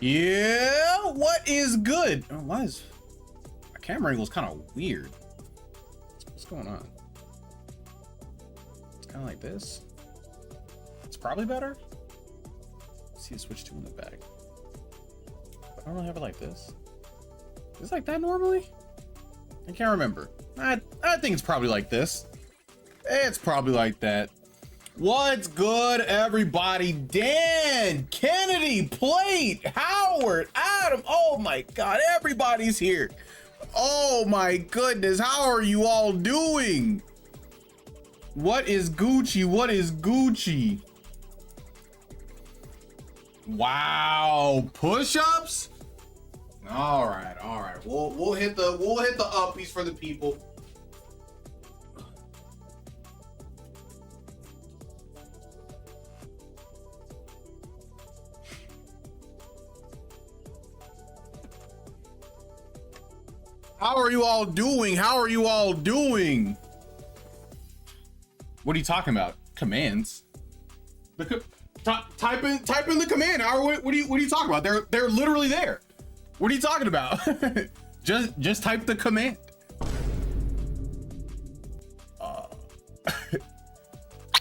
Yeah, what is good? Oh, why is my camera angle is kind of weird? What's going on? It's kind of like this. It's probably better. Let's see, switch to in the back. I don't really have it like this. Is it like that normally? I can't remember. I think it's probably like this. It's probably like that. What's good, everybody? Dan, Kennedy, Plate, Howard, Adam. Oh my God, everybody's here. Oh my goodness, how are you all doing? What is Gucci? What is Gucci? Wow, push-ups? All right. We'll hit the uppies for the people. How are you all doing? How are you all doing? What are you talking about? Commands? Type in the command. What are you talking about? They're literally there. What are you talking about? just type the command.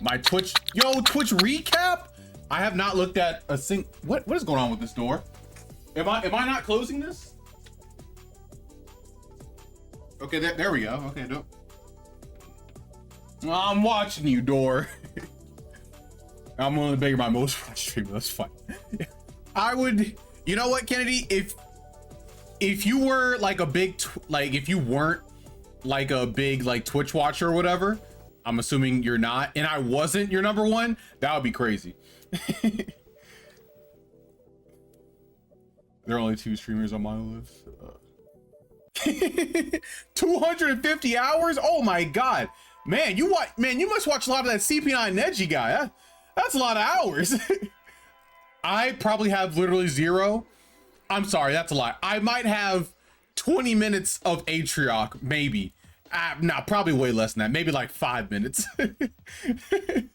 My Twitch recap. I have not looked at a what is going on with this door? Am I not closing this? Okay, there we go. Okay, no. I'm watching you, door. I'm one of the bigger my most watched streamer. That's fine. I would, you know what, Kennedy? If you were like a big, if you weren't like a big like Twitch watcher or whatever, I'm assuming you're not, and I wasn't your number one, that would be crazy. There are only 2 streamers on my list. 250 hours? Oh my God, man! You must watch a lot of that CP9 Neji guy. Huh? That's a lot of hours. I probably have literally 0. I'm sorry, that's a lie. I might have 20 minutes of Atrioc, maybe. No, probably way less than that. Maybe like 5 minutes. Jeez,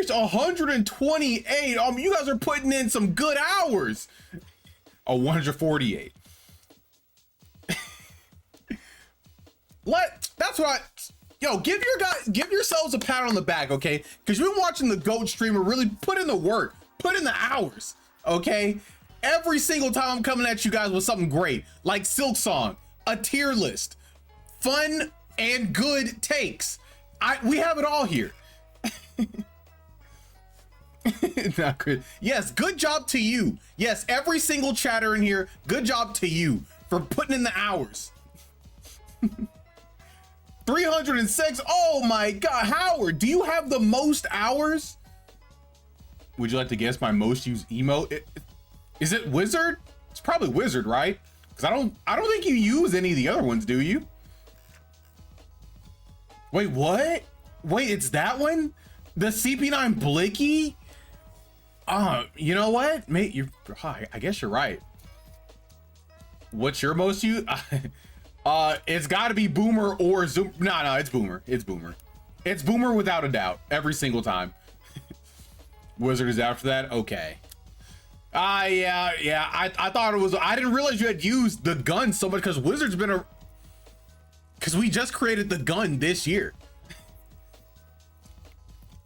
128. You guys are putting in some good hours. Oh, 148. That's what give yourselves a pat on the back, okay? Because you've been watching the GOAT streamer really put in the work, put in the hours, okay? Every single time I'm coming at you guys with something great, like Silk Song, a tier list, fun and good takes. We have it all here. Not good. Yes, good job to you. Yes, every single chatter in here, good job to you for putting in the hours. 306. Oh my God, Howard, do you have the most hours? Would you like to guess my most used emote? Is it Wizard? It's probably Wizard, right? Because I don't think you use any of the other ones, do you? Wait, what? Wait, it's that one? The CP9 Blicky? You know what, mate? I guess you're right. What's your most used? It's got to be Boomer or Zoom. No, it's Boomer. It's Boomer. It's Boomer without a doubt. Every single time. Wizard is after that. Okay. Yeah. I thought it was. I didn't realize you had used the gun so much because Wizard's been because we just created the gun this year.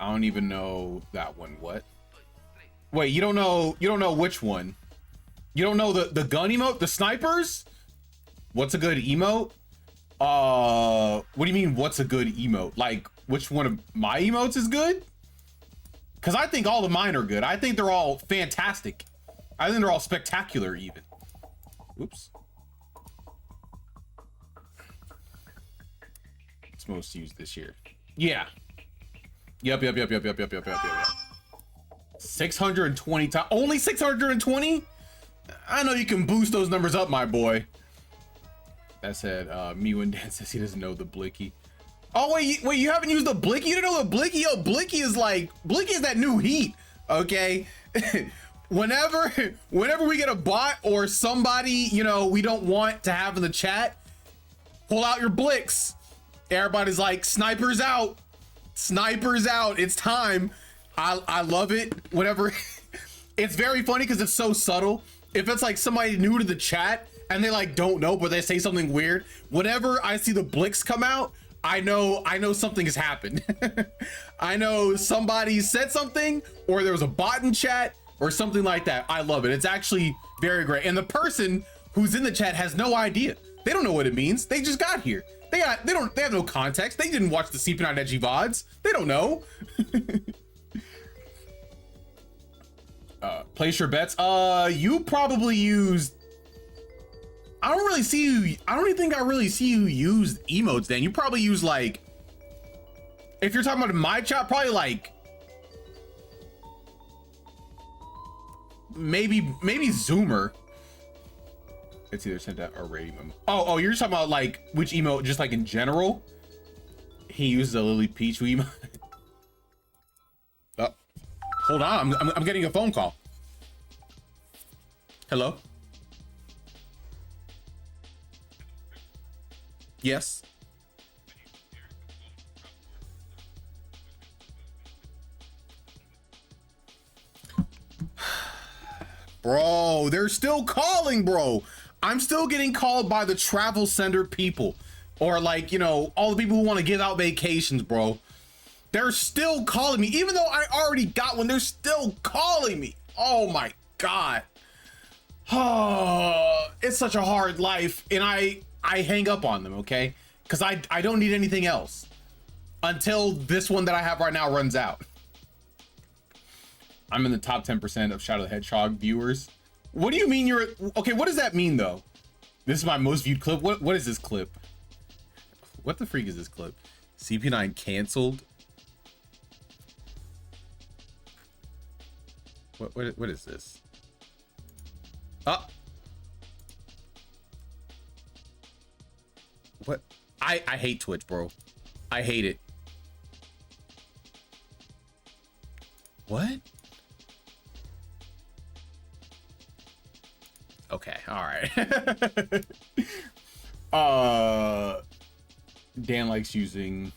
I don't even know that one. What? Wait, you don't know which one? You don't know the gun emote, the snipers? What's a good emote? What do you mean what's a good emote? Like which one of my emotes is good? Because I think all of mine are good. I think they're all fantastic. I think they're all spectacular even. Oops. It's most used this year. Yeah. Yep. 620 times. Only 620? I know you can boost those numbers up, my boy. That said, Miwan Dan says he doesn't know the Blicky. Oh wait, you haven't used the Blicky? You didn't know the Blicky? Yo, Blicky is that new heat, okay? whenever we get a bot or somebody, we don't want to have in the chat, pull out your Blicks. Everybody's like, snipers out, it's time. I love it whenever it's very funny because it's so subtle. If it's like somebody new to the chat and they like don't know, but they say something weird, whenever I see the blicks come out, I know something has happened. I know somebody said something, or there was a bot in chat or something like that. I love it. It's actually very great. And the person who's in the chat has no idea. They don't know what it means. They just got here. They have no context. They didn't watch the CP9 Edgy VODs. They don't know. Place your bets. You probably used, I don't really see you. I don't even think I really see you use emotes, Dan. You probably use like, if you're talking about my chat, probably like maybe Zoomer. It's either sent out or rating memo. Oh, you're just talking about like which emote, just like in general. He uses a Lily Peach emote. Oh, hold on, I'm getting a phone call. Hello. Yes. Bro, they're still calling, bro. I'm still getting called by the travel center people, or like, you know, all the people who want to give out vacations, bro. They're still calling me, even though I already got one. They're still calling me. Oh my God. Oh, it's such a hard life, and I hang up on them, okay? Because I don't need anything else until this one that I have right now runs out. I'm in the top 10% of Shadow the Hedgehog viewers. What do you mean you're okay? What does that mean though? This is my most viewed clip. What is this clip? What the freak is this clip? CP9 canceled. What is this? Oh. What? I hate Twitch, bro. I hate it. What? Okay, all right. Dan likes using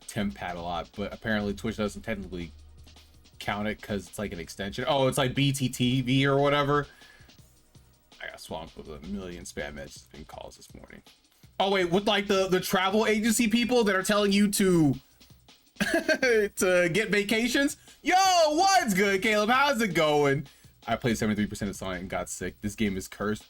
Tempad a lot, but apparently Twitch doesn't technically count it because it's like an extension. Oh, it's like BTTV or whatever. I got swamped with a million spam messages and calls this morning. Oh wait, with like the travel agency people that are telling you to to get vacations. Yo, what's good, Caleb? How's it going? I played 73% of Sonic and got sick. This game is cursed.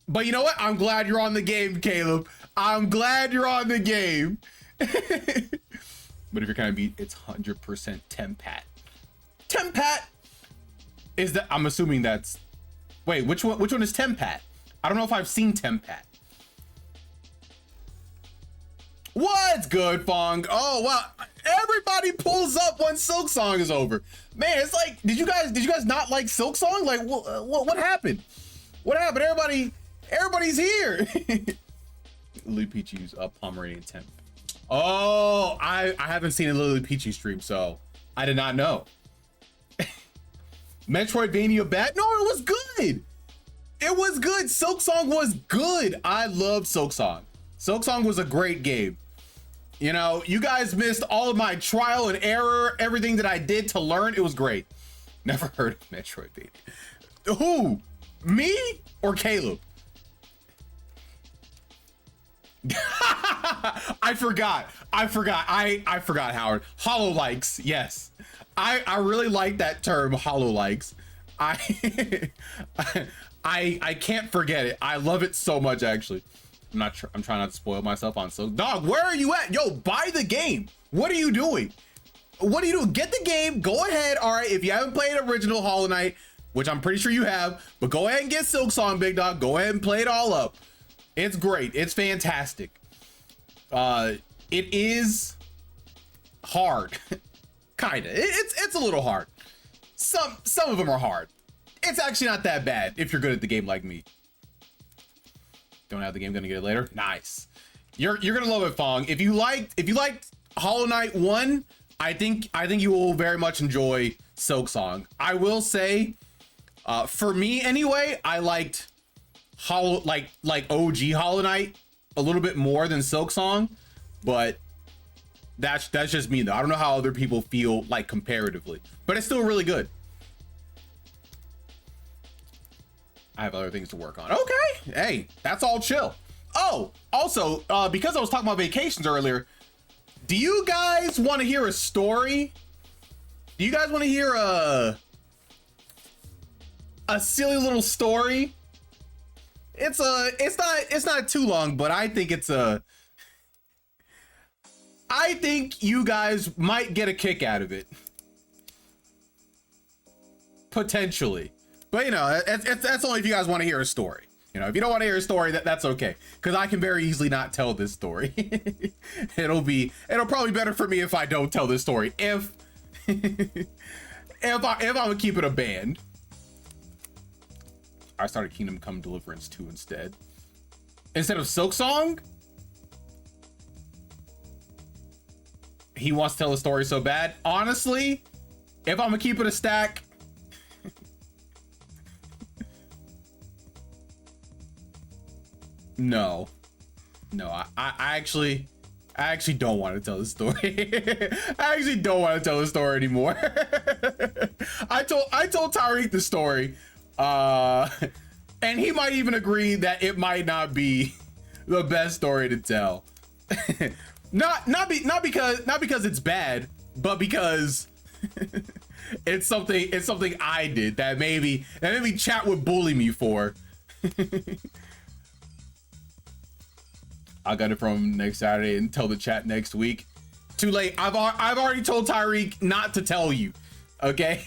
But you know what? I'm glad you're on the game, Caleb. I'm glad you're on the game. But if you're kind of beat, it's 100% Tempat. Tempat is that? I'm assuming that's. Wait, which one is Tempat? I don't know if I've seen Tempat. What's good, Fong? Oh wow, everybody pulls up when Silk Song is over. Man, it's like, did you guys not like Silk Song? Like, what happened? What happened? Everybody's here. Lily Peachy's Pomeranian Temp. Oh, I haven't seen a Lily Peachy stream, so I did not know. Metroidvania bad? No, it was good. It was good. Silk Song was good. I love Silk Song. Silk Song was a great game. You know, you guys missed all of my trial and error, everything that I did to learn. It was great. Never heard of Metroidvania. Who? Me or Caleb? I forgot, Howard. Hollow likes, yes. I really like that term, hollow likes. I can't forget it. I love it so much, actually. I'm trying not to spoil myself on so. Dog, where are you at? Yo, buy the game. What are you doing? What are you doing? Get the game. Go ahead. All right. If you haven't played original Hollow Knight, which I'm pretty sure you have, but go ahead and get Silk Song, big dog. Go ahead and play it all up. It's great. It's fantastic. It is hard. Kinda. It's a little hard. Some of them are hard. It's actually not that bad if you're good at the game like me. Don't have the game, gonna get it later. Nice. You're gonna love it, Fong. If you liked Hollow Knight 1, I think you will very much enjoy Silk Song. I will say, for me anyway, I liked OG Hollow Knight a little bit more than Silk Song, but That's just me though. I don't know how other people feel like comparatively, but it's still really good. I have other things to work on. Okay, hey, that's all chill. Oh, also, because I was talking about vacations earlier, do you guys want to hear a story? Do you guys want to hear a silly little story? It's not too long, but I think I think you guys might get a kick out of it. Potentially. But, you know, that's only if you guys want to hear a story. You know, if you don't want to hear a story, that's okay. Because I can very easily not tell this story. It'll probably be better for me if I don't tell this story. If I'm gonna keep it a band. I started Kingdom Come Deliverance 2 instead. Instead of Silksong? He wants to tell a story so bad. Honestly, if I'm gonna keep it a stack, no, I actually don't want to tell the story. I actually don't want to tell the story anymore. I told Tyreek the story, and he might even agree that it might not be the best story to tell. not because it's bad, but because it's something I did that maybe chat would bully me for. I got it from next Saturday and tell the chat next week. Too late. I've already told Tyreek not to tell you. Okay.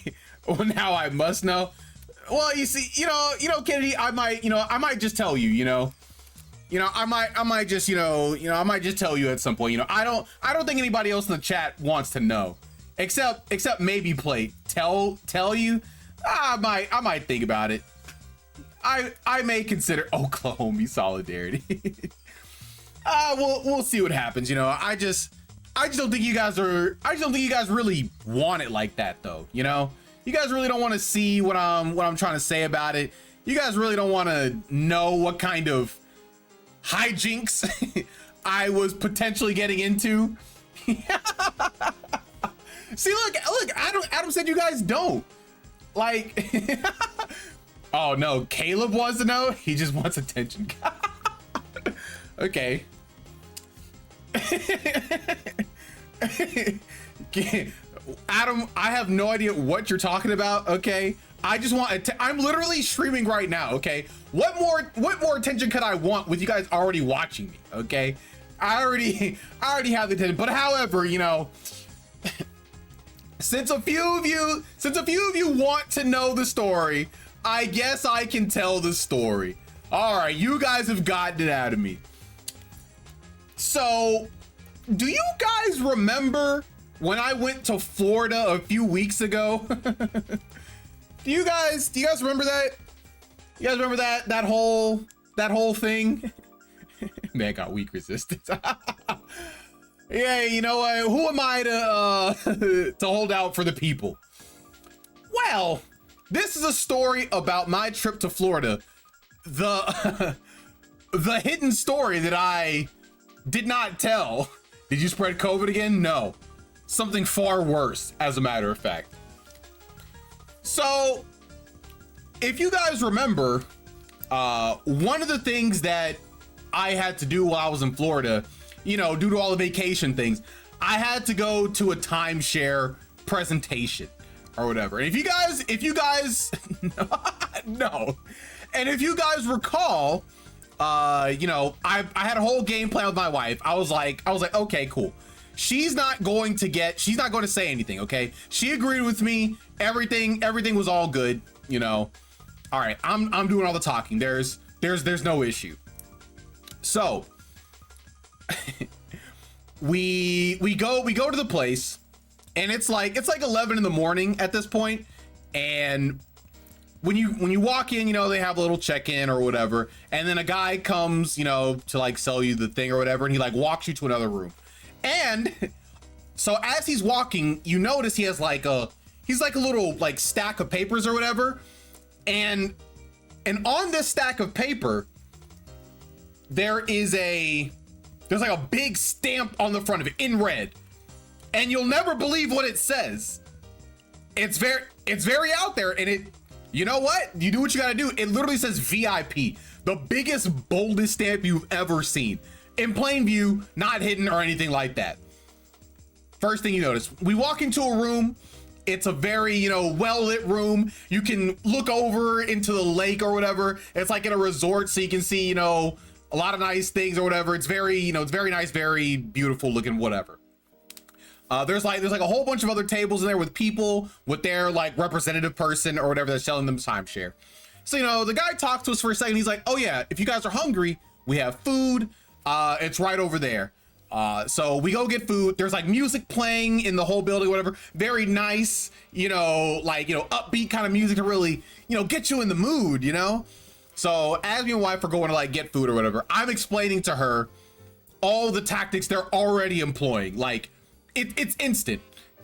Well, now I must know. Well, you see, you know, Kennedy, I might just tell you, I might just, I might just tell you at some point. I don't think anybody else in the chat wants to know, except maybe Play. Tell you. I might think about it. I may consider Oklahoma solidarity. We'll see what happens. I just don't think you guys really want it like that, though. You guys really don't want to see what I'm trying to say about it. You guys really don't want to know what kind of hijinks I was potentially getting into. See, look, Adam said you guys don't. Like, oh no, Caleb wants to know. He just wants attention. Okay. Adam, I have no idea what you're talking about. Okay, I just want I'm literally streaming right now. Okay, what more attention could I want with you guys already watching me? Okay, I already have the attention. But however, since a few of you want to know the story, I guess I can tell the story. All right, you guys have gotten it out of me. So, do you guys remember when I went to Florida a few weeks ago? Do you guys remember that? You guys remember that whole thing? Man, got weak resistance. Yeah, you know what? Who am I to hold out for the people? Well, this is a story about my trip to Florida. The hidden story that I did not tell. Did you spread COVID again? No. Something far worse, as a matter of fact. So, if you guys remember, one of the things that I had to do while I was in Florida, due to all the vacation things, I had to go to a timeshare presentation or whatever. And if you guys no. And if you guys recall, I had a whole game plan with my wife. I was like, okay, cool. She's not going to say anything. Okay. She agreed with me. Everything was all good. All right. I'm doing all the talking. There's no issue. So we go to the place, and it's like 11 in the morning at this point. And when you walk in, they have a little check-in or whatever, and then a guy comes, to like sell you the thing or whatever, and he like walks you to another room. And so as he's walking, you notice he has he's like a little like stack of papers or whatever, and on this stack of paper there's like a big stamp on the front of it in red, and you'll never believe what it says. It's very out there, and it, you know what? You do what you gotta do. It literally says VIP, the biggest, boldest stamp you've ever seen. In plain view, not hidden or anything like that. First thing you notice, we walk into a room. It's a very, you know, well-lit room. You can look over into the lake or whatever. It's like in a resort, so you can see, you know, a lot of nice things or whatever. It's very, you know, it's very nice, very beautiful looking, whatever. There's like a whole bunch of other tables in there with people with their like representative person or whatever that's selling them timeshare. So, you know, the guy talks to us for a second. He's like, oh yeah, if you guys are hungry, we have food. It's right over there. So we go get food. There's like music playing in the whole building, whatever. Very nice, you know, like, you know, upbeat kind of music to really, you know, get you in the mood, you know? So as me and my wife are going to like get food or whatever, I'm explaining to her all the tactics they're already employing. Like it's instant.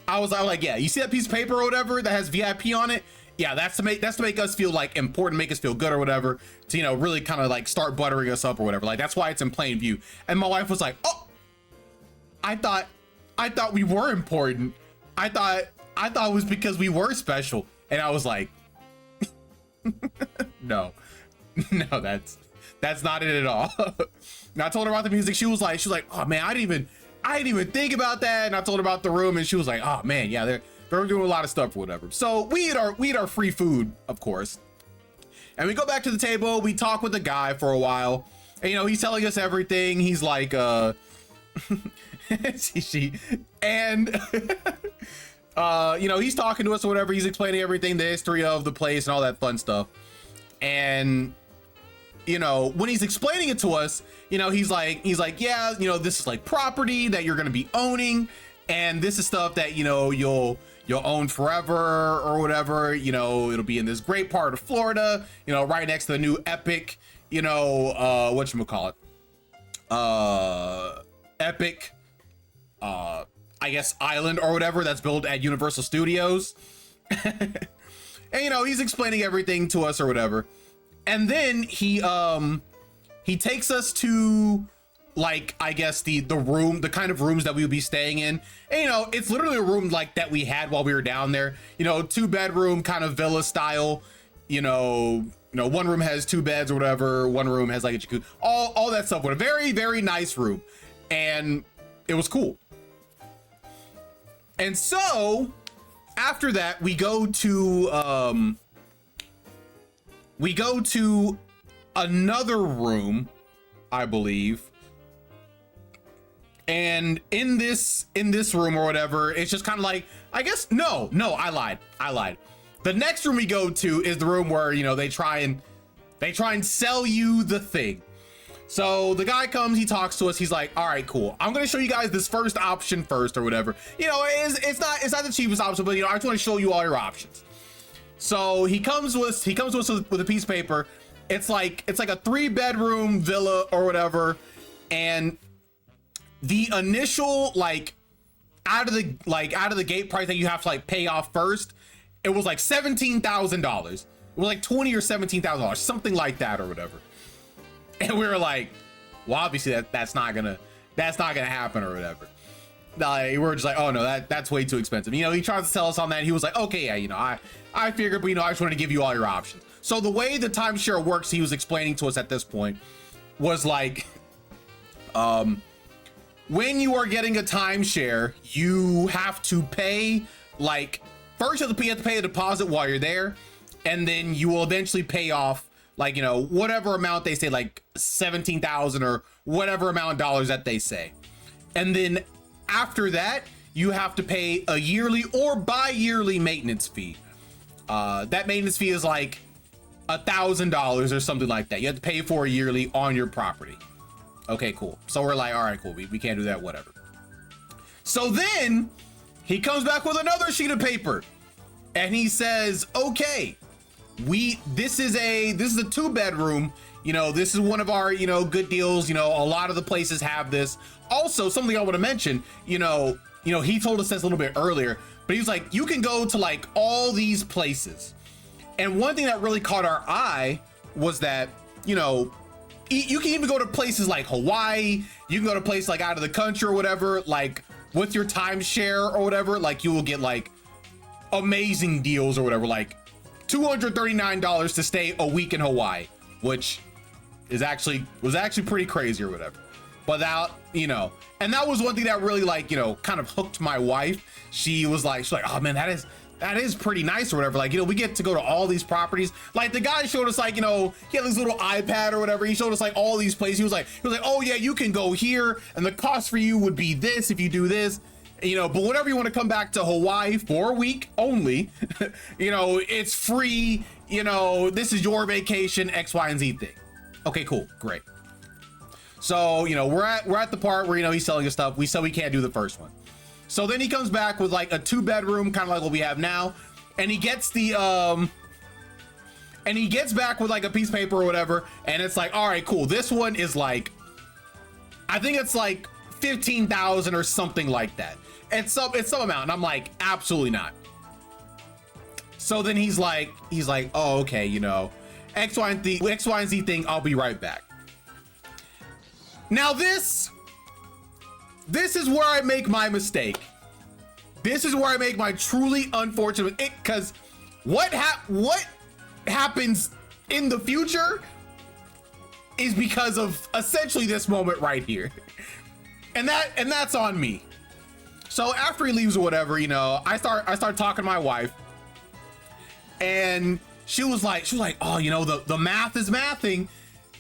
I was like, yeah, you see that piece of paper or whatever that has VIP on it? Yeah, that's to make us feel like important, make us feel good or whatever, to, you know, really kind of like start buttering us up or whatever. Like that's why it's in plain view. And my wife was like, oh, I thought we were important. I thought it was because we were special. And I was like, no, that's not it at all. And I told her about the music. She was like, oh man, I didn't even think about that. And I told her about the room, and she was like, oh man, yeah, they're doing a lot of stuff or whatever. So we eat our free food, of course. And we go back to the table. We talk with the guy for a while. And, you know, he's telling us everything. He's like, and you know, he's talking to us or whatever. He's explaining everything, the history of the place and all that fun stuff. And, you know, when he's explaining it to us, you know, he's like, yeah, you know, this is like property that you're going to be owning. And this is stuff that, you know, you'll own forever or whatever. You know, it'll be in this great part of Florida, you know, right next to the new Epic, you know, whatchamacallit, Epic, I guess, island or whatever that's built at Universal Studios. And, you know, he's explaining everything to us or whatever. And then he takes us to, like, I guess the room, the kind of rooms that we would be staying in. And, you know, it's literally a room like that we had while we were down there, you know, 2-bedroom kind of villa style, you know, one room has 2 beds or whatever. One room has like a jacuzzi, all that stuff. With a very, very nice room. And it was cool. And so after that, we go to another room, I believe. And in this room or whatever, it's just kind of like, I guess, no, I lied. The next room we go to is the room where, you know, they try and sell you the thing. So the guy comes, he talks to us. He's like, all right, cool. I'm going to show you guys this first option first or whatever. You know, it's not the cheapest option, but, you know, I just want to show you all your options. So he comes to us with a piece of paper. It's like a 3-bedroom villa or whatever. And the initial, like, out of the gate price that you have to like pay off first, it was like $17,000. It was like $20,000 or $17,000, something like that or whatever. And we were like, well, obviously that's not gonna happen or whatever. Like, we're just like, oh no, that's way too expensive. You know, he tries to sell us on that. He was like, okay, yeah, you know, I figured, but, you know, I just wanted to give you all your options. So the way the timeshare works, he was explaining to us at this point, was like, when you are getting a timeshare, you have to pay, like, first you have to pay a deposit while you're there, and then you will eventually pay off, like, you know, whatever amount they say, like 17,000 or whatever amount of dollars that they say. And then after that, you have to pay a yearly or bi-yearly maintenance fee. That maintenance fee is like $1,000 or something like that. You have to pay for a yearly on your property. Okay, cool. So we're like, all right, cool. We can't do that, whatever. So then he comes back with another sheet of paper and he says, okay, this is a 2-bedroom, you know, this is one of our, you know, good deals. You know, a lot of the places have this. Also, something I want to mention, you know, he told us this a little bit earlier, but he's like, you can go to like all these places. And one thing that really caught our eye was that, you know, you can even go to places like Hawaii. You can go to places like out of the country or whatever, like with your timeshare or whatever, like you will get like amazing deals or whatever, like $239 to stay a week in Hawaii, which was actually pretty crazy or whatever. But that, you know, and that was one thing that really, like, you know, kind of hooked my wife. She's like, oh man, that is pretty nice or whatever. Like, you know, we get to go to all these properties. Like the guy showed us, like, you know, he had this little iPad or whatever. He showed us like all these places. He was like, oh yeah, you can go here and the cost for you would be this if you do this, you know, but whenever you want to come back to Hawaii for a week only, you know, it's free, you know, this is your vacation, X, Y, and Z thing. Okay, cool, great. So, you know, we're at the part where, you know, he's selling us stuff. We said we can't do the first one. So then he comes back with like a 2-bedroom, kind of like what we have now. And he gets the, and he gets back with like a piece of paper or whatever. And it's like, all right, cool. This one is like, I think it's like 15,000 or something like that. It's some amount. And I'm like, absolutely not. So then he's like, oh, okay, you know, X, Y, and Z thing. I'll be right back. Now this is where I make my mistake. This is where I make my truly unfortunate, because what happens in the future is because of essentially this moment right here. And that's on me. So after he leaves or whatever, you know, I start talking to my wife, and she was like, oh, you know, the math is mathing.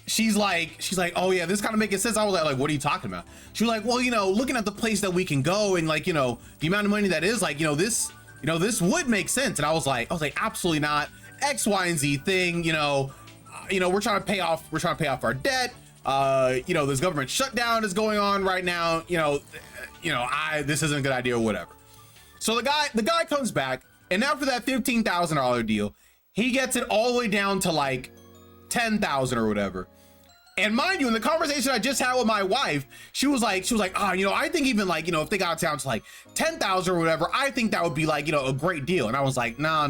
She's like, oh yeah, this kind of making sense. I was like, what are you talking about? She was like, well, you know, looking at the place that we can go and like, you know, the amount of money that is, like, you know, this would make sense. And I was like, absolutely not. X, Y, and Z thing, you know, we're trying to pay off our debt. You know, this government shutdown is going on right now. This isn't a good idea or whatever. So the guy comes back, and after that $15,000 deal, he gets it all the way down to like 10,000 or whatever. And mind you, in the conversation I just had with my wife, she was like, oh, you know, I think even like, you know, if they got down to like 10,000 or whatever, I think that would be like, you know, a great deal. And I was like, no,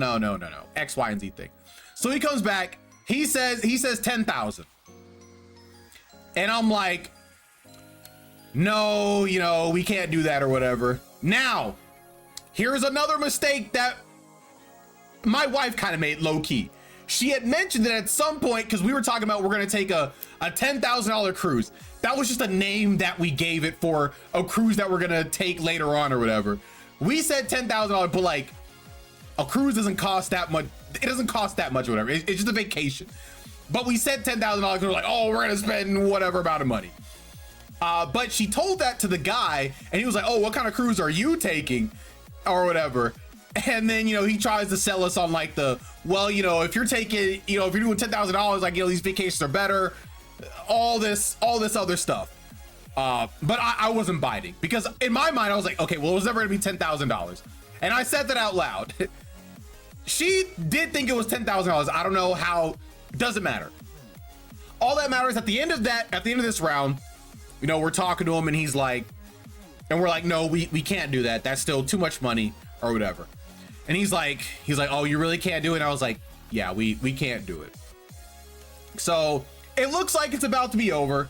X, Y, and Z thing. So he comes back, he says 10,000. And I'm like, no, you know, we can't do that or whatever. Now, here's another mistake that my wife kind of made low key. She had mentioned that at some point, because we were talking about we're going to take a $10,000 cruise. That was just a name that we gave it for a cruise that we're going to take later on or whatever. We said $10,000, but like a cruise doesn't cost that much. It doesn't cost that much or whatever. It's just a vacation. But we said $10,000. We're like, oh, we're going to spend whatever amount of money. But she told that to the guy, and he was like, oh, what kind of cruise are you taking or whatever? And then, you know, he tries to sell us on like well, you know, if you're taking, you know, if you're doing $10,000, like, you know, these vacations are better, all this other stuff. But I wasn't biting, because in my mind, I was like, okay, well, it was never gonna be $10,000. And I said that out loud. She did think it was $10,000. I don't know how, doesn't matter. All that matters at the end of this round, you know, we're talking to him, and he's like, and we're like, no, we can't do that. That's still too much money or whatever. And he's like, oh, you really can't do it? And I was like, yeah, we can't do it. So it looks like it's about to be over.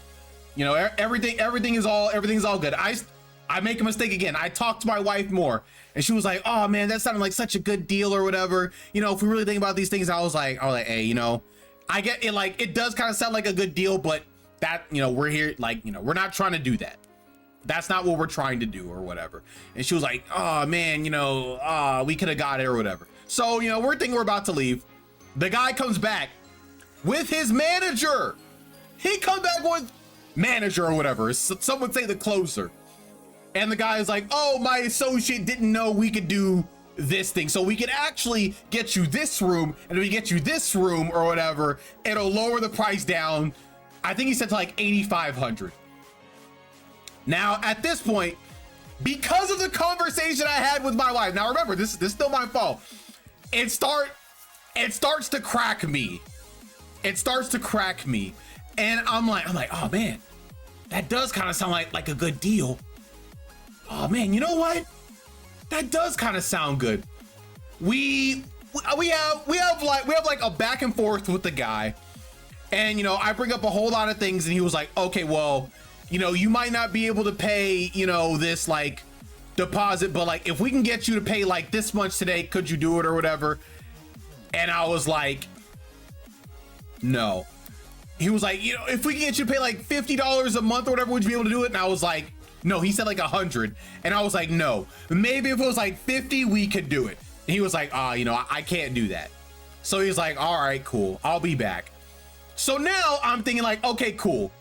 You know, everything is all good. I make a mistake again. I talked to my wife more, and she was like, oh man, that sounded like such a good deal or whatever. You know, if we really think about these things, I was like, hey, you know, I get it. Like, it does kind of sound like a good deal, but that, you know, we're here, like, you know, we're not trying to do that. That's not what we're trying to do or whatever. And she was like, oh man, you know, we could have got it or whatever. So, you know, we're thinking we're about to leave. The guy comes back with his manager. He comes back with manager or whatever. Some would say the closer. And the guy is like, oh, my associate didn't know we could do this thing. So we could actually get you this room. And if we get you this room or whatever, it'll lower the price down. I think he said to like 8,500. Now, at this point, because of the conversation I had with my wife, now remember, this is still my fault. It starts to crack me. It starts to crack me. And I'm like, oh man, that does kind of sound like a good deal. Oh man, you know what? That does kind of sound good. We have like a back and forth with the guy. And, you know, I bring up a whole lot of things, and he was like, okay, well, you know, you might not be able to pay, you know, this like deposit, but like, if we can get you to pay like this much today, could you do it or whatever? And I was like, no. He was like, you know, if we can get you to pay like $50 a month or whatever, would you be able to do it? And I was like, no. He said like 100. And I was like, no. Maybe if it was like 50, we could do it. And he was like, you know, I can't do that. So he's like, all right, cool. I'll be back. So now I'm thinking like, okay, cool.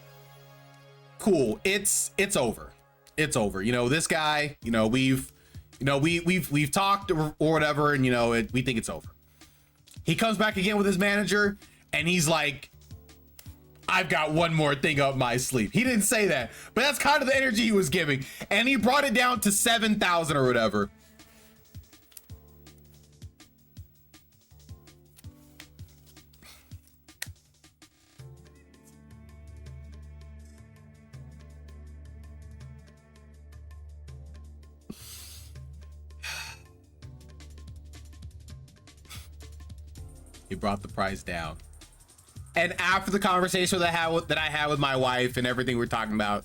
It's over. It's over. You know, this guy, you know, we've talked or whatever, and you know, we think it's over. He comes back again with his manager and he's like, I've got one more thing up my sleeve. He didn't say that, but that's kind of the energy he was giving. And he brought it down to 7,000 or whatever. He brought the price down. And after the conversation that I had with my wife and everything we're talking about,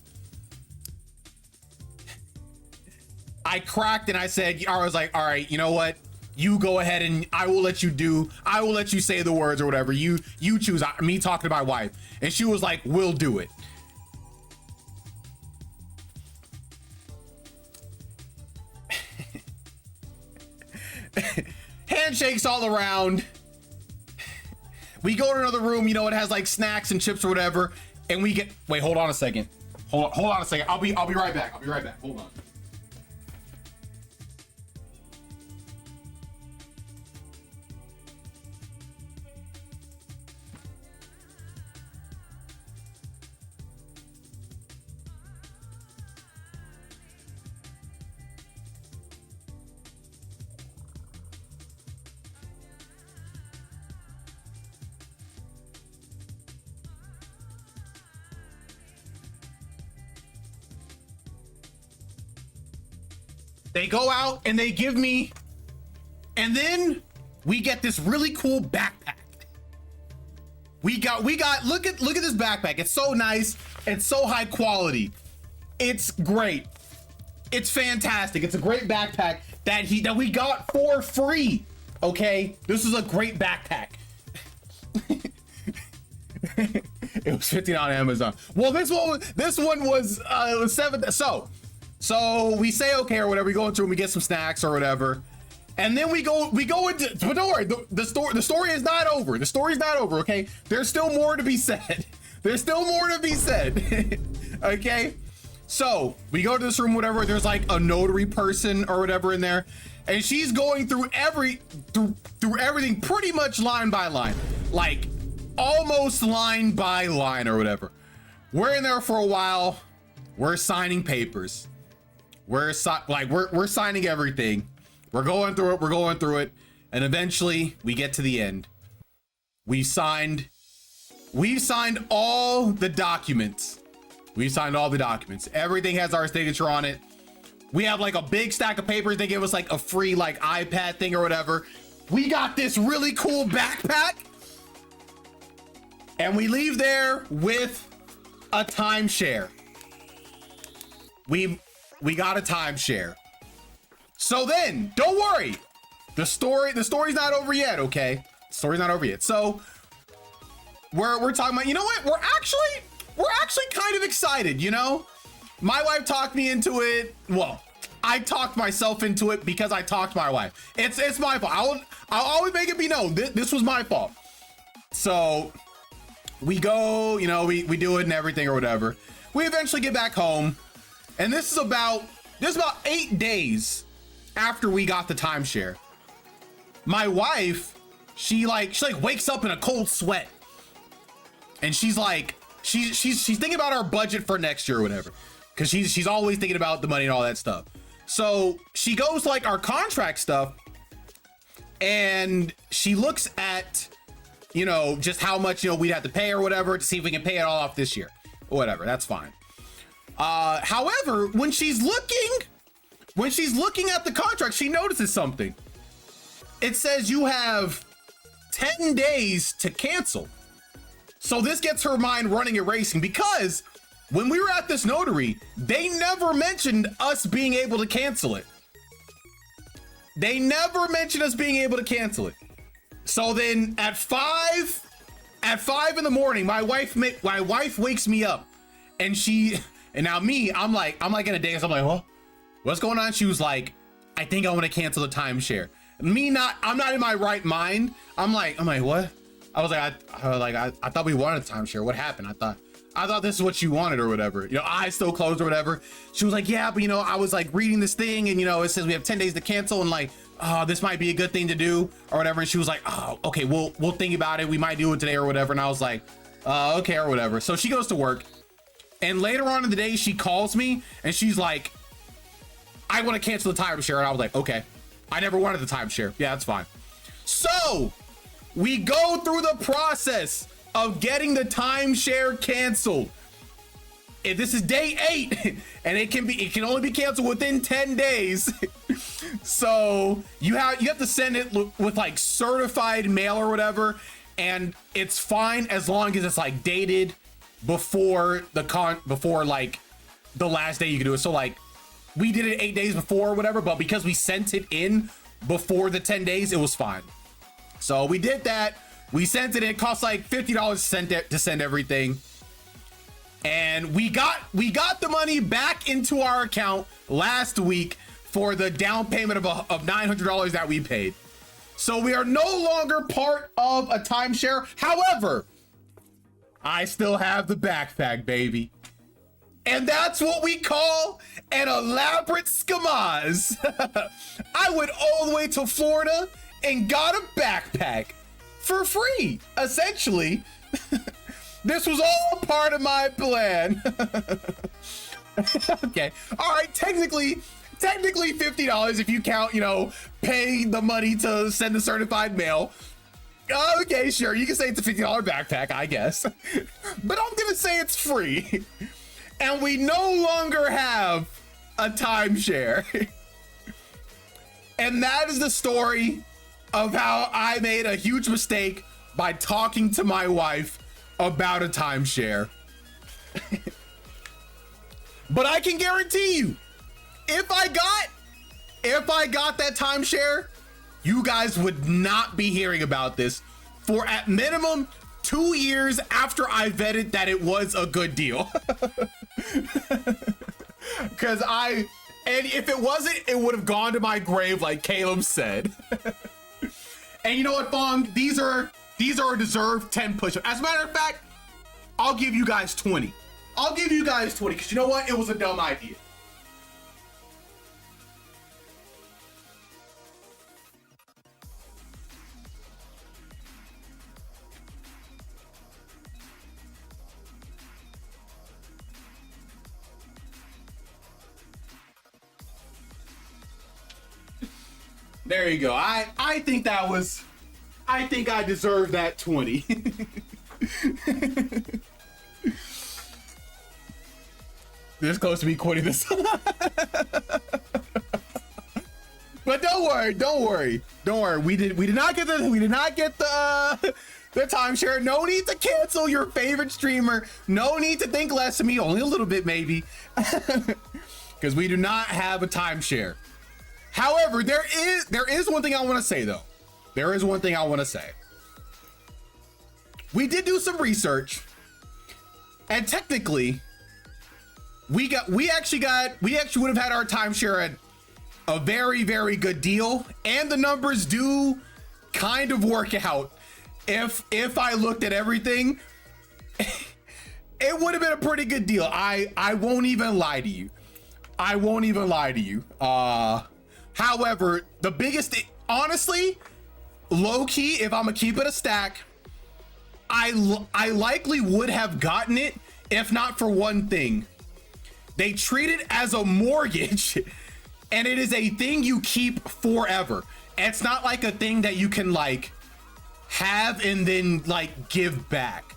I cracked and I said, I was like, all right, you know what? You go ahead and I will let you say the words or whatever. You choose. Me talking to my wife. And she was like, we'll do it. Handshakes all around. We go to another room, you know, it has like snacks and chips or whatever, and we get, wait, hold on a second. Hold on a second. I'll be right back. I'll be right back. Hold on. They go out and they give me, and then we get this really cool backpack. We got, look at this backpack. It's so nice. It's so high quality. It's great. It's fantastic. It's a great backpack that we got for free. Okay. This is a great backpack. It was 15 on Amazon. Well, this one was it was 7. So we say okay or whatever. We go into and we get some snacks or whatever, and then we go into. But don't worry, the story is not over. The story's not over. Okay, there's still more to be said. There's still more to be said. Okay, so we go to this room, whatever. There's like a notary person or whatever in there, and she's going through everything pretty much line by line, like almost line by line or whatever. We're in there for a while. We're signing papers. We're signing everything. We're going through it, and eventually we get to the end. We've signed all the documents. Everything has our signature on it. We have like a big stack of papers. They give us like a free like iPad thing or whatever. We got this really cool backpack, and we leave there with a timeshare. We got a timeshare. So then, don't worry. The story's not over yet, okay? The story's not over yet. So we're talking about, you know what? We're actually kind of excited, you know? My wife talked me into it. Well, I talked myself into it because I talked my wife. It's my fault. I'll always make it be known. This was my fault. So we go, you know, we do it and everything or whatever. We eventually get back home. And this is about 8 days after we got the timeshare. My wife, she wakes up in a cold sweat, and she's like, she's thinking about our budget for next year or whatever, because she's always thinking about the money and all that stuff. So she goes to like our contract stuff, and she looks at, you know, just how much, you know, we'd have to pay or whatever to see if we can pay it all off this year or whatever. That's fine. However, when she's looking at the contract, she notices something. It says you have 10 days to cancel. So this gets her mind running and racing, because when we were at this notary, they never mentioned us being able to cancel it. They never mentioned us being able to cancel it. So then at 5 in the morning, my wife wakes me up, and now me, I'm like in a daze. I'm like, well, what's going on? She was like, I think I want to cancel the timeshare. I'm not in my right mind. I'm like, what? I was like, I thought we wanted a timeshare. What happened? I thought this is what you wanted or whatever. You know, eyes still closed or whatever. She was like, yeah, but you know, I was like reading this thing, and you know, it says we have 10 days to cancel, and like, this might be a good thing to do or whatever. And she was like, oh, okay, we'll think about it. We might do it today or whatever. And I was like, okay, or whatever. So she goes to work, and later on in the day, she calls me and she's like, I want to cancel the timeshare. And I was like, okay, I never wanted the timeshare. Yeah, that's fine. So we go through the process of getting the timeshare canceled. If this is day 8, and it can only be canceled within 10 days. So you have to send it with like certified mail or whatever, and it's fine as long as it's like dated before like the last day you can do it. So like we did it 8 days before or whatever, but because we sent it in before the 10 days, it was fine. So we did that. We sent it. It cost like $50 to send everything. And we got the money back into our account last week for the down payment of $900 that we paid. So we are no longer part of a timeshare. However, I still have the backpack, baby. And that's what we call an elaborate schmaz. I went all the way to Florida and got a backpack for free, essentially. This was all part of my plan. Okay. All right. Technically $50 if you count, you know, paying the money to send the certified mail. Okay, sure. You can say it's a $50 backpack, I guess. But I'm going to say it's free. And we no longer have a timeshare. And that is the story of how I made a huge mistake by talking to my wife about a timeshare. But I can guarantee you, if I got that timeshare, you guys would not be hearing about this for at minimum 2 years after I vetted that it was a good deal. And if it wasn't, it would have gone to my grave, like Caleb said. And you know what, Fong? These are a deserved 10 push-ups. As a matter of fact, I'll give you guys 20. I'll give you guys 20, because you know what? It was a dumb idea. There you go. I think I deserve that 20. This close to me quitting this. But don't worry. We did not get the timeshare. No need to cancel your favorite streamer. No need to think less of me, only a little bit maybe. Because we do not have a timeshare. However, there is one thing I want to say though. There is one thing I want to say. We did do some research, and technically, we actually would have had our timeshare at a very, very good deal, and the numbers do kind of work out. If I looked at everything, it would have been a pretty good deal. I won't even lie to you. However, the biggest thing, honestly, low key, if I'm gonna keep it a stack, I likely would have gotten it if not for one thing. They treat it as a mortgage, and it is a thing you keep forever. It's not like a thing that you can like have and then like give back.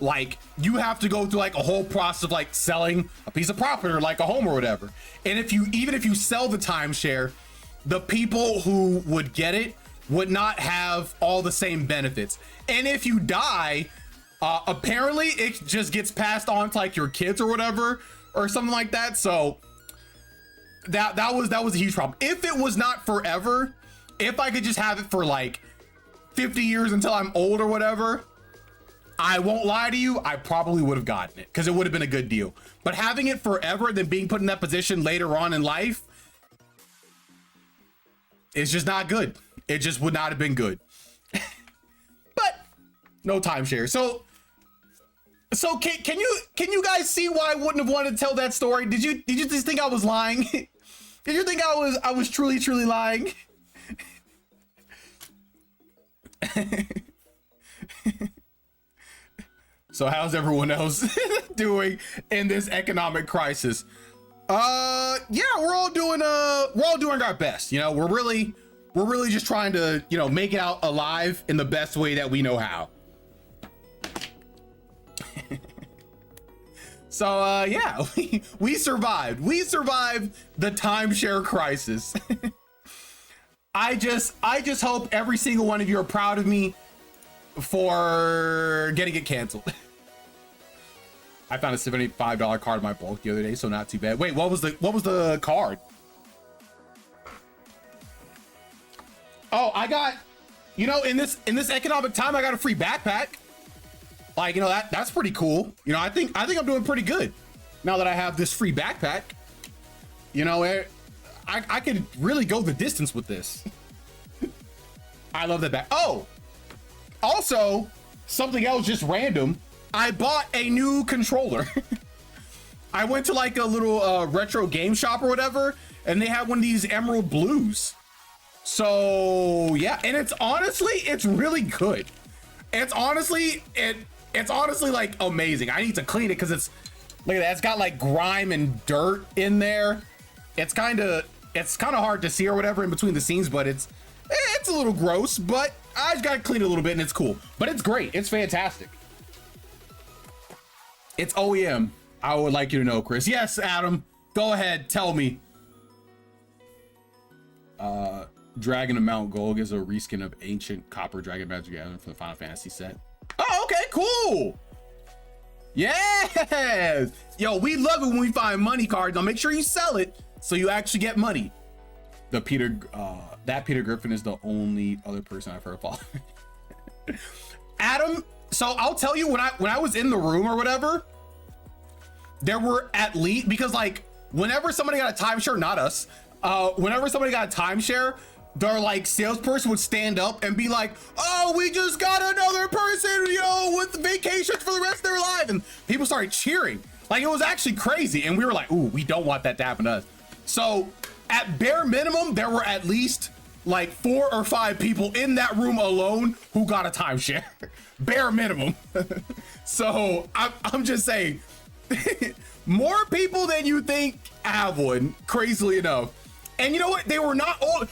Like you have to go through like a whole process of like selling a piece of property or like a home or whatever. And even if you sell the timeshare, the people who would get it would not have all the same benefits. And if you die, Apparently it just gets passed on to like your kids or whatever, or something like that. So that was a huge problem. If it was not forever, if I could just have it for like 50 years until I'm old or whatever, I won't lie to you, I probably would have gotten it because it would have been a good deal. But having it forever, then being put in that position later on in life, it's just not good. It just would not have been good. But no timeshare. So can you guys see why I wouldn't have wanted to tell that story? Did you just think I was lying? Did you think I was truly lying? So how's everyone else doing in this economic crisis? Yeah, we're all doing our best. You know, we're really just trying to, you know, make it out alive in the best way that we know how. So yeah, we survived. We survived the timeshare crisis. I just hope every single one of you are proud of me for getting it canceled. I found a $75 card in my bulk the other day, so not too bad. Wait, what was the card? Oh, I got, you know, in this economic time, I got a free backpack. Like, you know, that's pretty cool. You know, I think I'm doing pretty good now that I have this free backpack. You know, I could really go the distance with this. I love that back. Oh, also something else just random. I bought a new controller. I went to like a little retro game shop or whatever, and they had one of these Emerald Blues. So yeah, and it's really good. It's honestly like amazing. I need to clean it because look at that. It's got like grime and dirt in there. It's kind of hard to see or whatever in between the scenes, but it's a little gross, but I just got to clean it a little bit and it's cool. But it's great. It's fantastic. It's OEM. I would like you to know, Chris. Yes, Adam. Go ahead. Tell me. Dragon of Mount Gold is a reskin of ancient copper dragon magic gathering from the Final Fantasy set. Oh, okay, cool. Yes. Yo, we love it when we find money cards. Now make sure you sell it so you actually get money. That Peter Griffin is the only other person I've heard fall. Adam, so I'll tell you, when I was in the room or whatever, there were at least, because like whenever somebody got a timeshare, not us, whenever somebody got a timeshare, their like salesperson would stand up and be like, oh, we just got another person, you know, with vacations for the rest of their life. And people started cheering. Like, it was actually crazy. And we were like, ooh, we don't want that to happen to us. So at bare minimum, there were at least like 4 or 5 people in that room alone who got a timeshare. Bare minimum. So I'm just saying, more people than you think have one, crazily enough. And you know what? They were not old.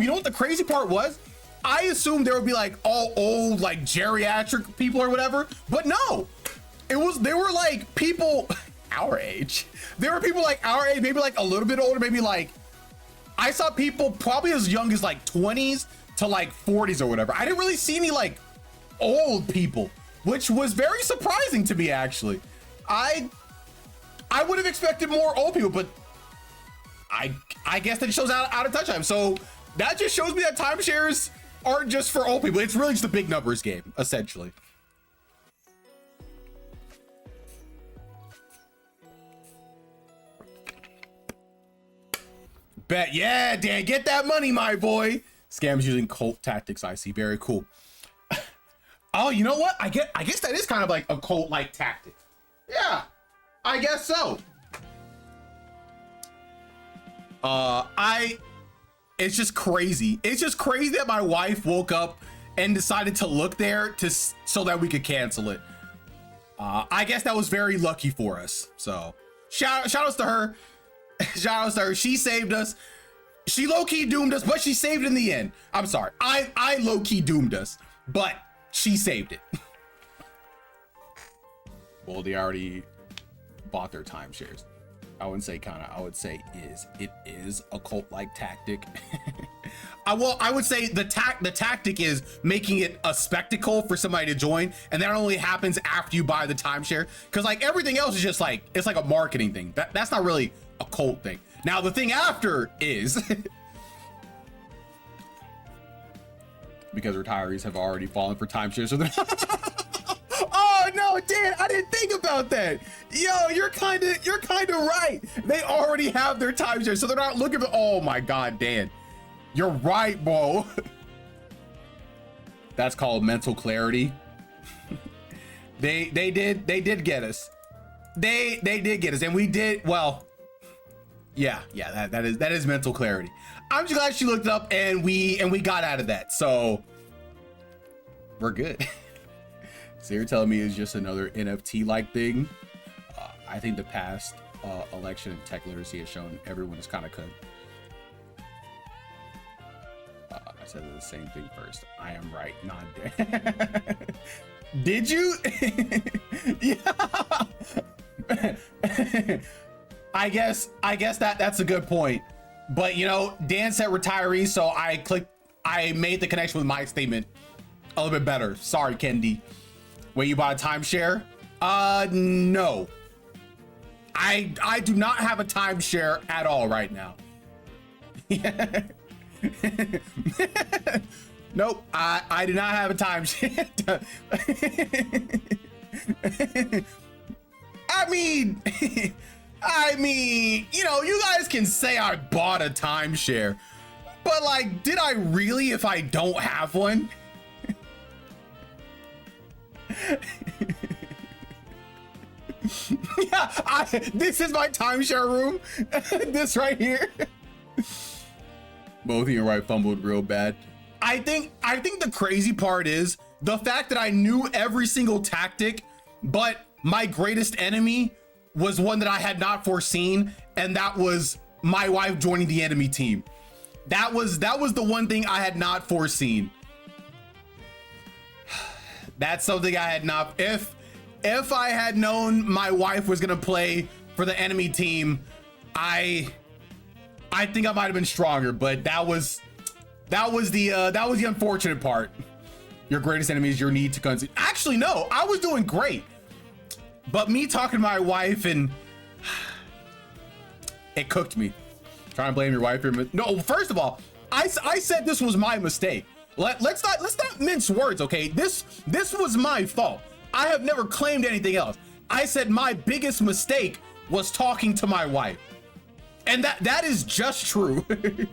You know what the crazy part was? I assumed there would be like all old, like geriatric people or whatever, but no. They were like people our age. There were people like our age, maybe like a little bit older, maybe like, I saw people probably as young as like 20s to like 40s or whatever. I didn't really see any like old people, which was very surprising to me, actually. I would have expected more old people, but I guess that shows out of touch time. So that just shows me that timeshares aren't just for old people. It's really just a big numbers game, essentially. Bet, yeah, Dan, get that money, my boy. Scams using cult tactics, I see. Very cool. Oh, you know what? I guess that is kind of like a cult-like tactic. Yeah, I guess so. It's just crazy. It's just crazy that my wife woke up and decided to look there so that we could cancel it. I guess that was very lucky for us. So shout outs to her. Shout outs to her. She saved us. She low-key doomed us, but she saved in the end. I'm sorry. I low-key doomed us, but she saved it. Well, they already bought their timeshares. I wouldn't say kinda, I would say it is a cult-like tactic. Well, I would say the tactic is making it a spectacle for somebody to join, and that only happens after you buy the timeshare. Because like everything else is just like, it's like a marketing thing. That's not really a cult thing. Now the thing after is because retirees have already fallen for timeshare, so they're oh no, Dan, I didn't think about that. Yo, you're kind of right. They already have their timeshare, so they're not looking for. Oh my God, Dan, you're right, bro. That's called mental clarity. they did get us. They did get us, and we did well. Yeah, that is mental clarity. I'm just glad she looked it up and we got out of that, so we're good. So you're telling me it's just another NFT like thing? I think the past election and tech literacy has shown everyone is kind of cut. I said the same thing first. I am right, not dead. Did you? Yeah. I guess that's a good point. But you know, Dan said retiree, so I made the connection with my statement a little bit better. Sorry, Kendi. When you bought a timeshare? No. I do not have a timeshare at all right now. Nope, I do not have a timeshare. I mean, you know, you guys can say I bought a timeshare, but like, did I really if I don't have one? Yeah, this is my timeshare room. This right here. Both of you right fumbled real bad. I think the crazy part is the fact that I knew every single tactic, but my greatest enemy was one that I had not foreseen, and that was my wife joining the enemy team. That was the one thing I had not foreseen. That's something I had not. If I had known my wife was gonna play for the enemy team, I think I might have been stronger. But that was the unfortunate part. Your greatest enemy is your need to concede. Actually, no, I was doing great. But me talking to my wife and it cooked me. Trying to blame your wife. No, first of all, I said this was my mistake. Let's not mince words, okay? This was my fault. I have never claimed anything else. I said my biggest mistake was talking to my wife. And that is just true. You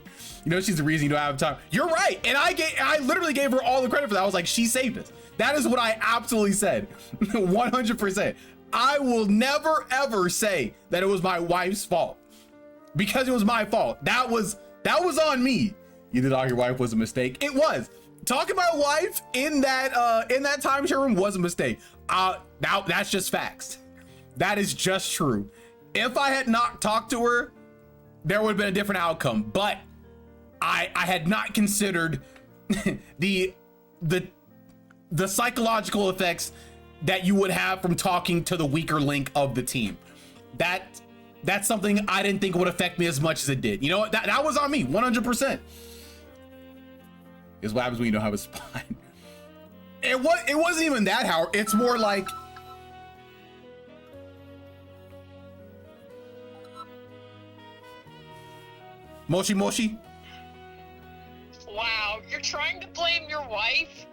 know, she's the reason you don't have time. You're right. And I literally gave her all the credit for that. I was like, she saved us. That is what I absolutely said. 100%. I will never ever say that it was my wife's fault, because it was my fault. That was on me. You thought your wife was a mistake. It was. Talking to my wife in that timeshare room was a mistake. Now that's just facts. That is just true. If I had not talked to her, there would have been a different outcome. But I had not considered the psychological effects that you would have from talking to the weaker link of the team. That's something I didn't think would affect me as much as it did. You know what? That was on me, 100%. Is what happens when you don't have a spine. It wasn't even that, Howard. It's more like, Moshi Moshi. Wow, you're trying to blame your wife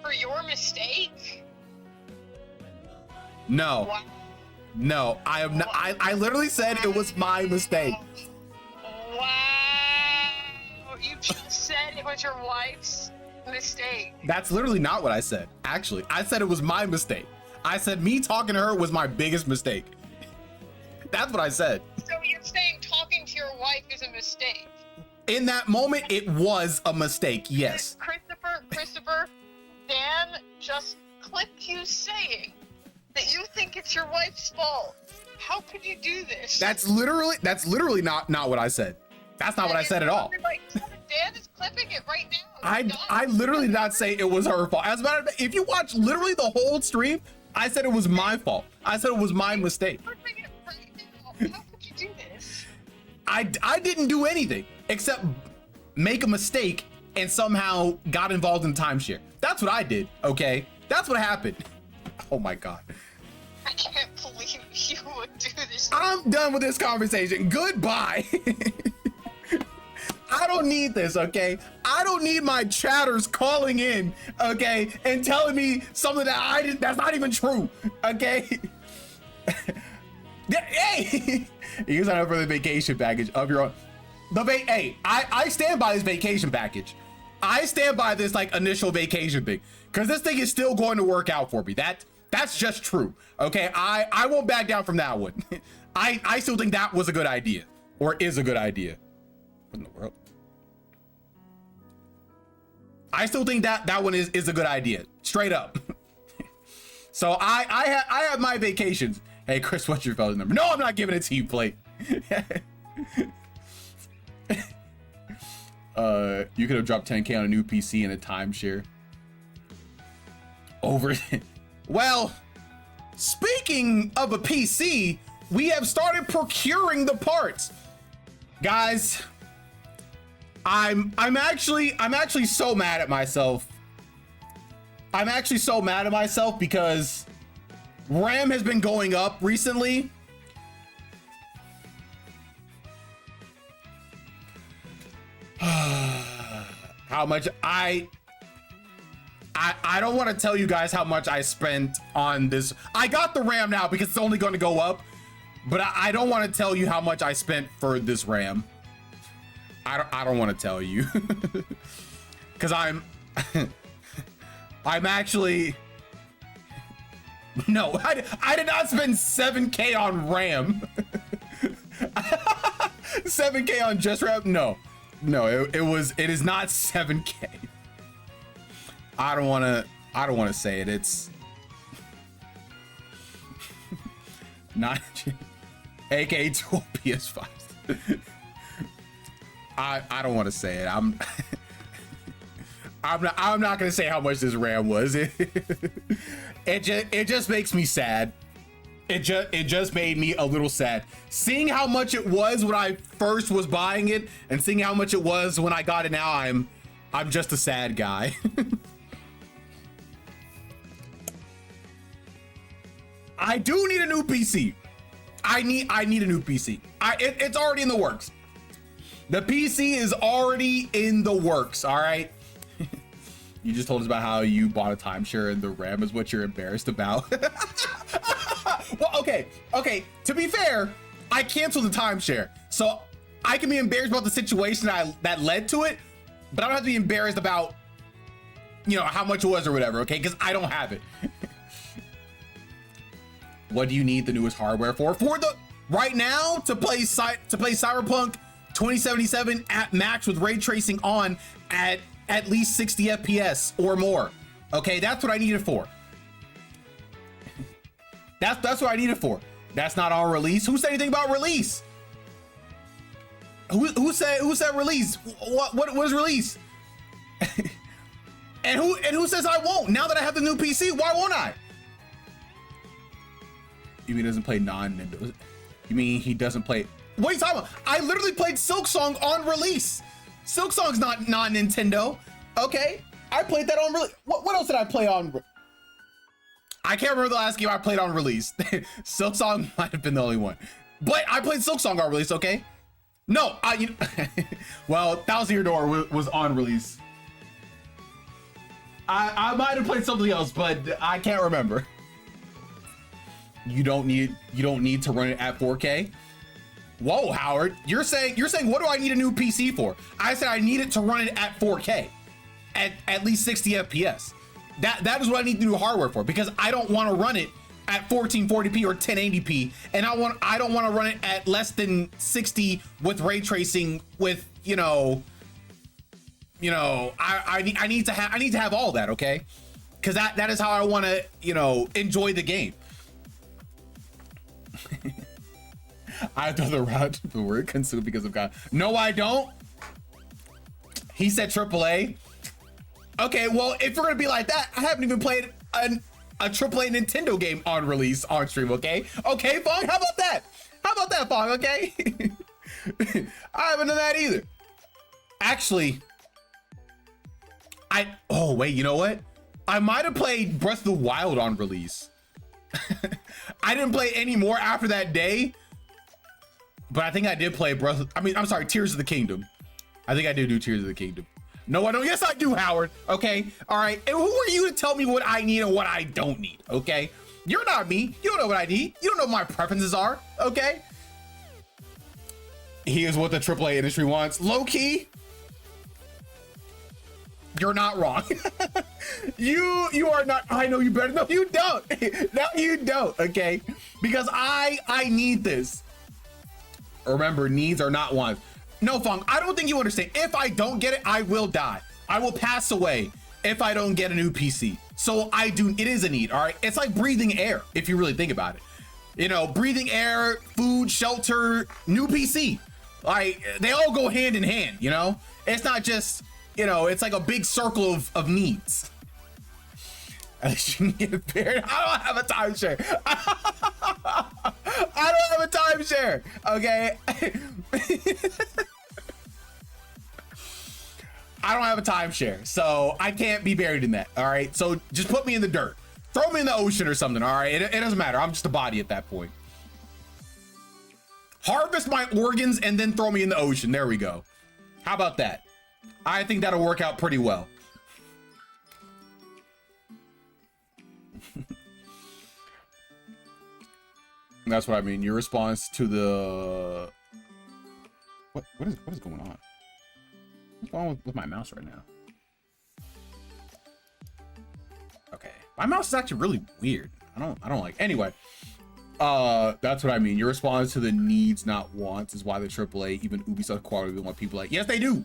for your mistake? No. Wow. No, I am not. I literally said it was my mistake. Wow. You just said it was your wife's mistake. That's literally not what I said. Actually, I said it was my mistake. I said me talking to her was my biggest mistake. That's what I said. So you're saying talking to your wife is a mistake? In that moment, it was a mistake, yes. Christopher, Dan just clipped you saying that you think it's your wife's fault. How could you do this? That's literally not what I said. That's not what I said at all. Dan is clipping it right now. I literally did not say it was her fault. As a matter of fact, if you watch literally the whole stream, I said it was my fault. I said it was my mistake. Clipping it right now. How could you do this? I didn't do anything except make a mistake and somehow got involved in timeshare. That's what I did, okay? That's what happened. Oh my God. I can't believe you would do this. I'm done with this conversation. Goodbye. I don't need this, okay? I don't need my chatters calling in, okay, and telling me something that that's not even true, okay? Hey, you sign up for the vacation package of your own. Hey, I stand by this vacation package. I stand by this like initial vacation thing because this thing is still going to work out for me. That's just true. Okay, I won't back down from that one. I still think that was a good idea or is a good idea. What in the world? I still think that one is a good idea, straight up. So I have my vacations. Hey Chris, what's your fellas number? No, I'm not giving it to you, Plate. You could have dropped 10K on a new PC and a timeshare. Over. Well, speaking of a PC, we have started procuring the parts, guys. I'm actually so mad at myself. I'm actually so mad at myself because RAM has been going up recently. How much I don't want to tell you guys how much I spent on this. I got the RAM now because it's only going to go up, but I don't want to tell you how much I spent for this RAM. I don't want to tell you because I'm actually no, I did not spend 7K on RAM. 7K on just RAM. No, it is not 7K. I don't want to say it. It's not aka 12 PS5. I don't want to say it. I'm not gonna say how much this RAM was. It just makes me sad. It just made me a little sad. Seeing how much it was when I first was buying it and seeing how much it was when I got it now, I'm just a sad guy. I do need a new PC. I need a new PC. It's already in the works. The PC is already in the works, all right? You just told us about how you bought a timeshare and the RAM is what you're embarrassed about. Well, okay. To be fair, I canceled the timeshare. So I can be embarrassed about the situation that led to it, but I don't have to be embarrassed about, how much it was or whatever, okay? Because I don't have it. What do you need the newest hardware for? Right now, to play Cyberpunk 2077 at max with ray tracing on at least 60 FPS or more. Okay, that's what I need it for. That's what I need it for. That's not on release. Who said anything about release? Who said release? What was release? and who says I won't? Now that I have the new PC, why won't I? You mean he doesn't play non-Nintendo? You mean he doesn't play? What are you talking about? I literally played Silksong on release. Silksong's not non-Nintendo. Okay, I played that on release. What else did I play on? I can't remember the last game I played on release. Silksong might have been the only one, but I played Silksong on release. Okay, no, well, Thousand Year Door was on release. I might have played something else, but I can't remember. You don't need to run it at 4K. Whoa, Howard, you're saying what do I need a new PC for? I said I need it to run it at 4K, at least 60 FPS. That is what I need the new hardware for, because I don't want to run it at 1440p or 1080p, and I don't want to run it at less than 60 with ray tracing with I need to have all that, okay? Because that is how I want to enjoy the game. I throw the route the word consumed because of God. No, I don't. He said AAA. Okay, well, if we're gonna be like that, I haven't even played a AAA Nintendo game on release on stream. Okay, Fong. How about that? Fong? Okay. I haven't done that either. Actually, oh wait, you know what? I might have played Breath of the Wild on release. I didn't play any more after that day, but I think I did play Tears of the Kingdom. I think I did do Tears of the Kingdom. No, I don't. Yes, I do, Howard. Okay, all right. And who are you to tell me what I need and what I don't need? Okay, you're not me. You don't know what I need. You don't know what my preferences are. Okay. Here's what the AAA industry wants. Low key, you're not wrong. you are not. I know you better. No, you don't. No, you don't. Okay, because I need this. Remember, needs are not wants. No, Fong, I don't think you understand. If I don't get it, I will die. I will pass away if I don't get a new PC. So it is a need, all right? It's like breathing air, if you really think about it. You know, breathing air, food, shelter, new PC. Like, they all go hand in hand, you know? It's not just, you know, it's like a big circle of needs. I shouldn't get paired. I don't have a timeshare. I don't have a timeshare. Okay. I don't have a timeshare, so I can't be buried in that. All right. So just put me in the dirt. Throw me in the ocean or something. All right. It doesn't matter. I'm just a body at that point. Harvest my organs and then throw me in the ocean. There we go. How about that? I think that'll work out pretty well. That's what I mean. Your response to the what is going on? What's going on with my mouse right now? Okay, my mouse is actually really weird. I don't like. Anyway, that's what I mean. Your response to the needs, not wants, is why the AAA, even Ubisoft quality, want people like. Yes, they do.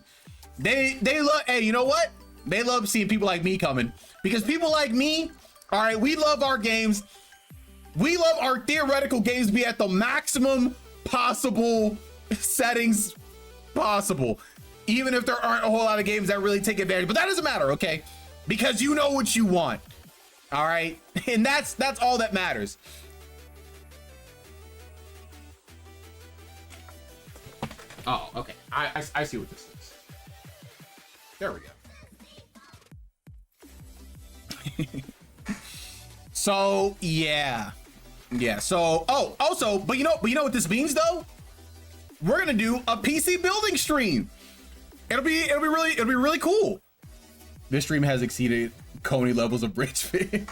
They love. Hey, you know what? They love seeing people like me coming, because people like me. All right, we love our games. We love our theoretical games to be at the maximum possible settings possible, even if there aren't a whole lot of games that really take advantage. But that doesn't matter, okay? Because you know what you want, all right? And that's all that matters. Oh, okay. I see what this is. There we go. So yeah. So also, but you know what this means though? We're gonna do a PC building stream. It'll be really cool. This stream has exceeded Coney levels of rage fit.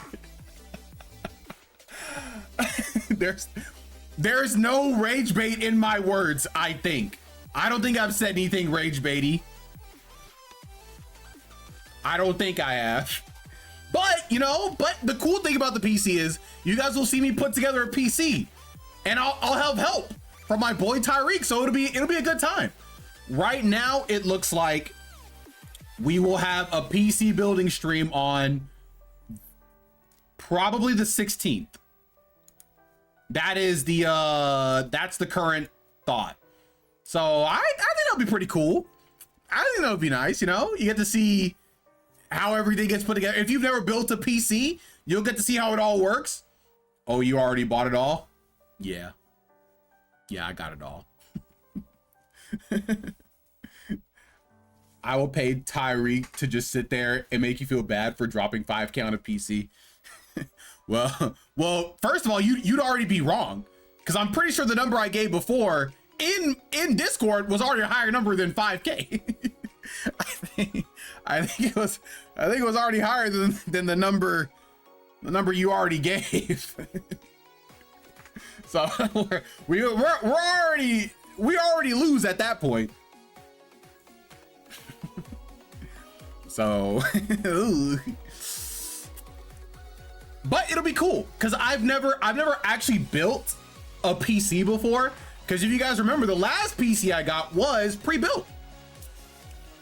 There's no rage bait in my words. I don't think I've said anything rage baity. I don't think I have. But, you know, the cool thing about the PC is you guys will see me put together a PC, and I'll have help from my boy Tyreek. So it'll be a good time. Right now, it looks like we will have a PC building stream on probably the 16th. That is that's the current thought. So I think that'll be pretty cool. I think that'll be nice. You know, you get to see how everything gets put together. If you've never built a PC, you'll get to see how it all works. Oh, you already bought it all? Yeah, I got it all. I will pay Tyreek to just sit there and make you feel bad for dropping 5K on a PC. well, first of all, you'd already be wrong, because I'm pretty sure the number I gave before in Discord was already a higher number than 5K. I think it was already higher than the number you already gave. So we already lose at that point. So but it'll be cool, because I've never actually built a PC before, because if you guys remember, the last PC I got was pre-built.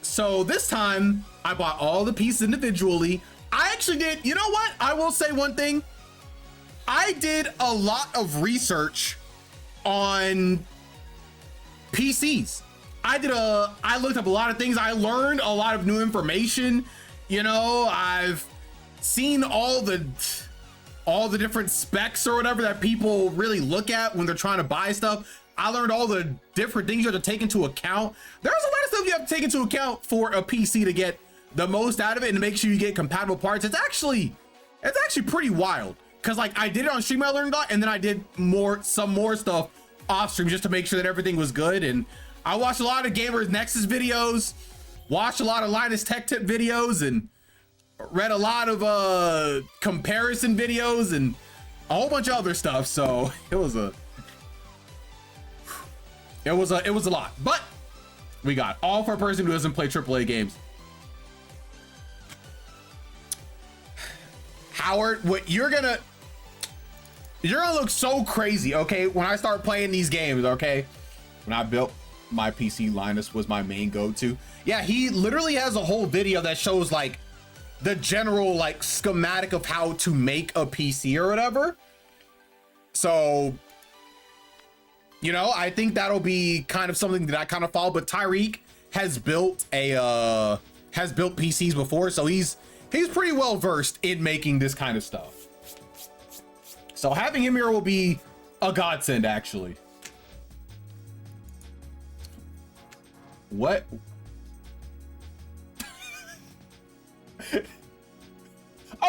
So this time I bought all the pieces individually. I actually did, you know what? I will say one thing. I did a lot of research on PCs. I looked up a lot of things. I learned a lot of new information. You know, I've seen all the different specs or whatever that people really look at when they're trying to buy stuff. I learned all the different things you have to take into account. There's a lot of stuff you have to take into account for a PC to get the most out of it and to make sure you get compatible parts. It's actually pretty wild. Cause like I did it on stream, I learned a lot, and then I did some more stuff off stream just to make sure that everything was good. And I watched a lot of Gamers Nexus videos, watched a lot of Linus Tech Tip videos, and read a lot of comparison videos and a whole bunch of other stuff. So it was a lot, but we got all for a person who doesn't play AAA games. Howard, you're gonna look so crazy, okay, when I start playing these games, okay? When I built my PC, Linus was my main go-to. Yeah, he literally has a whole video that shows like the general like schematic of how to make a PC or whatever. So, you know, I think that'll be kind of something that I kind of follow. But Tyreek has built PCs before, so he's pretty well versed in making this kind of stuff. So having him here will be a godsend, actually. What?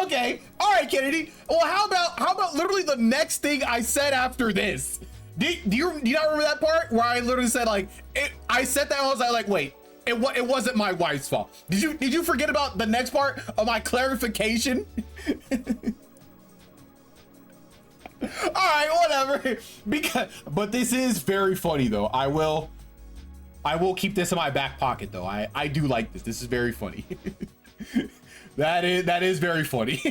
Okay, all right, Kennedy. Well, how about literally the next thing I said after this? Do you not remember that part where I literally said like I said that, I was like wait, it wasn't my wife's fault. Did you forget about the next part of my clarification? All right, whatever. But this is very funny though. I will keep this in my back pocket though. I do like this. This is very funny. That is very funny.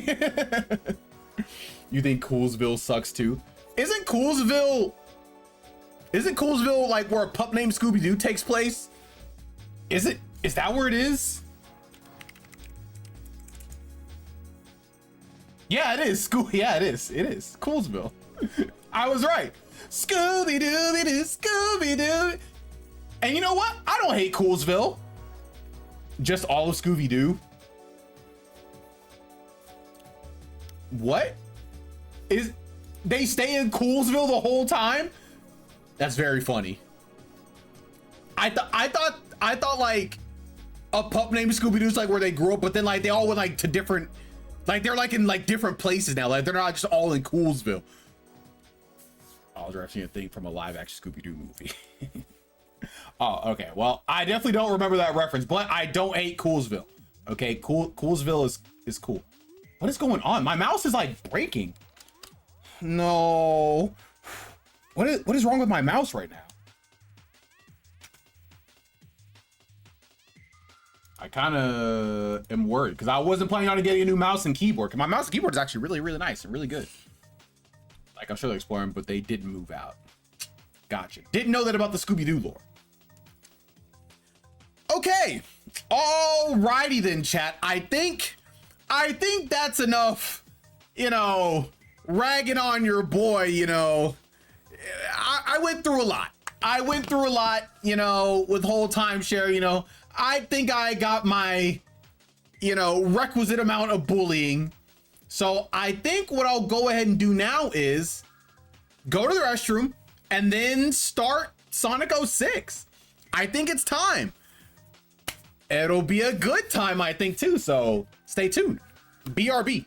You think Coolsville sucks too? Isn't Coolsville like where a pup named Scooby-Doo takes place? Is that where it is? Yeah, it is. Yeah, it is. It is Coolsville. I was right. Scooby-Doo, Scooby-Doo. And you know what? I don't hate Coolsville. Just all of Scooby-Doo. What? They stay in Coolsville the whole time? That's very funny. I thought like a pup named Scooby-Doo's like where they grew up, but then like they all went like to different, like they're like in like different places now. Like they're not just all in Coolsville. I was referencing a thing from a live action Scooby-Doo movie. Oh, okay. Well, I definitely don't remember that reference, but I don't hate Coolsville. Okay, Coolsville is cool. What is going on? My mouse is like breaking. No. What is wrong with my mouse right now? I kind of am worried because I wasn't planning on getting a new mouse and keyboard. Because my mouse and keyboard is actually really, really nice and really good. Like I'm sure they're exploring, but they didn't move out. Gotcha. Didn't know that about the Scooby-Doo lore. Okay. Alrighty then, chat. I think that's enough, you know, ragging on your boy, you know. I went through a lot. You know, with whole timeshare, you know. I think I got my, you know, requisite amount of bullying. So I think what I'll go ahead and do now is go to the restroom and then start Sonic 06. I think it's time. It'll be a good time, I think, too. So stay tuned. BRB.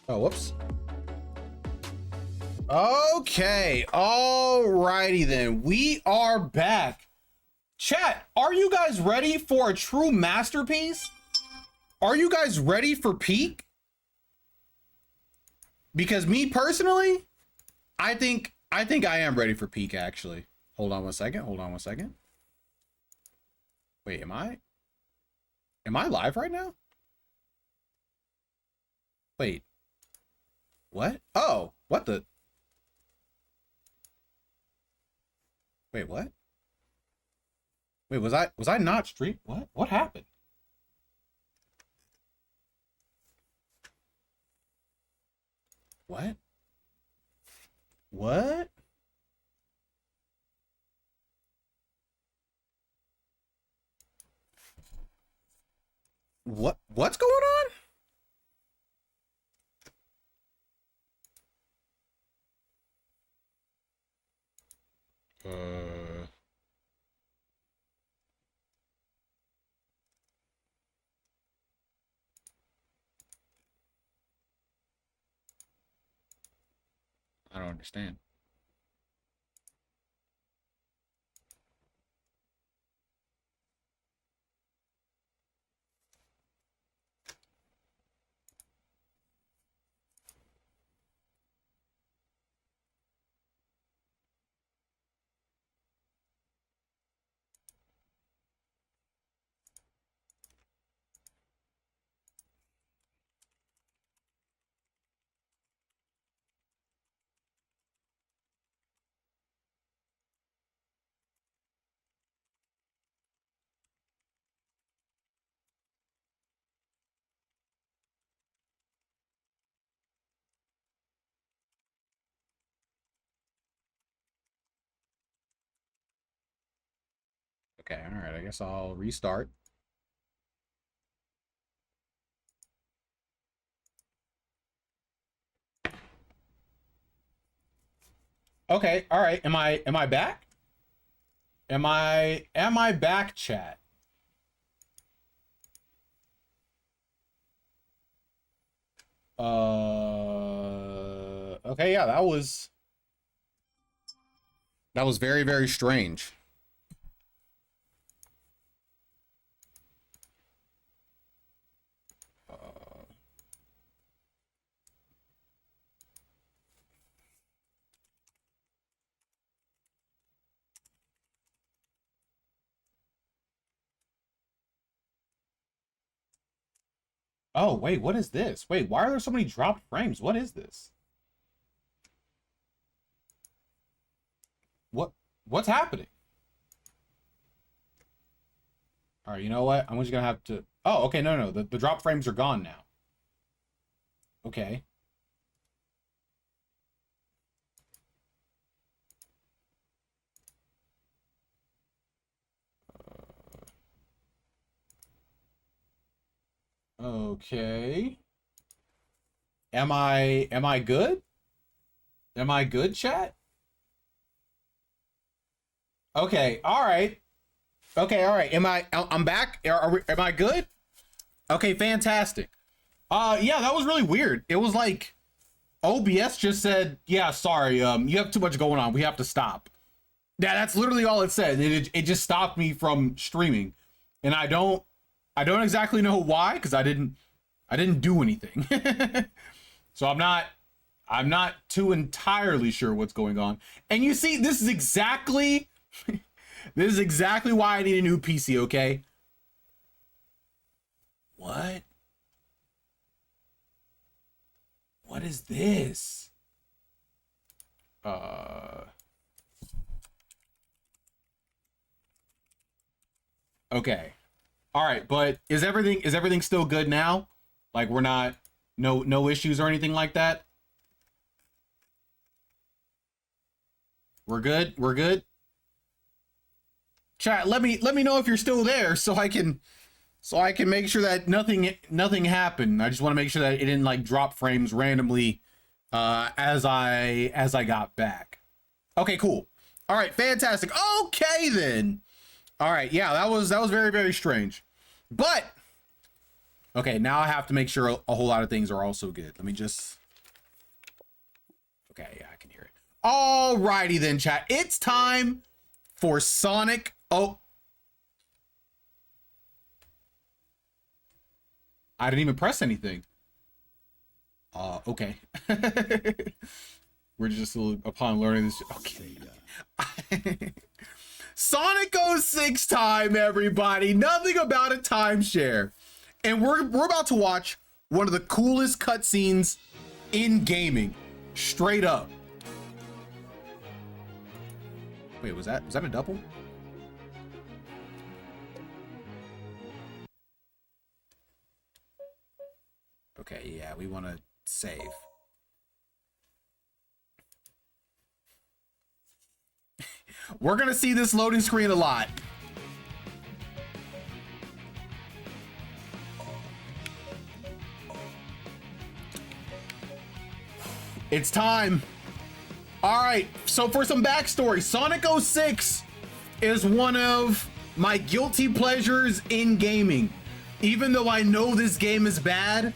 Oh, whoops. Okay, alrighty then. We are back. Chat, are you guys ready for a true masterpiece? Are you guys ready for Peak? Because me personally, I think I am ready for Peak actually. Hold on one second. Hold on one second. Wait, am I live right now? Wait. What? Oh, what the? Wait, what? Wait, was I not stream? What? What happened? What? What? What's going on? I don't understand. Okay, all right. I guess I'll restart. Okay, all right. Am I back? Am I back, chat? Okay, yeah, that was very, very strange. Oh, wait, what is this? Wait, why are there so many dropped frames? What is this? What's happening? All right, you know what? I'm just gonna have to. Oh, okay, no, the drop frames are gone now. Okay. Okay. Am I good? Am I good, chat? Okay, all right. Okay, all right. I'm back. Am I good? Okay, fantastic. Yeah, that was really weird. It was like OBS just said, "Yeah, sorry, you have too much going on. We have to stop." Yeah, that's literally all it said. It just stopped me from streaming. And I don't exactly know why, because I didn't do anything. So I'm not too entirely sure what's going on. And you see, this is exactly why I need a new PC, okay? What? What is this? Okay. All right, but is everything still good now? Like we're not no issues or anything like that? We're good? We're good? Chat, let me know if you're still there so I can make sure that nothing happened. I just want to make sure that it didn't like drop frames randomly as I got back. Okay, cool. All right, fantastic. Okay then. All right, yeah, that was very, very strange. But okay, now I have to make sure a whole lot of things are also good. Let me just. Okay, yeah, I can hear it. All righty then, chat. It's time for Sonic. Oh, I didn't even press anything. Okay. We're just upon learning this. Okay. Sonic 06 time, everybody. Nothing about a timeshare. And we're about to watch one of the coolest cutscenes in gaming. Straight up. Wait, was that a double? Okay, yeah, we want to save. We're gonna see this loading screen a lot. It's time. All right, so for some backstory, Sonic 06 is one of my guilty pleasures in gaming. Even though I know this game is bad,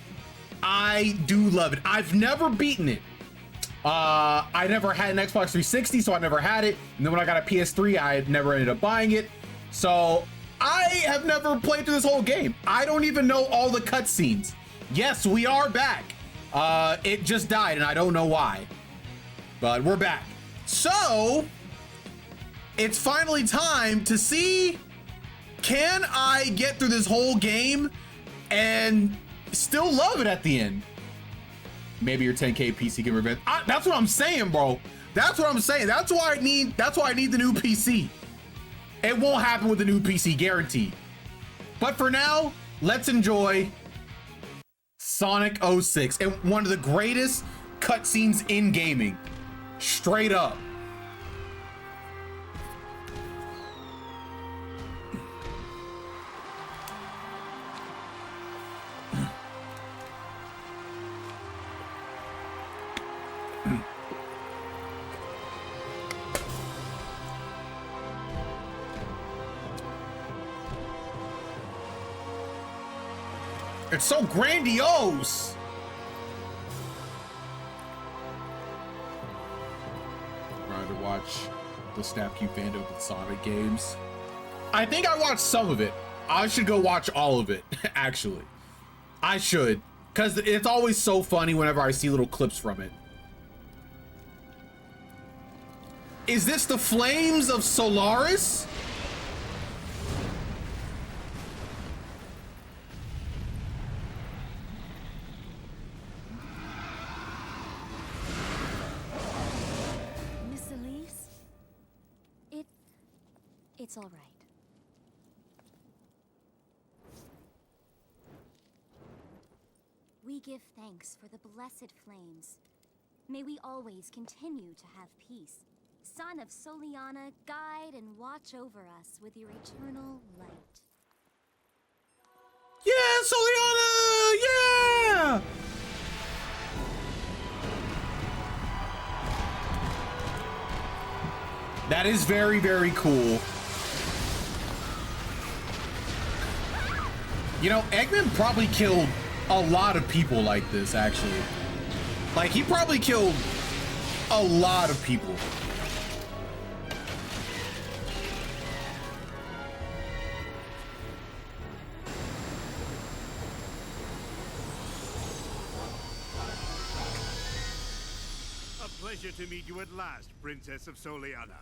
I do love it. I've never beaten it. I never had an Xbox 360, so I never had it. And then when I got a PS3, I never ended up buying it. So I have never played through this whole game. I don't even know all the cutscenes. Yes, we are back. It just died, and I don't know why. But we're back. So it's finally time to see, can I get through this whole game and still love it at the end? Maybe your 10K PC can revenge. That's what I'm saying, bro. That's what I'm saying. That's why I need the new PC. It won't happen with the new PC, guaranteed. But for now, let's enjoy Sonic 06 and one of the greatest cutscenes in gaming. Straight up. It's so grandiose. Trying to watch the Snapcube fandom with Sonic games. I think I watched some of it. I should go watch all of it, actually. I should, because it's always so funny whenever I see little clips from it. Is this the Flames of Solaris? It's all right. We give thanks for the blessed flames. May we always continue to have peace. Son of Soleanna, guide and watch over us with your eternal light. Yeah, Soleanna! Yeah! That is very, very cool. You know, Eggman probably killed a lot of people like this, actually. Like, he probably killed a lot of people. A pleasure to meet you at last, Princess of Soleanna.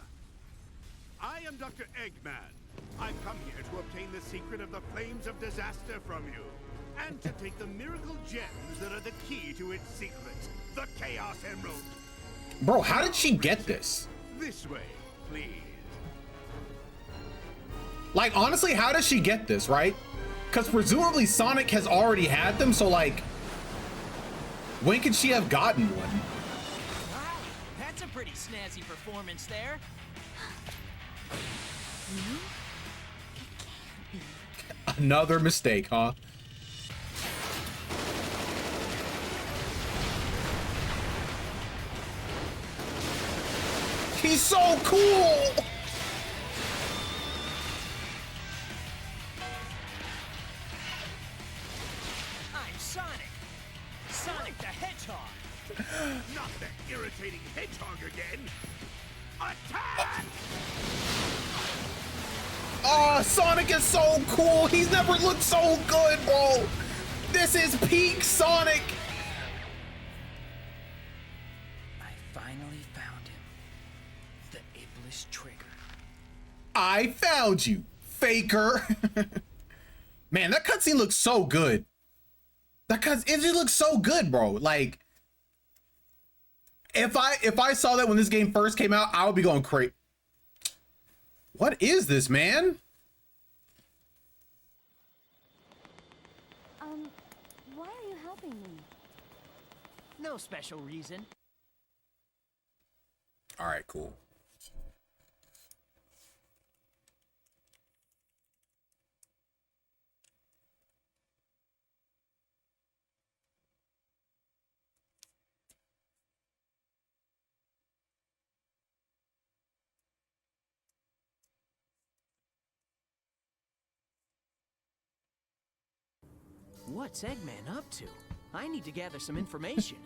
I am Dr. Eggman. I've come here to obtain the secret of the Flames of Disaster from you, and to take the miracle gems that are the key to its secret, the Chaos Emerald. Bro, how did she get this? This way, please. Like, honestly, how does she get this, right? Because presumably Sonic has already had them, so like, when could she have gotten one? Wow, that's a pretty snazzy performance there. Another mistake, huh? He's so cool! I'm Sonic. Sonic the Hedgehog. Not the irritating hedgehog again. Attack! Oh, Sonic is so cool. He's never looked so good, bro. This is peak Sonic. I finally found him. The Iblis Trigger. I found you, faker. Man, that cutscene looks so good. Because it just looks so good, bro. Like, if I saw that when this game first came out, I would be going crazy. What is this, man? Why are you helping me? No special reason. All right, cool. What's Eggman up to? I need to gather some information.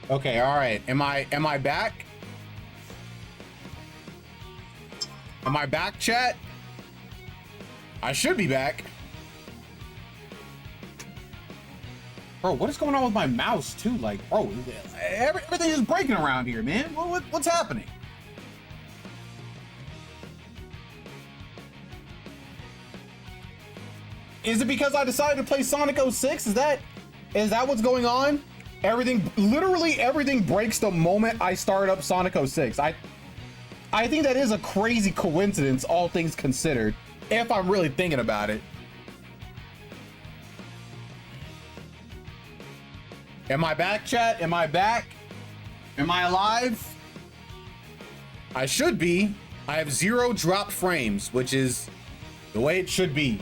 Okay, all right. Am I back? Am I back, chat? I should be back. Bro, what is going on with my mouse too? Like, bro, everything is breaking around here, man. What's happening? Is it because I decided to play Sonic 06? Is that what's going on? Literally everything breaks the moment I start up Sonic 06. I think that is a crazy coincidence, all things considered, if I'm really thinking about it. Am I back, chat? Am I back? Am I alive? I should be. I have 0 drop frames, which is the way it should be.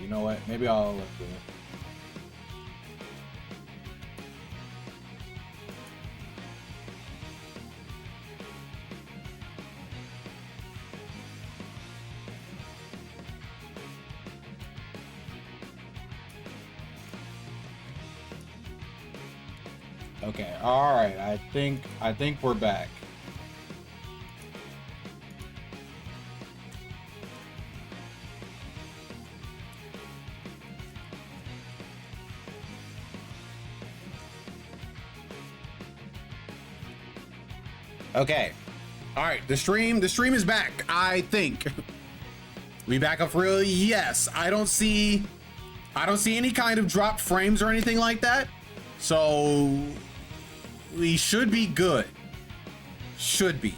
You know what? Maybe I'll let do it. Okay, all right. I think we're back. Okay. All right, the stream is back, I think. We back up for real? Yes. I don't see any kind of dropped frames or anything like that. So we should be good. Should be.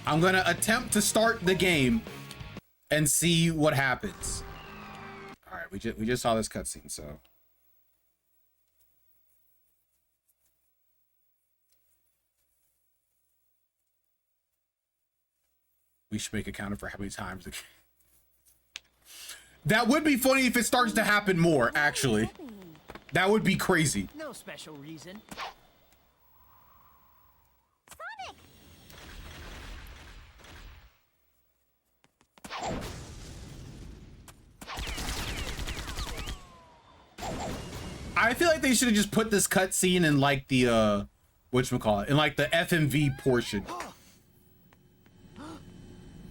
I'm going to attempt to start the game and see what happens. All right, we just saw this cutscene, so we should make a counter for how many times. That would be funny if it starts to happen more, actually. That would be crazy. No special reason. Sonic! I feel like they should have just put this cutscene in like the whatchamacallit, in like the FMV portion.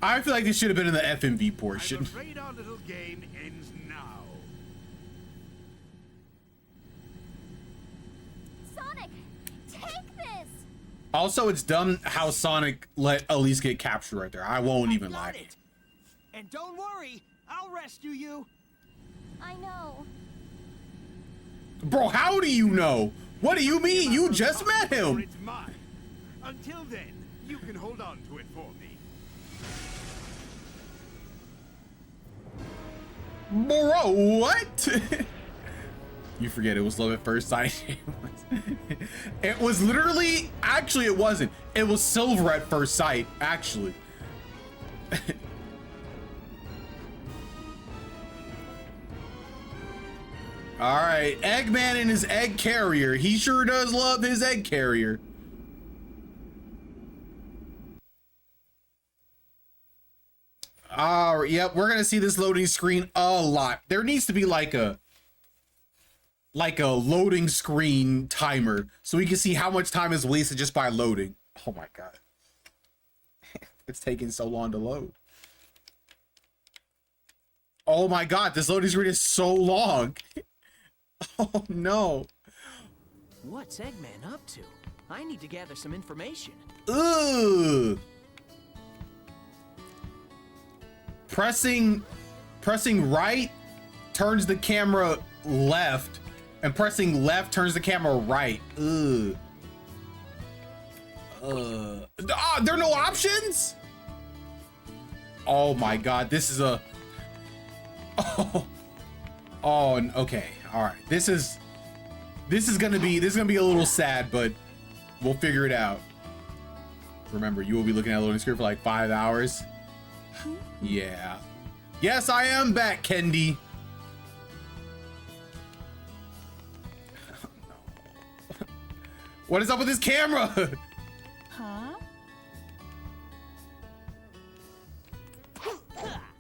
I feel like this should have been in the FMV portion. I'm afraid our little game ends now. Sonic, take this! Also, it's dumb how Sonic let Elise get captured right there. I won't even lie. Got it. And don't worry, I'll rescue you. I know. Bro, how do you know? What do you mean? You just met him. It's mine. Until then, you can hold on to it for me. Bro, what? You forget it was love at first sight. It was literally, actually it wasn't. It was silver at first sight, actually. All right, Eggman and his egg carrier. He sure does love his egg carrier. Yep, we're gonna see this loading screen a lot. There needs to be like a loading screen timer so we can see how much time is wasted just by loading. Oh my god. It's taking so long to load. Oh my god, this loading screen is so long. Oh no. What's Eggman up to? I need to gather some information. Ugh. Pressing right turns the camera left, and pressing left turns the camera right. Ugh. There are no options? Oh my god, this is a... Oh, okay. All right. This is gonna be a little sad, but we'll figure it out. Remember, you will be looking at a loading screen for like 5 hours. Yeah. Yes, I am back, Kendi. Oh, no. What is up with this camera? Huh?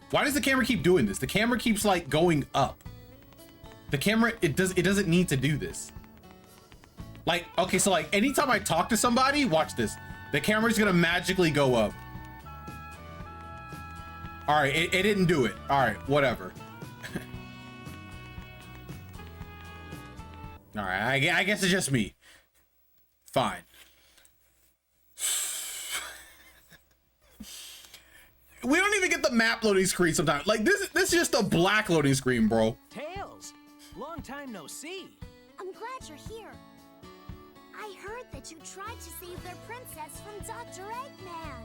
Why does the camera keep doing this? The camera keeps like going up. The camera, it doesn't need to do this. Like, okay, so like anytime I talk to somebody, watch this. The camera's gonna magically go up. All right, it didn't do it. All right, whatever. All right, I guess it's just me. Fine. We don't even get the map loading screen sometimes. Like this is just a black loading screen, bro. Tails, long time no see. I'm glad you're here. I heard that you tried to save their princess from Dr. Eggman.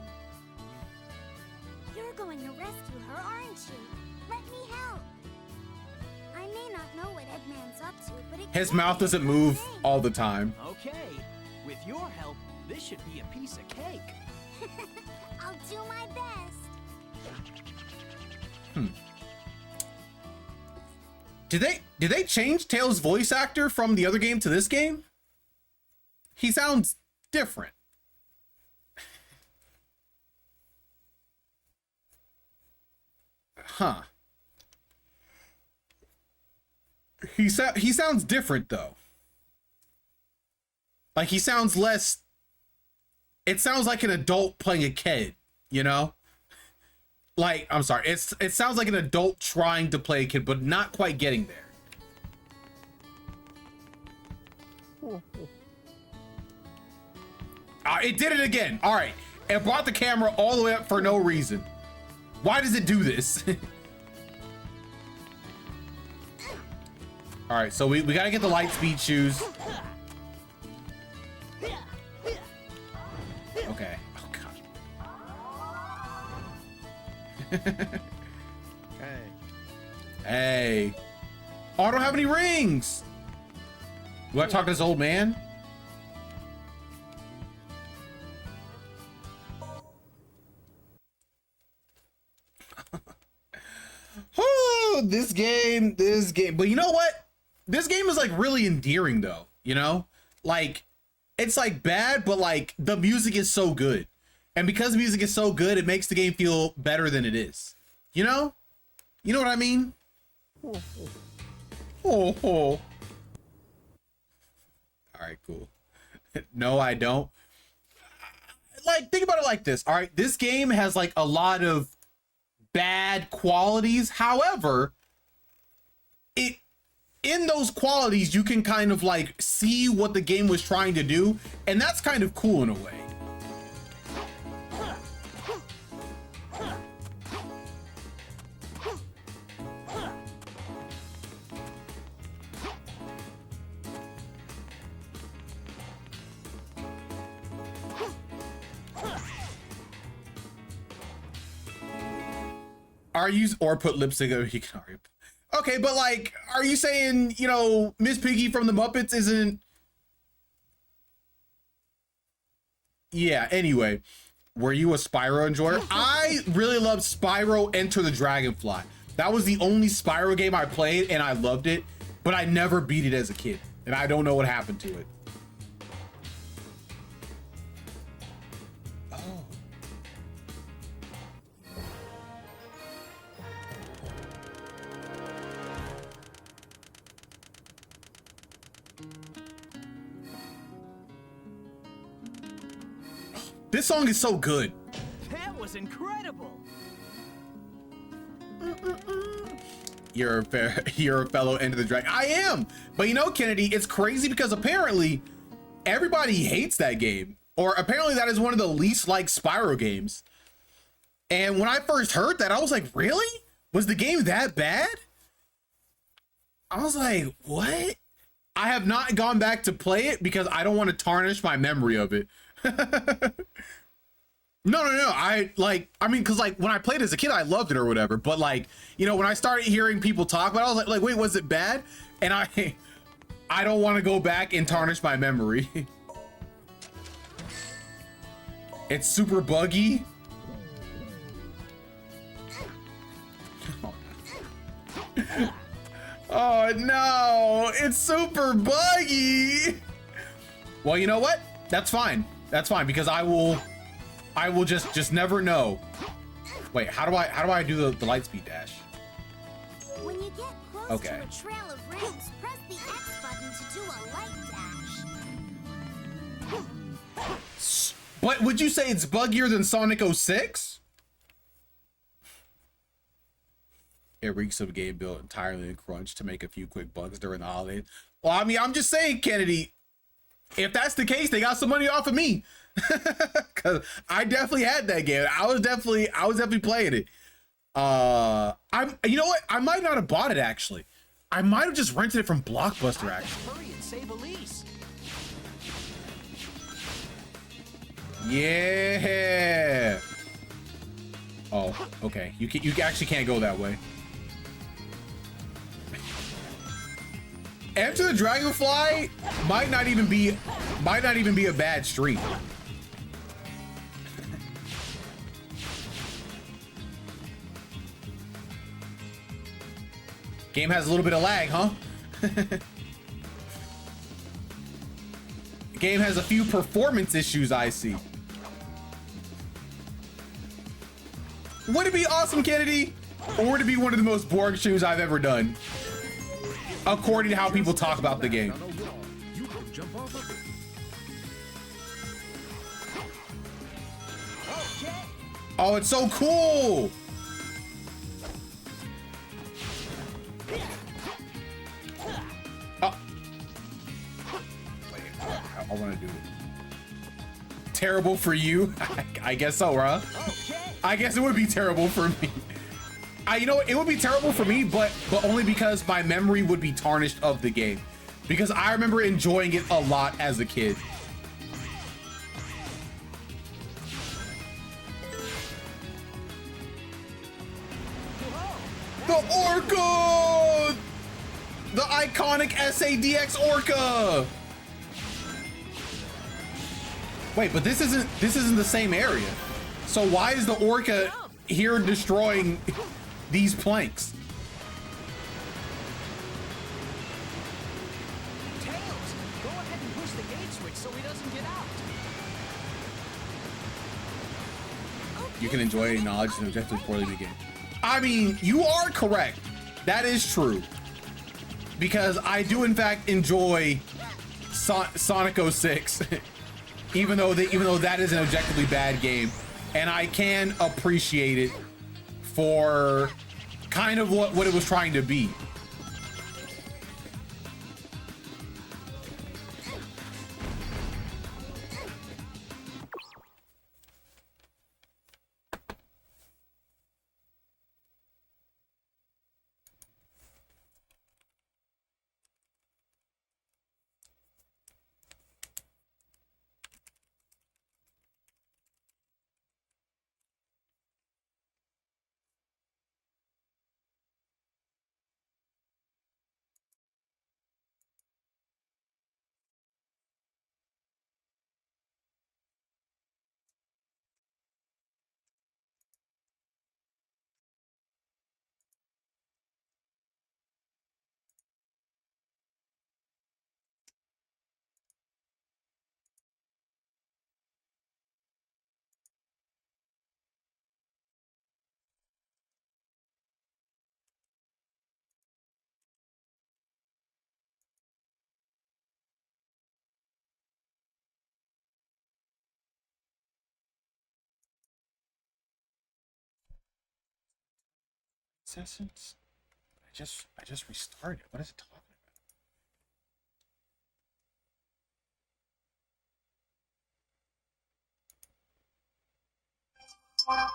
You're going to rescue her, aren't you? Let me help. I may not know what Eggman's up to, but His mouth doesn't move all the time. Okay, with your help, this should be a piece of cake. I'll do my best. Did they change Tails' voice actor from the other game to this game? He sounds different. Huh. He sounds different though. Like he sounds less. It sounds like an adult playing a kid, you know? Like, I'm sorry, it sounds like an adult trying to play a kid, but not quite getting there. It did it again. All right, it brought the camera all the way up for no reason. Why does it do this? All right, so we gotta get the light speed shoes. Okay. Oh god. Hey. Oh, I don't have any rings. Do I talk to this old man? Oh, this game. But you know what? This game is like really endearing though, you know? Like, it's like bad, but like the music is so good. And because music is so good, it makes the game feel better than it is. You know? You know what I mean? Oh. All right, cool. No, I don't. Like, think about it like this. All right, this game has like a lot of bad qualities. However, in those qualities, you can kind of like see what the game was trying to do, and that's kind of cool in a way. Or put lipstick over Hikari. Okay, but like, are you saying, you know, Miss Piggy from the Muppets isn't? Yeah, anyway, were you a Spyro enjoyer? I really loved Spyro Enter the Dragonfly. That was the only Spyro game I played and I loved it, but I never beat it as a kid. And I don't know what happened to it. Oh. This song is so good. That was incredible. You're a fellow Enter the Dragon. I am, but you know, Kennedy, it's crazy because apparently everybody hates that game, or apparently that is one of the least liked Spyro games. And when I first heard that, I was like, really? Was the game that bad? I was like, what? I have not gone back to play it because I don't want to tarnish my memory of it. No. I mean, cause like when I played as a kid, I loved it or whatever. But like, you know, when I started hearing people talk about it, I was like, wait, was it bad? And I don't want to go back and tarnish my memory. It's super buggy. Oh no, it's super buggy. Well, you know what? That's fine. That's fine because I will just never know. Wait, how do I do the light speed dash? When you get close Okay. to a trail of rings, press the X button to do a light dash. But would you say it's buggier than Sonic 06? It reeks of a game built entirely in crunch to make a few quick bugs during the holidays. Well, I mean, I'm just saying, Kennedy, if that's the case, they got some money off of me. Cause I definitely had that game. I was definitely playing it. You know what? I might not have bought it actually. I might have just rented it from Blockbuster actually. Hurry and save Elise. Yeah. Oh, okay. You actually can't go that way. Enter the Dragonfly might not even be a bad stream. Game has a little bit of lag, huh? Game has a few performance issues, I see. Would it be awesome, Kennedy? Or would it be one of the most boring streams I've ever done? According to how people talk about the game. You could jump off of it. Oh, it's so cool! Oh. Wait, I want to do it. Terrible for you? I guess so, huh? I guess it would be terrible for me. You know, it would be terrible for me, but only because my memory would be tarnished of the game. Because I remember enjoying it a lot as a kid. The Orca! The iconic SADX Orca! Wait, but this isn't the same area. So why is the Orca here destroying these planks? Tails, go ahead and push the gate switch so he doesn't get out. You can enjoy any knowledge and objectively poorly in the game. I mean, you are correct. That is true. Because I do in fact enjoy Sonic 06, even though that is an objectively bad game, and I can appreciate it for kind of what it was trying to be. Sessions? I just restarted. What is it talking about?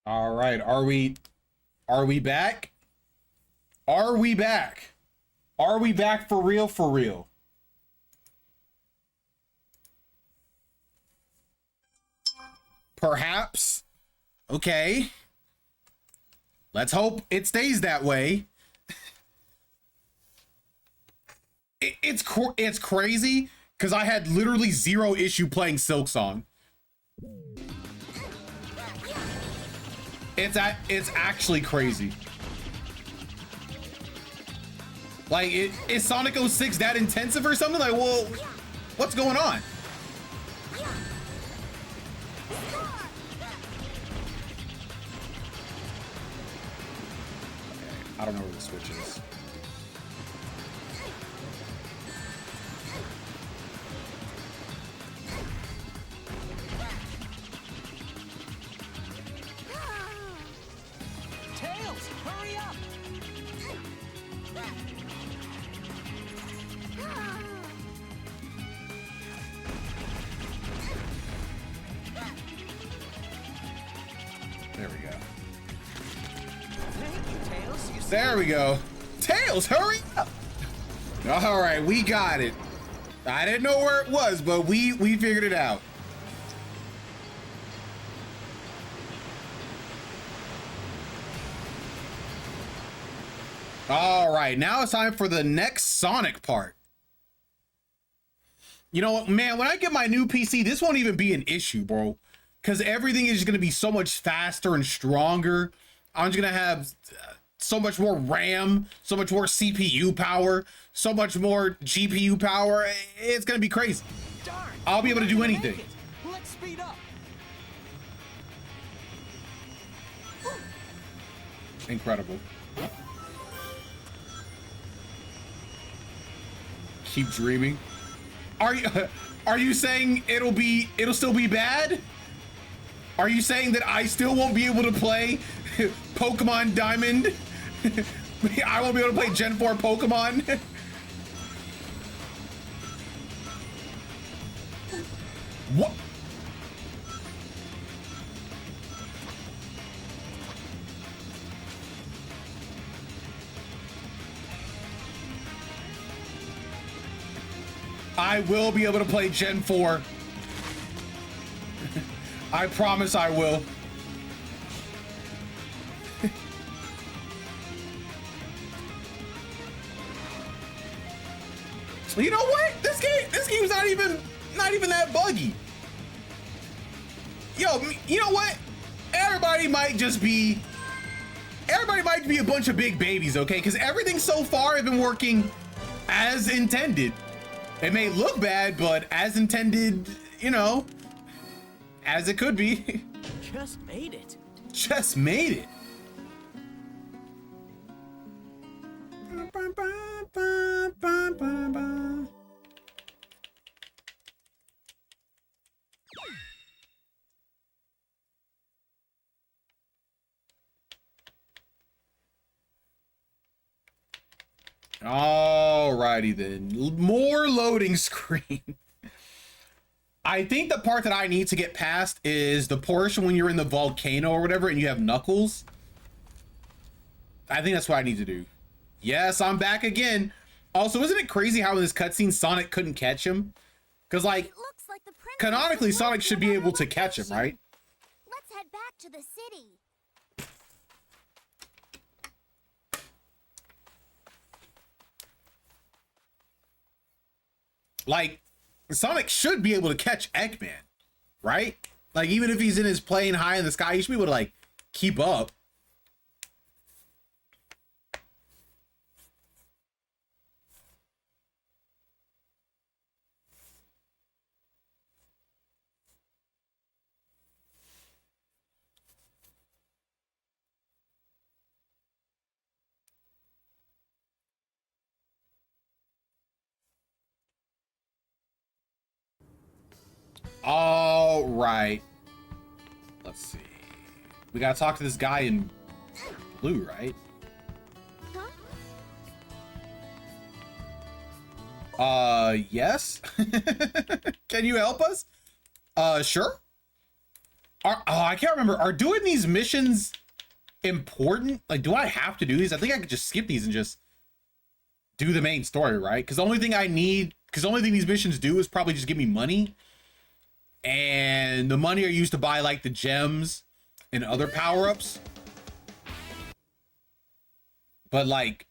All right, are we back? Are we back? Are we back for real, for real? Perhaps. Okay. Let's hope it stays that way. It's crazy because I had literally zero issue playing Silksong. It's actually crazy. Like, is Sonic 06 that intensive or something? Like, well, what's going on? I don't know where the switch is. Tails, hurry up! There we go. Thank you, Tails. You There we go. Tails, hurry up! All right, we got it. I didn't know where it was, but we figured it out. All right, now it's time for the next Sonic part. You know what, man, when I get my new PC, this won't even be an issue, bro. Because everything is going to be so much faster and stronger. I'm just going to have so much more RAM, so much more CPU power, so much more GPU power. It's going to be crazy. Darn, I'll be able to do we're not gonna anything. make it. Let's speed up. Incredible. Keep dreaming. Are you saying it'll still be bad? Are you saying that I still won't be able to play Pokemon Diamond? I won't be able to play Gen 4 Pokemon? What? I will be able to play Gen 4. I promise I will. You know what? This game's not even that buggy. Yo, you know what? Everybody might be a bunch of big babies, okay? Because everything so far has been working as intended. It may look bad, but as intended, you know, as it could be. Just made it. Just made it. Alrighty then, more loading screen. I think the part that I need to get past is the portion when you're in the volcano or whatever and you have Knuckles. I think that's what I need to do. Yes, I'm back again. Also, isn't it crazy how in this cutscene Sonic couldn't catch him? Because, like, Looks like the princess canonically has Sonic moved to should be another able to catch him, location. right? Let's head back to the city. Like, Sonic should be able to catch Eggman, right? Like, even if he's in his plane high in the sky, he should be able to, like, keep up. All right. Let's see. We gotta talk to this guy in blue, right? Yes. Can you help us? Sure. I can't remember. Are doing these missions important? Like, do I have to do these? I think I could just skip these and just do the main story, right? Because the only thing these missions do is probably just give me money. And the money are used to buy, like, the gems and other power-ups. But, like,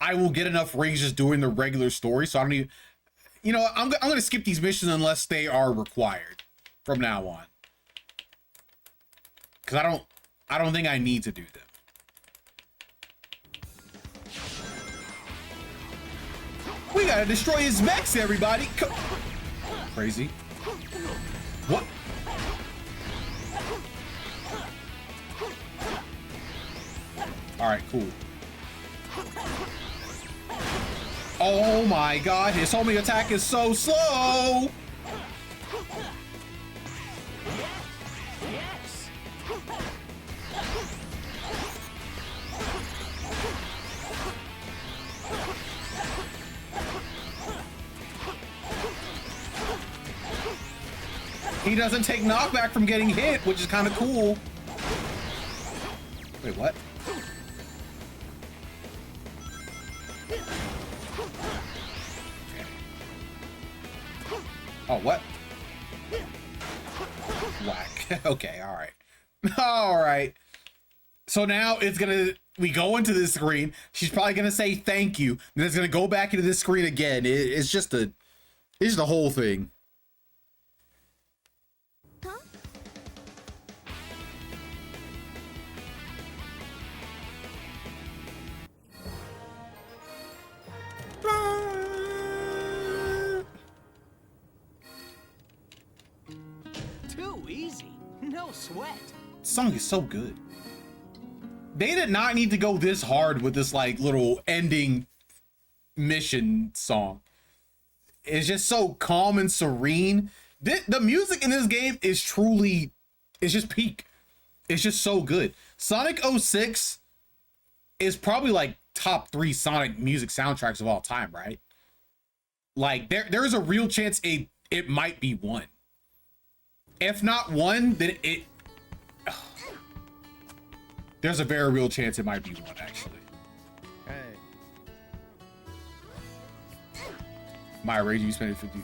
I will get enough rings just doing the regular story, so I don't even... You know, I'm going to skip these missions unless they are required from now on. Because I don't think I need to do them. We gotta destroy his mechs, everybody! Crazy. What? Alright, cool. Oh my god, his homing attack is so slow! Yes. He doesn't take knockback from getting hit, which is kind of cool. Wait, what? Okay. Oh, what? Whack. Okay, all right. All right. So now we go into this screen. She's probably gonna say thank you. Then it's gonna go back into this screen again. It's just the whole thing. Too easy. No sweat. This song is so good. They did not need to go this hard with this like little ending mission song. It's just so calm and serene. The music in this game is it's just peak. It's just so good. Sonic 06 is probably like top 3 Sonic music soundtracks of all time, right? Like there's a real chance it might be one. If not one, then there's a very real chance it might be one, actually. Hey. My rage, you spent 50.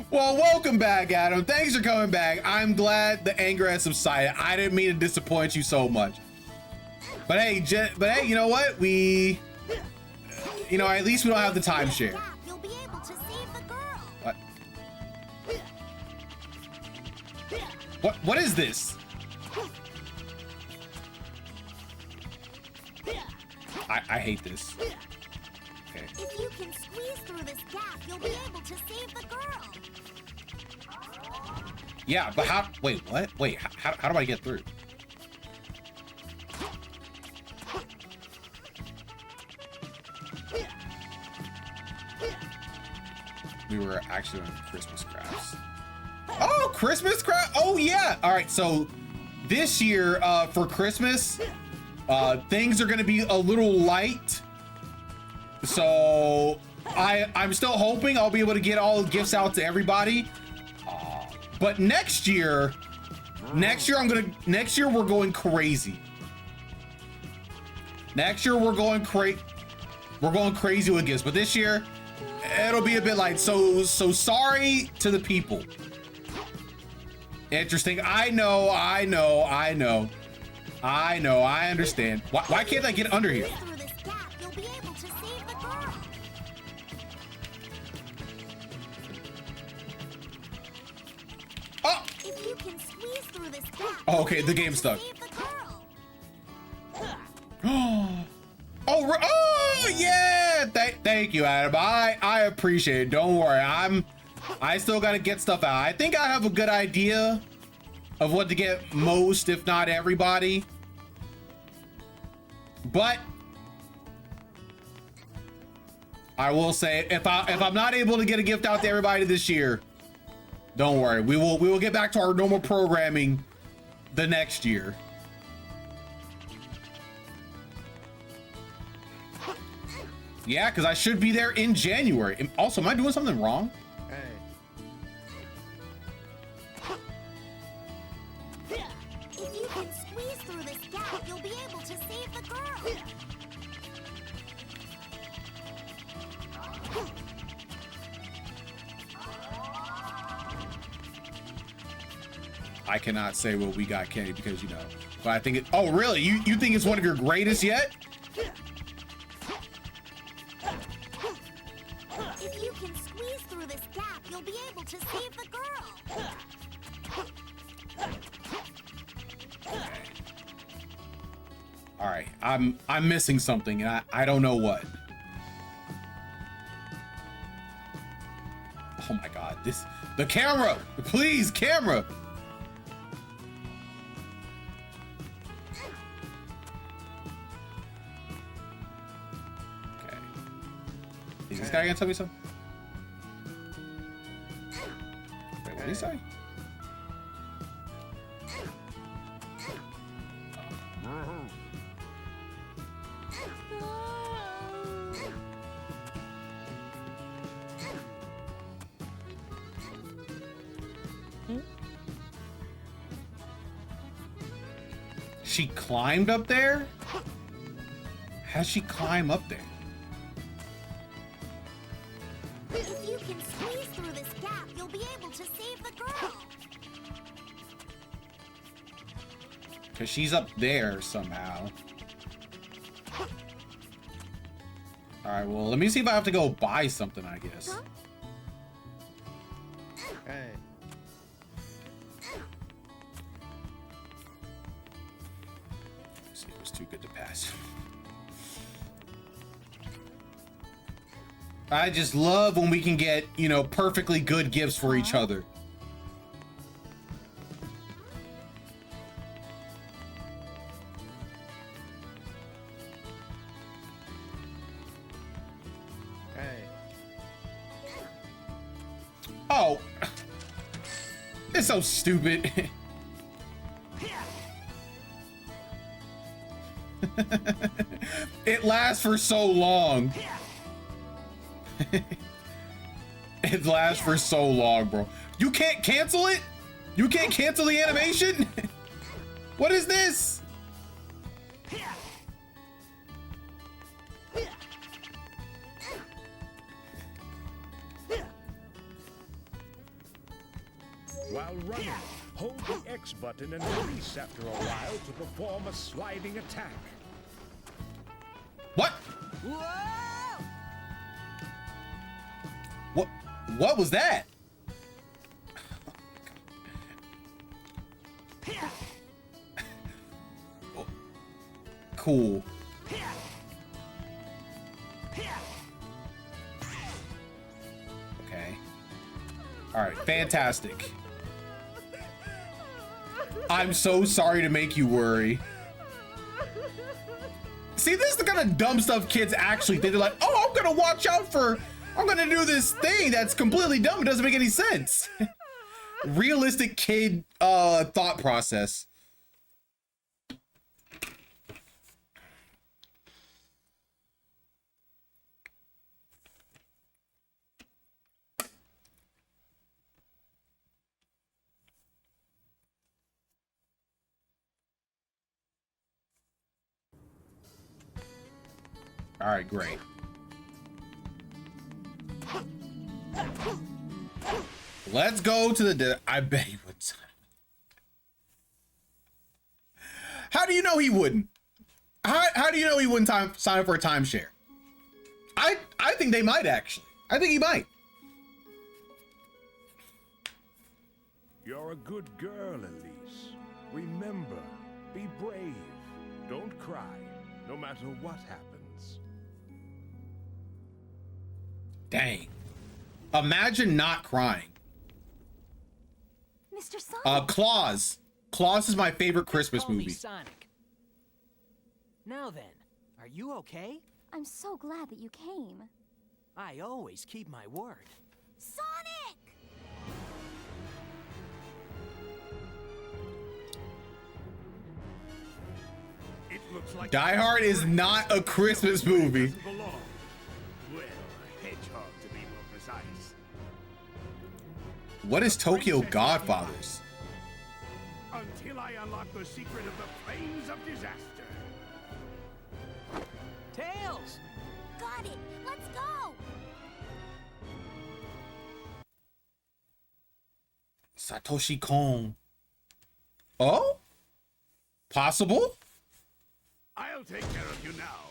Well, welcome back, Adam. Thanks for coming back. I'm glad the anger has subsided. I didn't mean to disappoint you so much. But hey, you know what? At least we don't have the timeshare. You'll be able to save the girl. What is this? I hate this. Okay. If you can squeeze through this gap, you'll be able to save the girl. Yeah, but how? Wait, what? Wait, how do I get through? We were actually on Christmas crafts. Oh, Christmas craft! Oh yeah! All right, so this year for Christmas, things are gonna be a little light. So I'm still hoping I'll be able to get all the gifts out to everybody. But next year we're going crazy. Next year we're going crazy with gifts. But this year it'll be a bit light. So sorry to the people. Interesting. I know. I understand. Why can't I get under here? Through this gap, you'll be able to save the girl. Oh! If you can squeeze through this gap, Oh, okay, you'll the be able game's to stuck. save the girl. Oh yeah! Thank you, Adam. I appreciate it. Don't worry. I still gotta get stuff out. I think I have a good idea of what to get most, if not everybody. But I will say, if I'm not able to get a gift out to everybody this year, don't worry. We will get back to our normal programming the next year. Yeah, because I should be there in January. Also, am I doing something wrong? If you can squeeze through this gap, you'll be able to save the girl. I cannot say what we got, Kenny, because you know. But I think it. Oh, really? You think it's one of your greatest yet? If you can squeeze through this gap, you'll be able to save the girl. All right, I'm missing something, and I don't know what. Oh my God, the camera, please, camera. Okay, is this guy gonna tell me something? Wait, what did he say? She climbed up there? How'd she climb up there? If you can squeeze through this gap, you'll be able to save the girl. Because she's up there somehow. Alright, well, let me see if I have to go buy something, I guess. Huh? Hey. See, it was too good to pass. I just love when we can get, you know, perfectly good gifts for each other. Hey. Oh, it's so stupid. It lasts for so long. It lasts for so long, bro. You can't cancel it? You can't cancel the animation? What is this? While running, hold the X button and release after a while to perform a sliding attack. What? What was that? Cool. Okay. All right, fantastic. I'm so sorry to make you worry. See, this is the kind of dumb stuff kids actually think. They're like, oh, I'm gonna watch out for, I'm gonna do this thing that's completely dumb. It doesn't make any sense. Realistic kid thought process. All right, great. Let's go to the. I bet he would. How do you know he wouldn't? How do you know he wouldn't sign up for a timeshare? I think they might actually. I think he might. You're a good girl, Elise. Remember, be brave. Don't cry, no matter what happens. Dang. Imagine not crying. Mr. Sonic. Claus. Claus is my favorite Christmas Call me movie. Sonic. Now then, are you okay? I'm so glad that you came. I always keep my word. Sonic! It looks like Die Hard is not a Christmas movie. doesn't belong. Well, hedgehog to be more precise. What is Tokyo Godfathers? Until I unlock the secret of the flames of disaster. Tails! Got it! Let's go! Satoshi Kon. Oh? Possible? I'll take care of you now.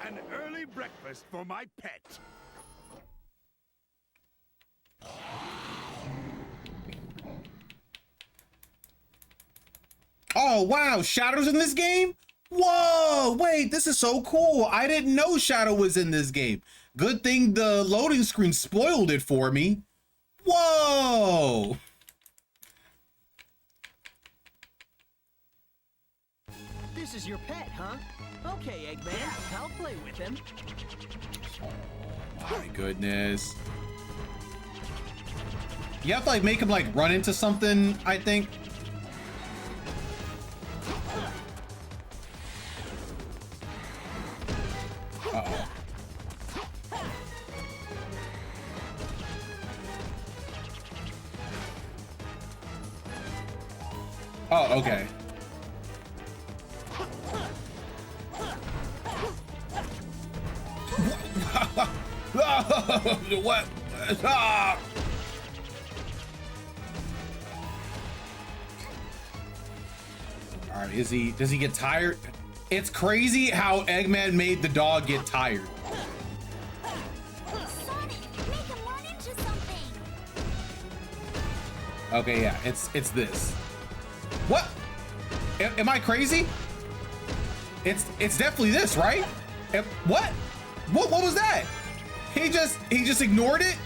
An early breakfast for my pet. Oh, wow. Shadow's in this game? Whoa, wait, this is so cool. I didn't know Shadow was in this game. Good thing the loading screen spoiled it for me. Whoa. This is your pet, huh? Okay, Eggman, I'll play with him. My goodness. You have to like make him like run into something, I think. Uh-oh. Oh, okay. What? Ah! All right, does he get tired? It's crazy how Eggman made the dog get tired. Sonic, make him run into something! Okay, yeah, it's this. What? Am I crazy? It's definitely this, right? What? What was that? He just ignored it?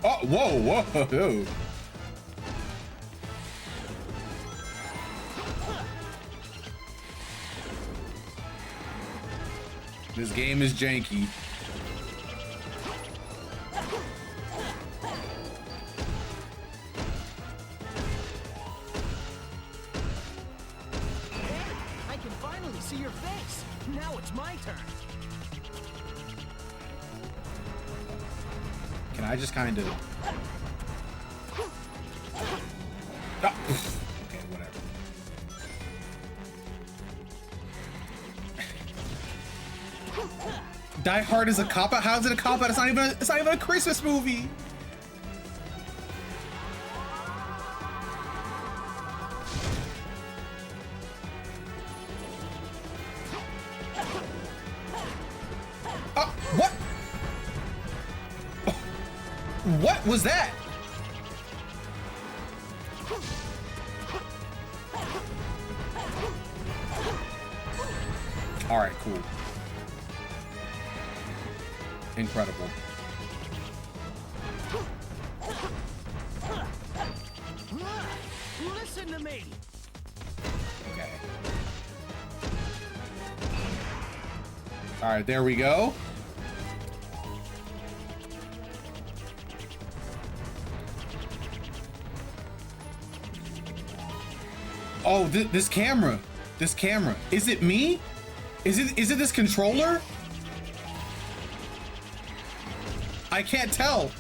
Oh, whoa. This game is janky. I can finally see your face. Now it's my turn. Can I just kind of... Ah, okay, whatever. Die Hard is a cop-out? How's it a cop-out? It's not even a Christmas movie. What? What was that? All right, cool. Incredible. Listen to me. Okay. All right, there we go. Oh, this camera. This camera. Is it me? Is it this controller? I can't tell.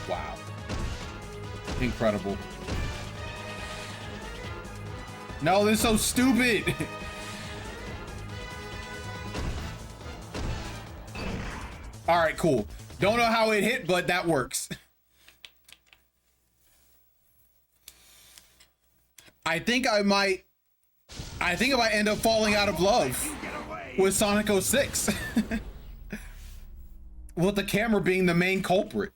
Wow. Incredible. No, this is so stupid. All right, cool. Don't know how it hit, but that works. I think I might end up falling out of love with Sonic 06. With the camera being the main culprit.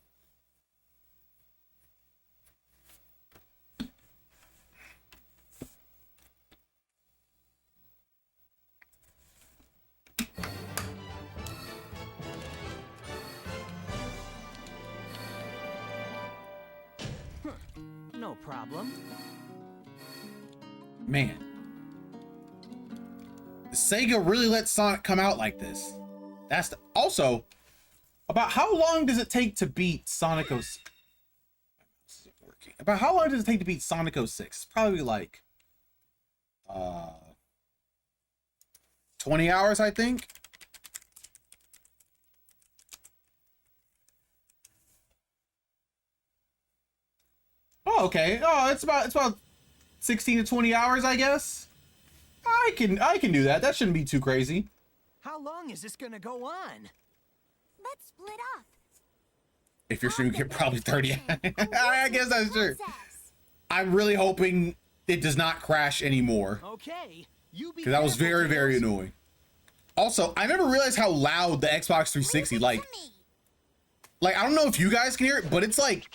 no problem. Man. Sega really let Sonic come out like this. That's the, also, about how long does it take to beat Sonic 06? About how long does it take to beat Sonic 06? It's probably like 20 hours, I think. Oh, okay. Oh, it's about 16 to 20 hours, I guess. I can do that. That shouldn't be too crazy. How long is this gonna go on? Let's split up. If you're streaming, get probably 30. I guess that's true. I'm really hoping it does not crash anymore. Okay, you be Because that was very, very annoying. Also, I never realized how loud the Xbox 360, like I don't know if you guys can hear it, but it's like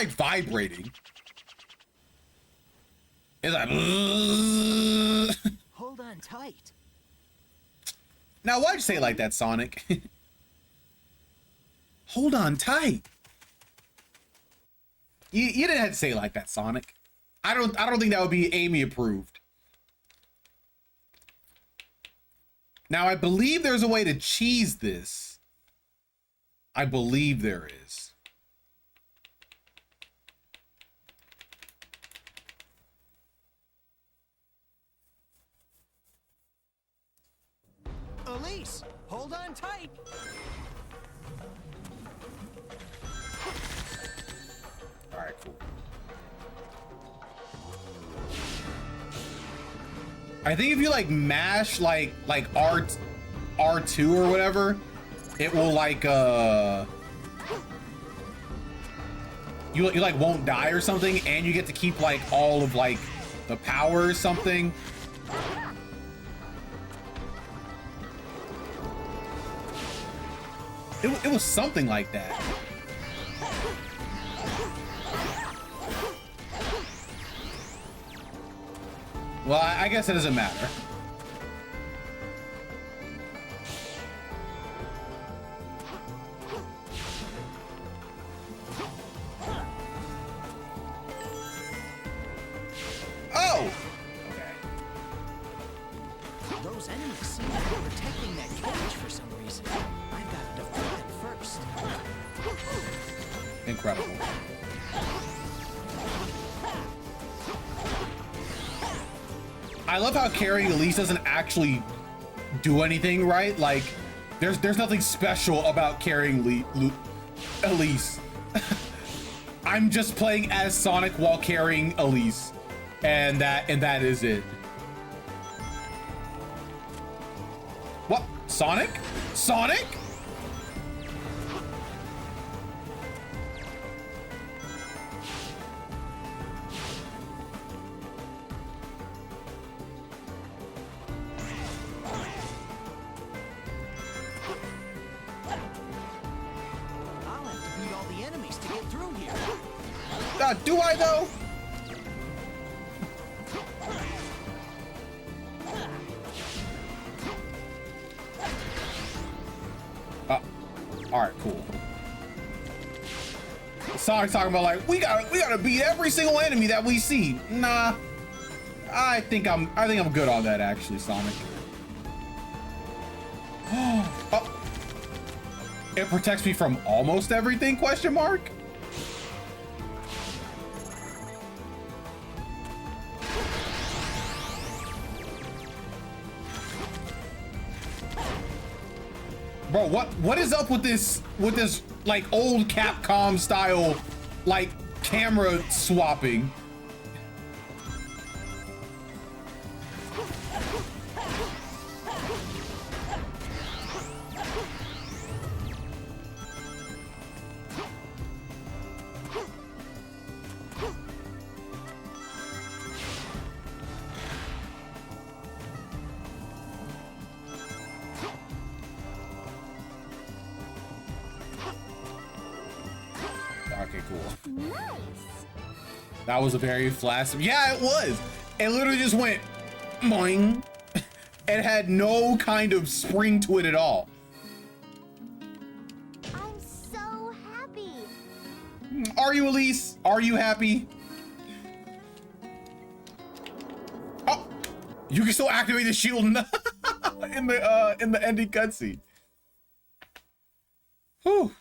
vibrating. It's like, Hold on tight. now why'd you say it like that, Sonic? Hold on tight. You didn't have to say it like that, Sonic. I don't think that would be Amy approved. Now I believe there's a way to cheese this. I believe there is. Elise, hold on tight. All right, cool. I think if you like mash like R2 or whatever, it will like you like won't die or something, and you get to keep like all of like the power or something. It was something like that. Well, I guess it doesn't matter. Oh! Okay. Those enemies seem to be protecting that cage for some reason. I've got to defend it first. Incredible. I love how carrying Elise doesn't actually do anything, right? Like, there's nothing special about carrying Elise. I'm just playing as Sonic while carrying Elise, and that is it. What? Sonic? Sonic? I'll have to beat all the enemies to get through here. Do I though? All right, cool. Sonic's talking about like we gotta beat every single enemy that we see. Nah, I think I'm good on that actually, Sonic. Oh, it protects me from almost everything? Question mark. Bro, what is up with this like old Capcom style like camera swapping? Okay, cool. Nice. That was a very flash. Yeah, it was. It literally just went boing. It had no kind of spring to it at all. I'm so happy. Are you, Elise? Are you happy? You can still activate the shield in the ending cutscene. Whew.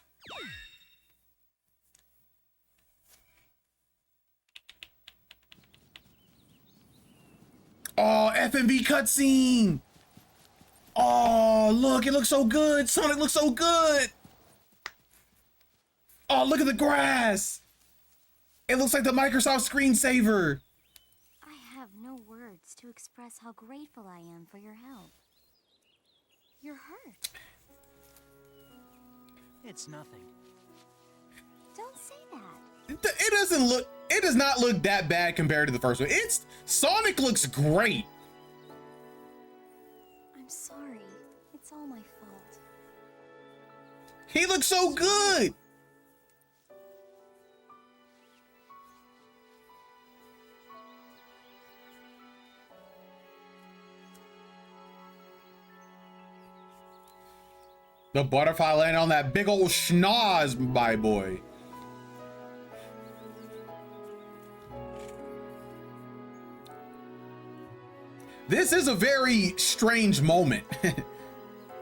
Oh, FMV cutscene. Oh, look, it looks so good. Sonic looks so good. Oh, look at the grass. It looks like the Microsoft screensaver. I have no words to express how grateful I am for your help. You're hurt. It's nothing. Don't say that. It does not look that bad compared to the first one. Sonic looks great. I'm sorry. It's all my fault. He looks so good. The butterfly landed on that big old schnoz, my boy. This is a very strange moment,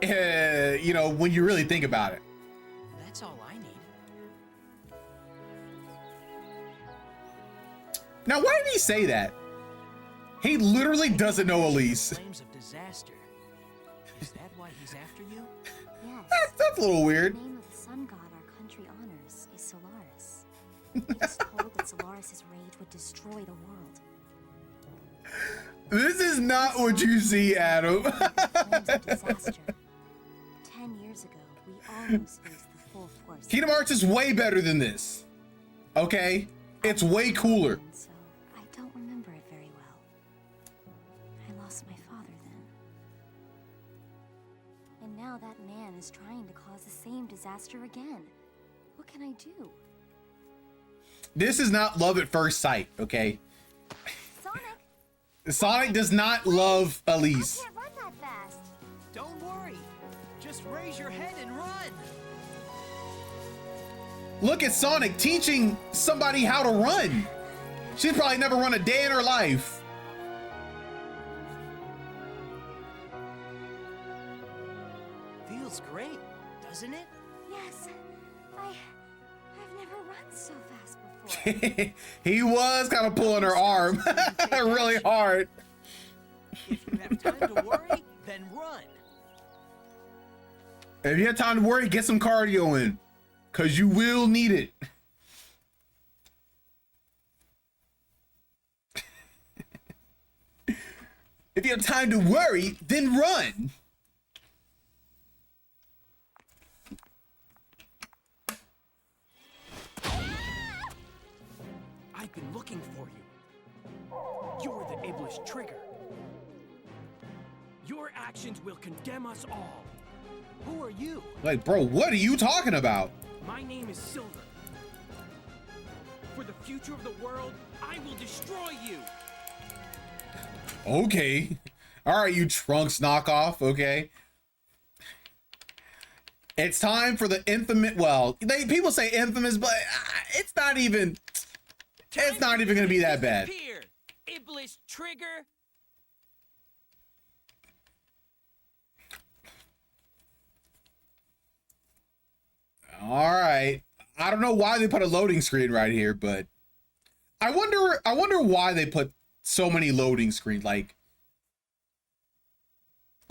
you know, when you really think about it. That's all I need. Now, why did he say that? He literally doesn't know Elise. Flames of disaster. Is that why he's after you? Yes. That's a little weird. The name of the sun god our country honors is Solaris. It was told that Solaris' rage would destroy the world. This is not what you see, Adam. Flames of disaster. 10 years ago, we almost faced the full force. Kingdom Hearts is way better than this. Okay? It's way cooler. And so, I don't remember it very well. I lost my father then. And now that man is trying to cause the same disaster again. What can I do? This is not love at first sight, okay? Sonic! Sonic does not love Elise. I can't run that fast. Don't worry. Just raise your head and run. Look at Sonic teaching somebody how to run. She's probably never run a day in her life. Feels great, doesn't it? Yes, I've never run so fast before. He was kind of pulling her arm really hard. If you have time to worry, then run. If you have time to worry, get some cardio in, because you will need it. If you have time to worry, then run. I've been looking for you. You're the Iblis Trigger. Your actions will condemn us all. Who are you? Like, bro, what are you talking about? My name is Silver. For the future of the world, I will destroy you. Okay. All right, you Trunks knockoff, okay. It's time for the infamous, well, people say infamous, but it's not even gonna be that bad. Disappear, Iblis Trigger. All right. I don't know why they put a loading screen right here, but I wonder why they put so many loading screens. Like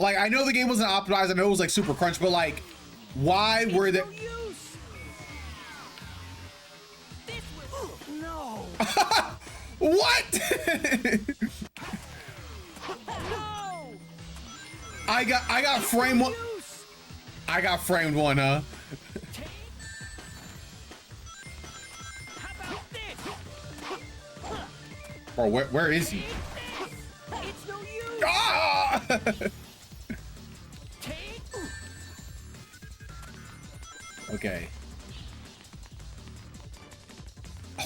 I know the game wasn't optimized. I know it was like super crunch, but like, why were they? No use. This will... No. What? No. I got frame one. Use. I got framed one, huh? How about this? Bro, where is he? It's no use. Ah! Take. Okay.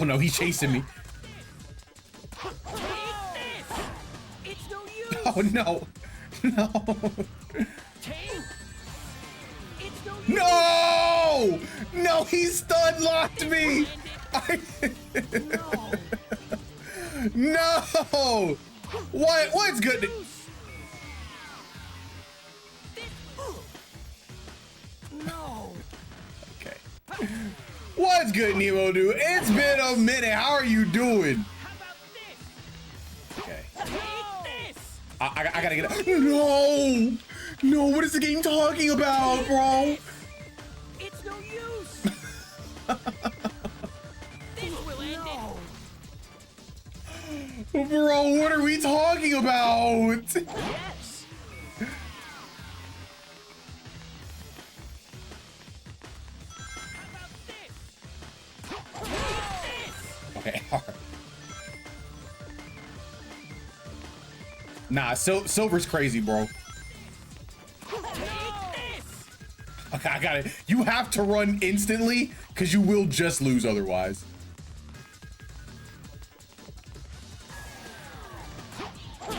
Oh no, he's chasing me. It's no use. Oh no. No. Take. It's no use. No! No, he stun locked me. No. No. What's good? What's good, Nemo dude? It's been a minute. How are you doing? How about this? Okay. Take this! I gotta get it. No! No, what is the game talking about, bro? It's no use! This will end it! Bro, what are we talking about? Yes. How about this? Take this! Okay, alright. Nah, Silver's crazy, bro. Take this! Okay, I got it. You have to run instantly, because you will just lose otherwise. Take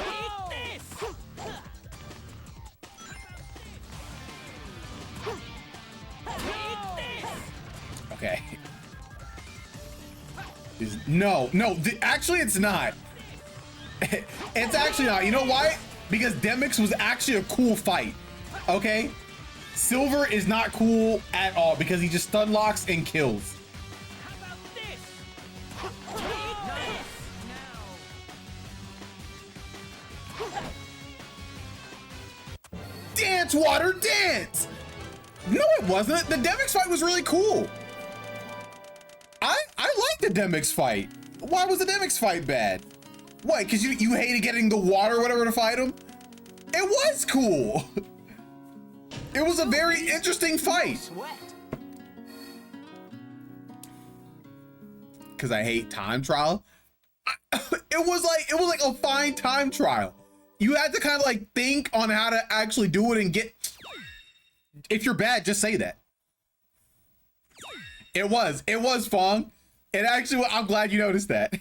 this! Take this! Okay. No, actually it's not. It's actually not. You know why? Because Demyx was actually a cool fight. Okay? Silver is not cool at all because he just stun locks and kills. How about this? Take this! Dance, water, dance! No, it wasn't. The Demyx fight was really cool. I like the Demyx fight. Why was the Demyx fight bad? What, because you hated getting the water or whatever to fight him? It was cool. It was a very interesting fight. Sweat. Because I hate time trial. It was like a fine time trial. You had to kind of like think on how to actually do it and get. If you're bad, just say that. It was Fong. It actually, I'm glad you noticed that.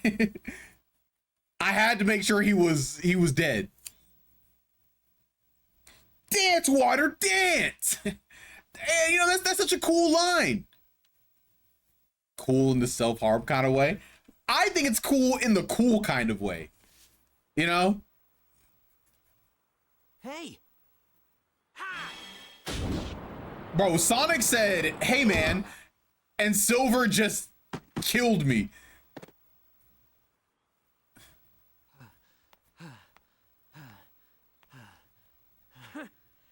I had to make sure he was dead. Dance, water, dance. And, you know, that's such a cool line. Cool in the self-harm kind of way. I think it's cool in the cool kind of way. You know? Hey. Bro, Sonic said, "Hey man," and Silver just killed me.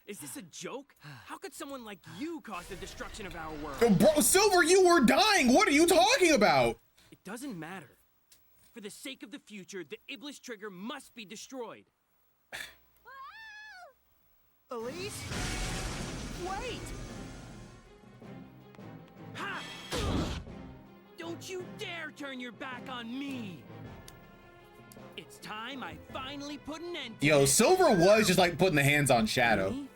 Is this a joke? How could someone like you cause the destruction of our world? Bro, Silver, you were dying. What are you talking about? It doesn't matter. For the sake of the future, the Iblis trigger must be destroyed. Elise? Wait! Ha! Don't you dare turn your back on me! It's time I finally put an end to Yo, this. Silver was just like putting the hands on Shadow. Amy?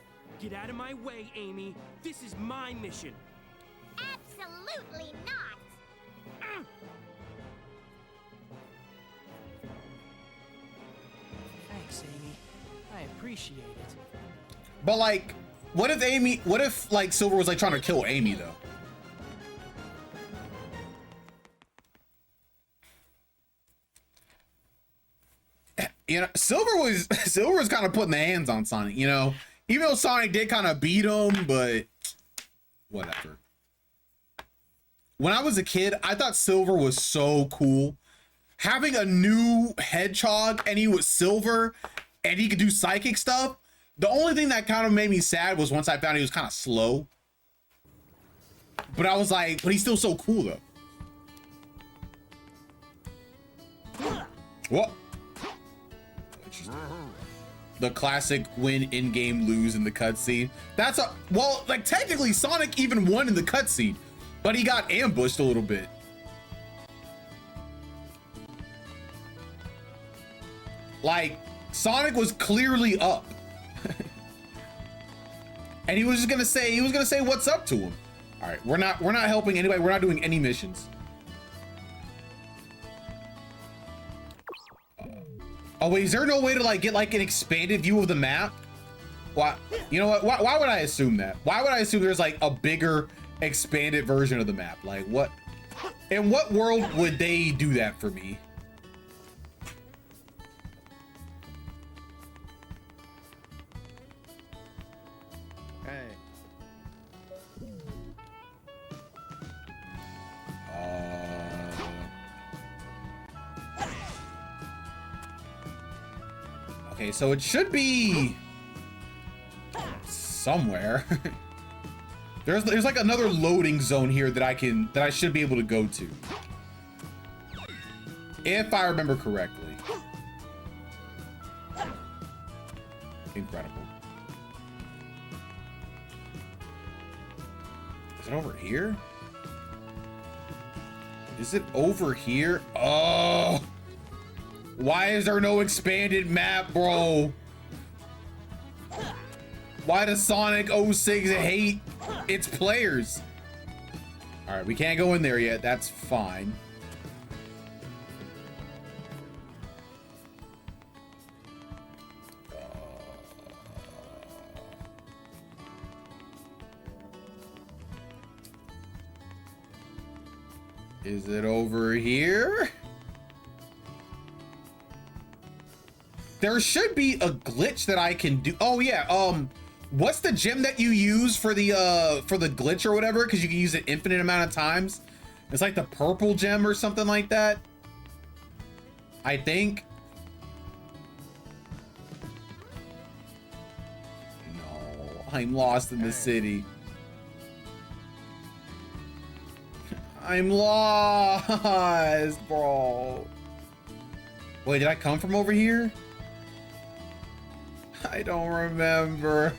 Get out of my way, Amy. This is my mission. Absolutely not! Thanks, Amy. I appreciate it. But like, what if like Silver was like trying to kill Amy though? You know, Silver was kind of putting the hands on Sonic, you know, even though Sonic did kind of beat him, but whatever. When I was a kid, I thought Silver was so cool. Having a new hedgehog and he was Silver and he could do psychic stuff. The only thing that kind of made me sad was once I found he was kind of slow. But I was like, but he's still so cool though. What? The classic win in-game, lose in the cutscene. That's a, well, like technically Sonic even won in the cutscene, but he got ambushed a little bit. Like, Sonic was clearly up. And he was gonna say what's up to him. All right, we're not helping anybody. We're not doing any missions. Oh wait, is there no way to like get like an expanded view of the map? Why? You know what? Why would I assume that? Why would I assume there's like a bigger expanded version of the map? Like what? In what world would they do that for me? Hey. Okay, so it should be somewhere. There's like another loading zone here that I should be able to go to. If I remember correctly. Incredible. Is it over here? Is it over here? Oh! Why is there no expanded map, bro? Why does Sonic 06 hate its players? All right, we can't go in there yet. That's fine. Is it over here? There should be a glitch that I can do. Oh yeah, what's the gem that you use for the glitch or whatever? Because you can use it infinite amount of times. It's like the purple gem or something like that, I think. No, I'm lost in the city. I'm lost, bro. Wait, did I come from over here? I don't remember.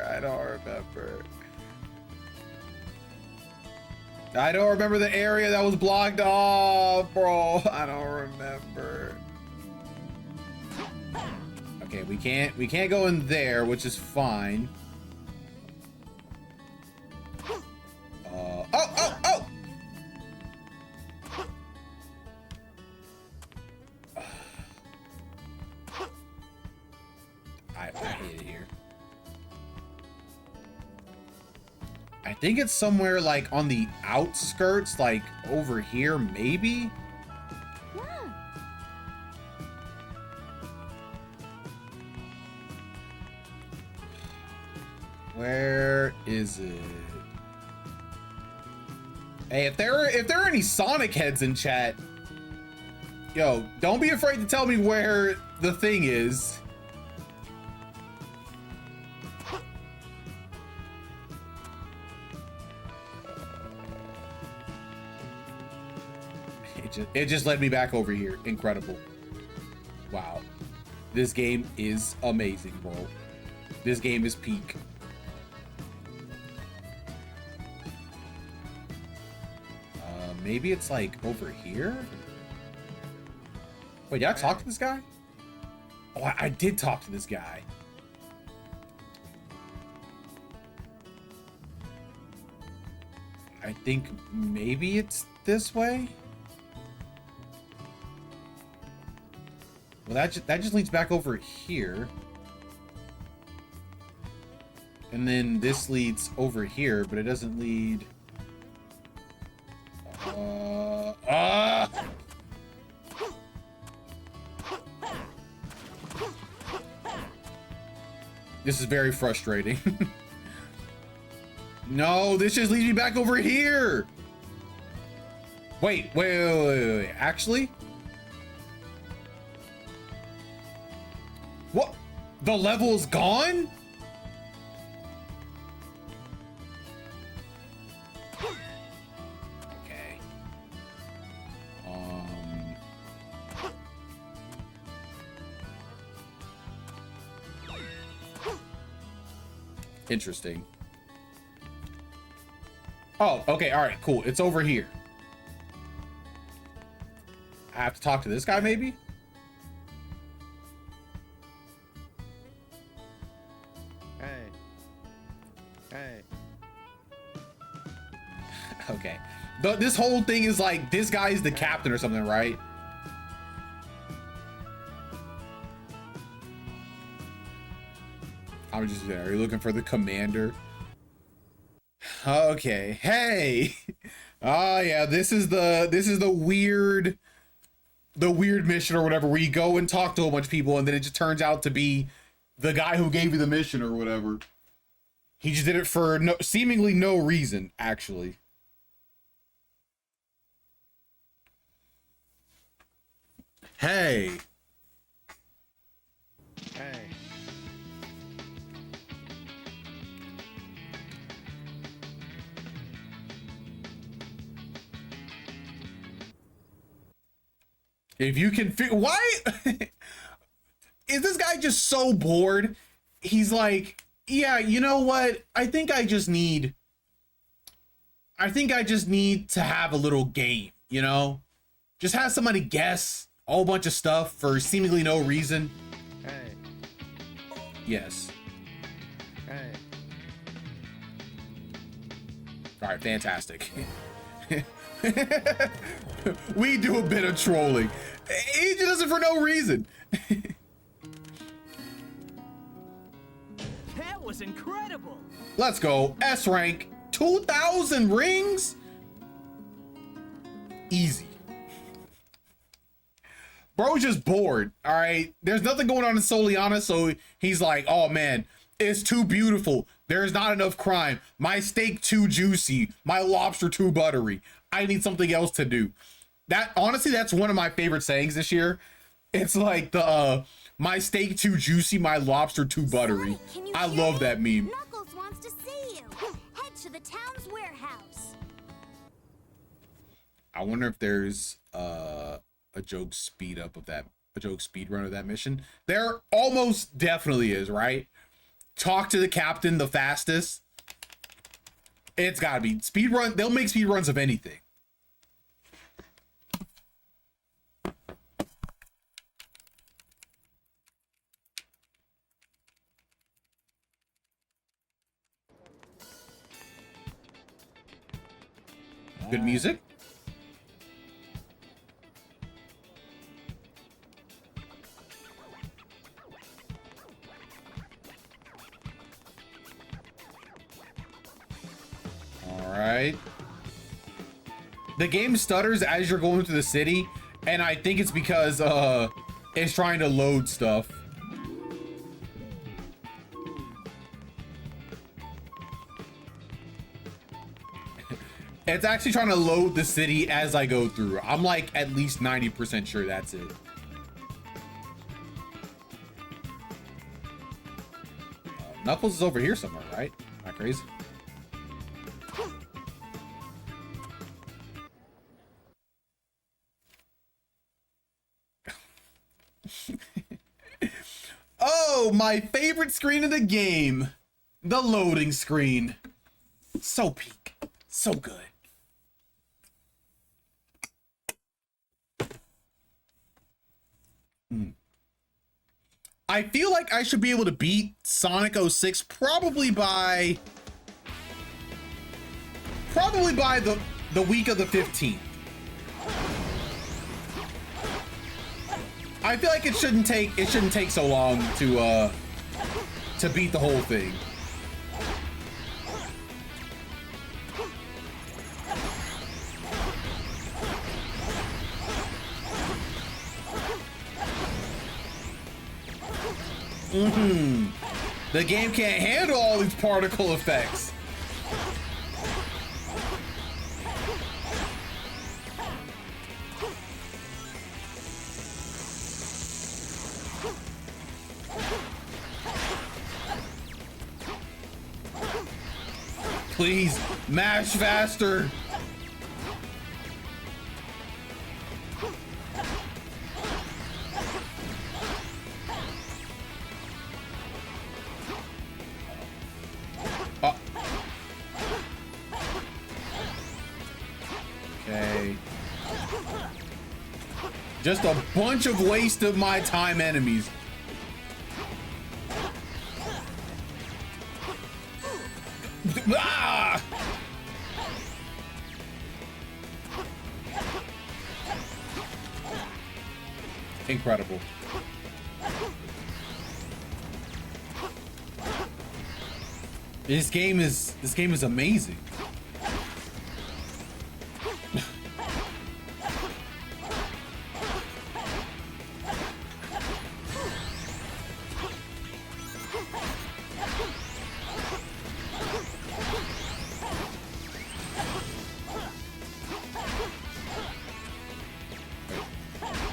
I don't remember. I don't remember the area that was blocked off, bro. I don't remember. Okay, we can't go in there, which is fine. Oh! I hate it here. I think it's somewhere like on the outskirts, like over here, maybe? Yeah. Where is it? Hey, if there are any Sonic heads in chat, yo, don't be afraid to tell me where the thing is. It just led me back over here. Incredible. Wow. This game is amazing, bro. This game is peak. Maybe it's like over here? Wait, did I talk to this guy? Oh, I did talk to this guy. I think maybe it's this way? Well, that just leads back over here. And then this leads over here, but it doesn't lead... This is very frustrating. No, this just leads me back over here. Wait. Actually? What? The level is gone? Okay. Interesting. Oh, okay, all right, cool. It's over here. I have to talk to this guy, maybe? Hey. Okay. This whole thing is like, this guy is the captain or something, right? I'm just there. Are you looking for the commander? Okay. Hey. Oh yeah, this is the weird mission or whatever, where you go and talk to a bunch of people and then it just turns out to be the guy who gave you the mission or whatever. He just did it for seemingly no reason, actually. Hey. If you can why is this guy just so bored? He's like, yeah, you know what? I think I just need to have a little game, you know? Just have somebody guess a whole bunch of stuff for seemingly no reason. Hey. Yes. Hey. All right, fantastic. We do a bit of trolling. He just does it for no reason. That was incredible. Let's go. S rank. 2,000 rings? Easy. Bro's just bored, all right? There's nothing going on in Soliana, so he's like, oh man, it's too beautiful. There's not enough crime. My steak too juicy. My lobster too buttery. I need something else to do. That, honestly, that's one of my favorite sayings this year. It's like the, my steak too juicy, my lobster too buttery. Sonic, I love that meme. Knuckles wants to see you. Head to the town's warehouse. I wonder if there's a joke speed up of that, a joke speed run of that mission. There almost definitely is, right? Talk to the captain the fastest. It's gotta be speed run. They'll make speed runs of anything. Good music. All right. The game stutters as you're going through the city, and I think it's because it's trying to load stuff. It's actually trying to load the city as I go through. I'm like at least 90% sure that's it. Knuckles is over here somewhere, right? Am I crazy? Oh, my favorite screen of the game. The loading screen. So peak. So good. I feel like I should be able to beat Sonic 06 probably by the week of the 15th. I feel like it shouldn't take so long to beat the whole thing. The game can't handle all these particle effects. Please, mash faster. Okay. Just a bunch of waste of my time enemies. Ah! Incredible. This game is amazing.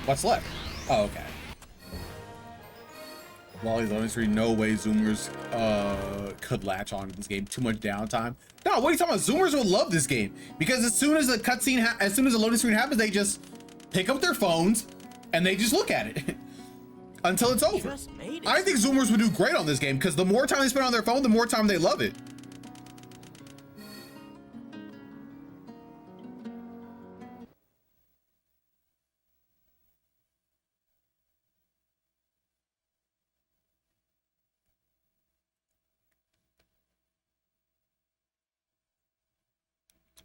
What's left? Oh, okay. Wally's loading screen. No way Zoomers could latch on to this game. Too much downtime. No, what are you talking about? Zoomers would love this game because as soon as the cutscene, as soon as the loading screen happens, they just pick up their phones, and they just look at it until it's over. Just made it. I think Zoomers would do great on this game because the more time they spend on their phone, the more time they love it.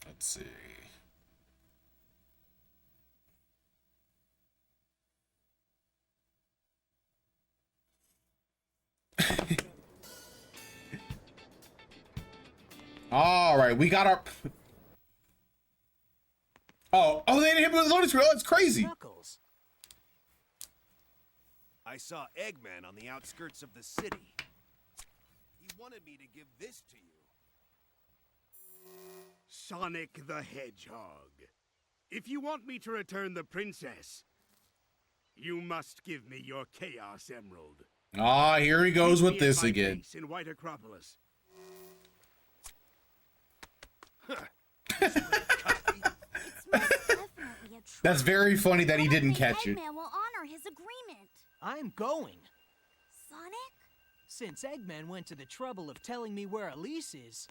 Let's see. All right, we got our. Oh, they didn't hit me with the loading screen. Oh, it's crazy. Knuckles. I saw Eggman on the outskirts of the city. He wanted me to give this to you. Sonic the Hedgehog. If you want me to return the princess, you must give me your Chaos Emerald. Ah, here he goes with Meet me at this my again. base in White Acropolis. It's most definitely a That's trap. very funny that he I don't didn't think catch it. Eggman will honor his agreement. I'm going. Sonic? Since Eggman went to the trouble of telling me where Elise is,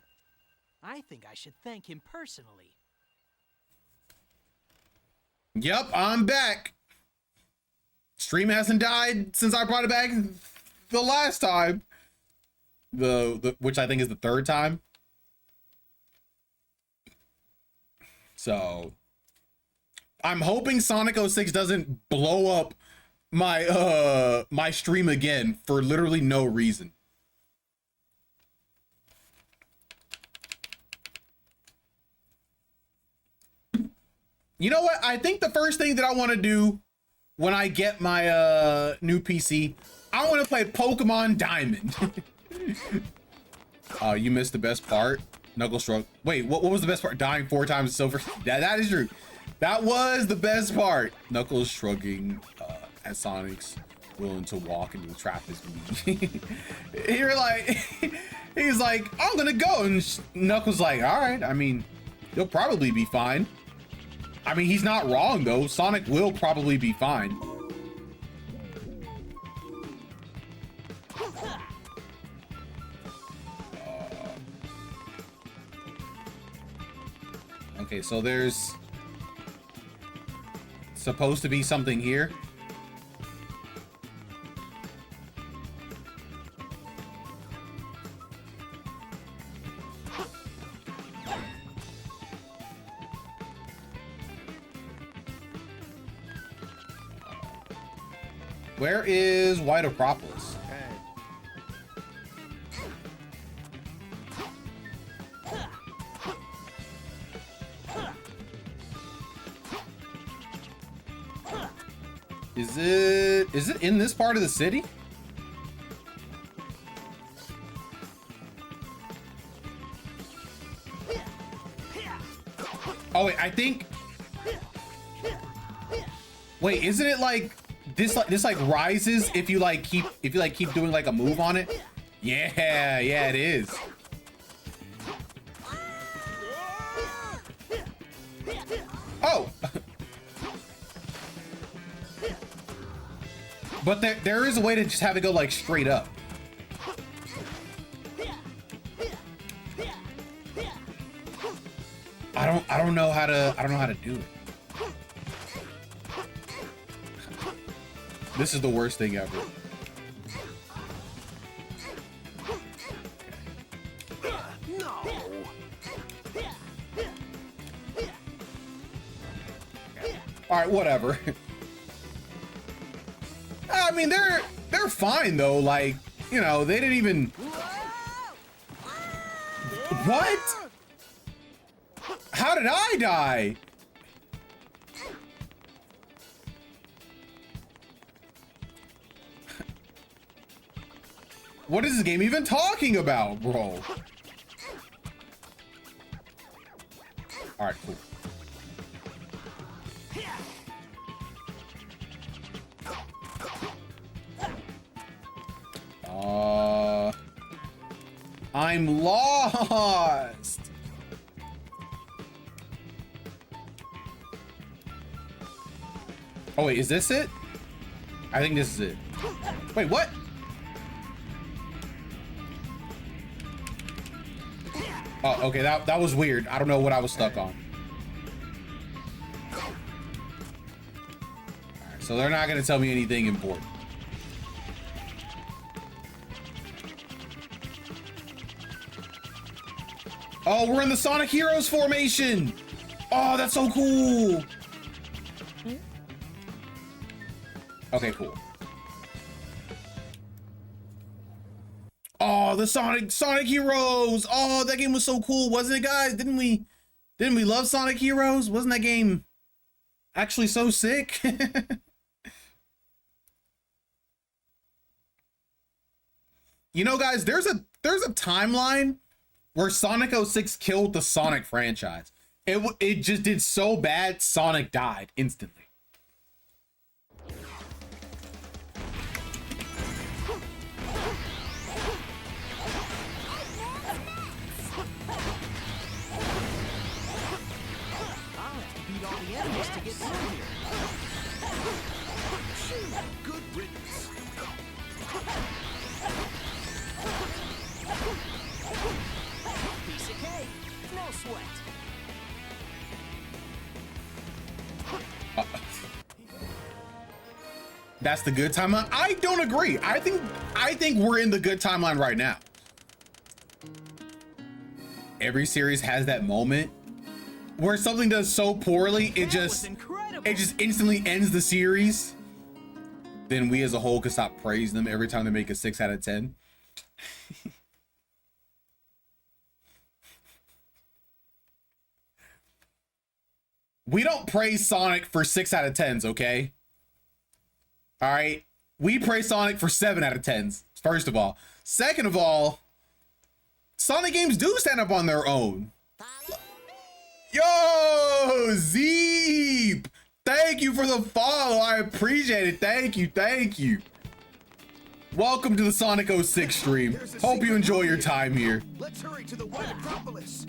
I think I should thank him personally. Yep, I'm back. Stream hasn't died since I brought it back the last time. The which I think is the third time. So I'm hoping Sonic 06 doesn't blow up my my stream again for literally no reason. You know what? I think the first thing that I want to do when I get my new PC, I want to play Pokemon Diamond. You missed the best part. Knuckles shrug. Wait, what was the best part? Dying 4 times silver. That is true. That was the best part. Knuckles shrugging at Sonic's willing to walk into the trap is me. You're like, he's like, I'm gonna go, and Knuckles like, all right. I mean, he'll probably be fine. I mean, he's not wrong though. Sonic will probably be fine. Okay, so there's supposed to be something here. Where is White Acropolis? Is it in this part of the city? Oh wait, I think. Wait, isn't it like this? This rises if you keep doing like a move on it. Yeah, it is. Oh. But there is a way to just have it go like straight up. I don't know how to do it. This is the worst thing ever. All right, whatever. I mean, they're fine though. Like, you know, they didn't even. What? How did I die? What is this game even talking about, bro? All right, cool. I'm lost. Oh wait, is this it? I think this is it. Wait, what? Oh, okay, that was weird. I don't know what I was stuck on. All right, so they're not gonna tell me anything important. Oh, we're in the Sonic Heroes formation. Oh, that's so cool. Okay, cool. Oh, the Sonic Heroes. Oh, that game was so cool, wasn't it, guys? Didn't we love Sonic Heroes? Wasn't that game actually so sick? You know, guys, there's a timeline where Sonic 06 killed the Sonic franchise. It just did so bad, Sonic died instantly. To get through here. Good riddance. Piece of cake. No sweat. That's the good timeline. I don't agree. I think we're in the good timeline right now. Every series has that moment where something does so poorly, it just instantly ends the series. Then we as a whole can stop praising them every time they make a 6 out of 10. We don't praise Sonic for 6 out of 10s, okay? All right. We praise Sonic for 7 out of 10s, first of all. Second of all, Sonic games do stand up on their own. Yo, Zeep! Thank you for the follow. I appreciate it. Thank you. Welcome to the Sonic 06 stream. Hope you enjoy your time here. Let's hurry to the White Acropolis.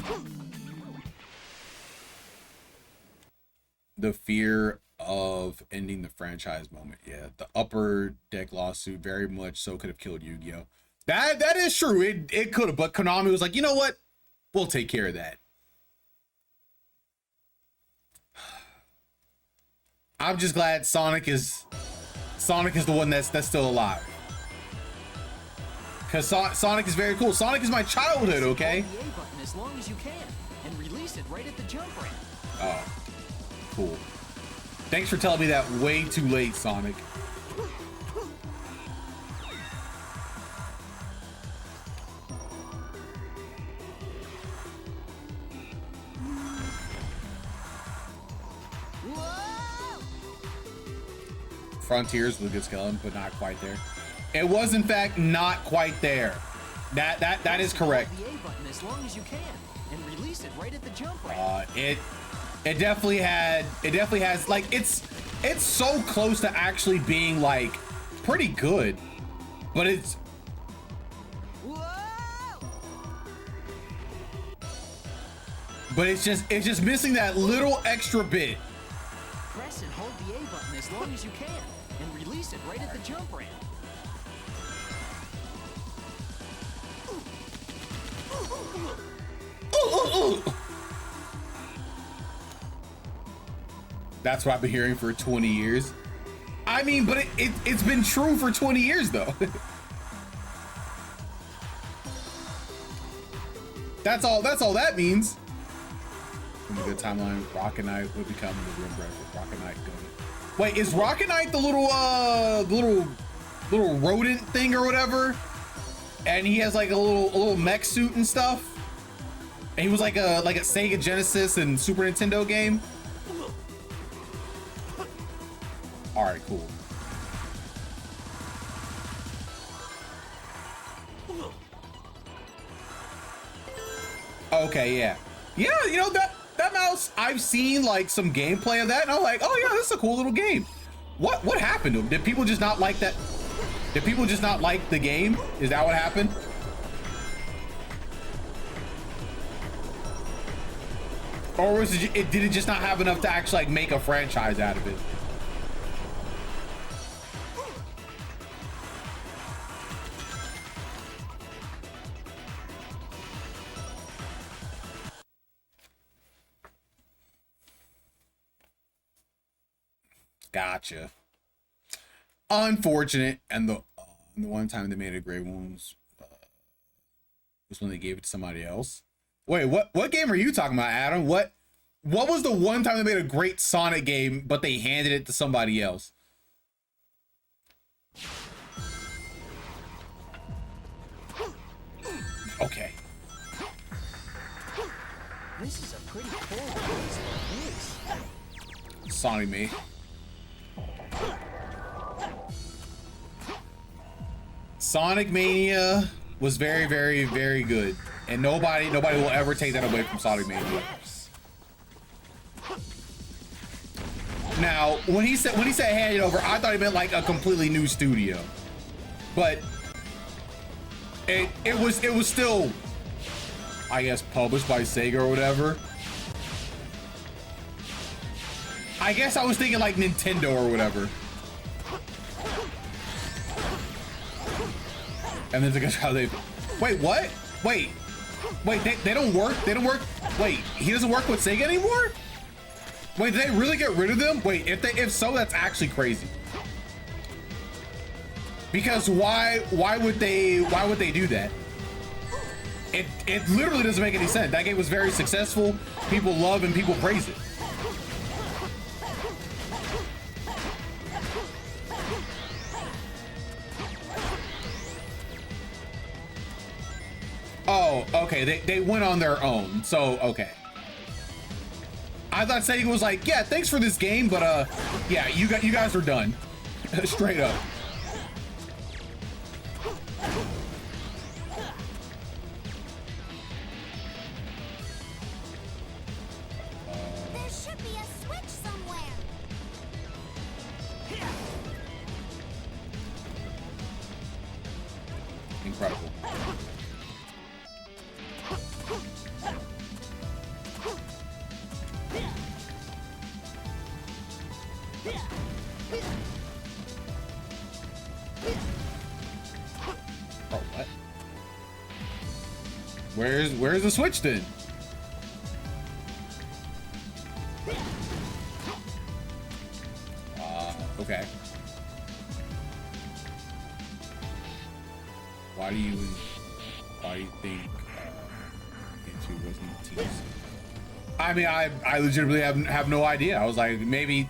The fear of ending the franchise moment. Yeah, the Upper Deck lawsuit very much so could have killed Yu-Gi-Oh! That is true. It could have, but Konami was like, you know what? We'll take care of that. I'm just glad Sonic is the one that's still alive. Cause Sonic is very cool. Sonic is my childhood, okay? Hold the A button as long as you can and release it right at the jump ramp. Oh, cool. Thanks for telling me that way too late, Sonic. Frontiers with a good skeleton, but not quite there. It was in fact not quite there. That is correct. Hold the A button as long as you can and release it right at the jump ramp. It definitely has like it's so close to actually being like pretty good, but it's just missing that little extra bit. Press and hold the A button as long as you can and release it right at the jump ramp. That's what I've been hearing for 20 years. I mean, but it's been true for 20 years though. That's all that means. In the good timeline, Rocket Knight would become the real breath with Rocket Knight going. Wait, is Rocket Knight the little rodent thing or whatever? And he has like a little mech suit and stuff. And he was like a Sega Genesis and Super Nintendo game. All right, cool. Okay, yeah, you know that mouse. I've seen like some gameplay of that, and I'm like, oh yeah, this is a cool little game. What happened to him? Did people just not like that? Did people just not like the game? Is that what happened? Or was did it just not have enough to actually like make a franchise out of it? Gotcha. Unfortunate. And the one time they made a Grey Wounds was when they gave it to somebody else. Wait, what game are you talking about, Adam? What was the one time they made a great Sonic game, but they handed it to somebody else? Okay. This is a pretty cool place for this. Sonic me. Sonic Mania was very, very, very good, and nobody will ever take that away from Sonic Mania. Now, when he said hand it over, I thought he meant like a completely new studio, but it was still, I guess, published by Sega or whatever. I guess I was thinking like Nintendo or whatever. And then it's how they, wait, what? Wait, they don't work? They don't work? Wait, he doesn't work with Sega anymore? Wait, did they really get rid of them? Wait, if so, that's actually crazy. Because why would they do that? It literally doesn't make any sense. That game was very successful. People love and people praise it. Oh, okay. They went on their own. So, okay. I thought Sega was like, yeah, thanks for this game, but yeah, you guys are done. Straight up. There should be a switch somewhere. Incredible. Oh, what? Where's the switch then? Okay. Why do you think Into wasn't teased? I mean, I legitimately have no idea. I was like, maybe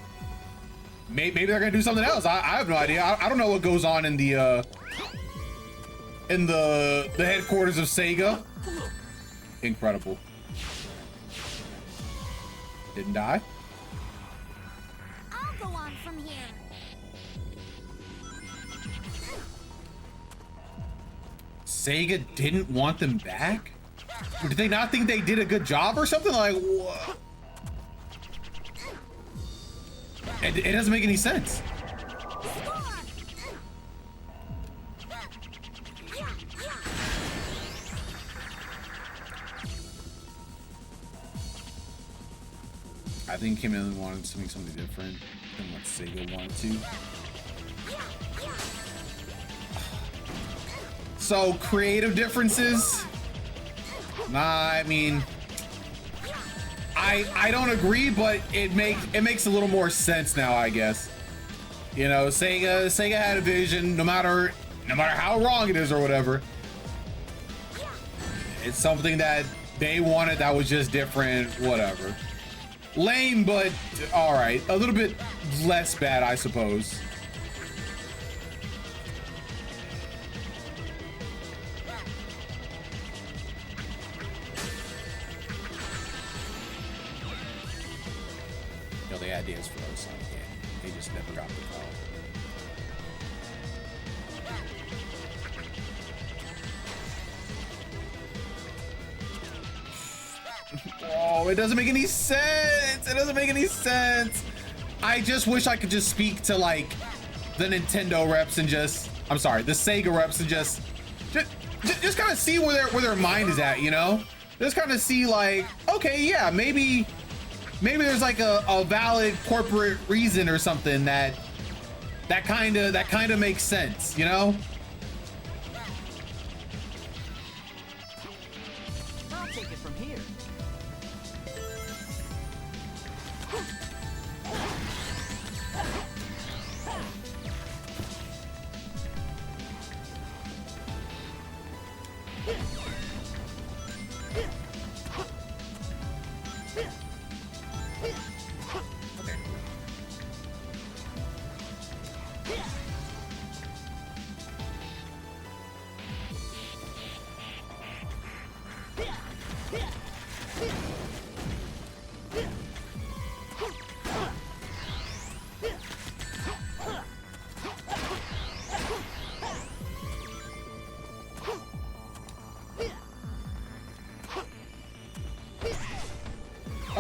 they're gonna do something else. I have no idea. I don't know what goes on in the headquarters of Sega. Incredible. Didn't die. I'll go on from here. Sega didn't want them back? Did they not think they did a good job or something? Like, what? It doesn't make any sense. I think Kim Illen wanted to make something different than what Sega wanted to. So creative differences? Nah, I mean, I don't agree, but it makes a little more sense now, I guess. You know, Sega had a vision, no matter how wrong it is or whatever. It's something that they wanted that was just different, whatever. Lame, but all right, a little bit less bad, I suppose. No, they had ideas for those songs, yeah. They just never got the call. Oh, it doesn't make any sense. It doesn't make any sense. I just wish I could just speak to like the Nintendo reps and just, I'm sorry, the Sega reps and just kind of see where their mind is at, you know? Just kind of see like, okay, yeah, maybe there's like a valid corporate reason or something that kind of makes sense, you know? I'll take it from here.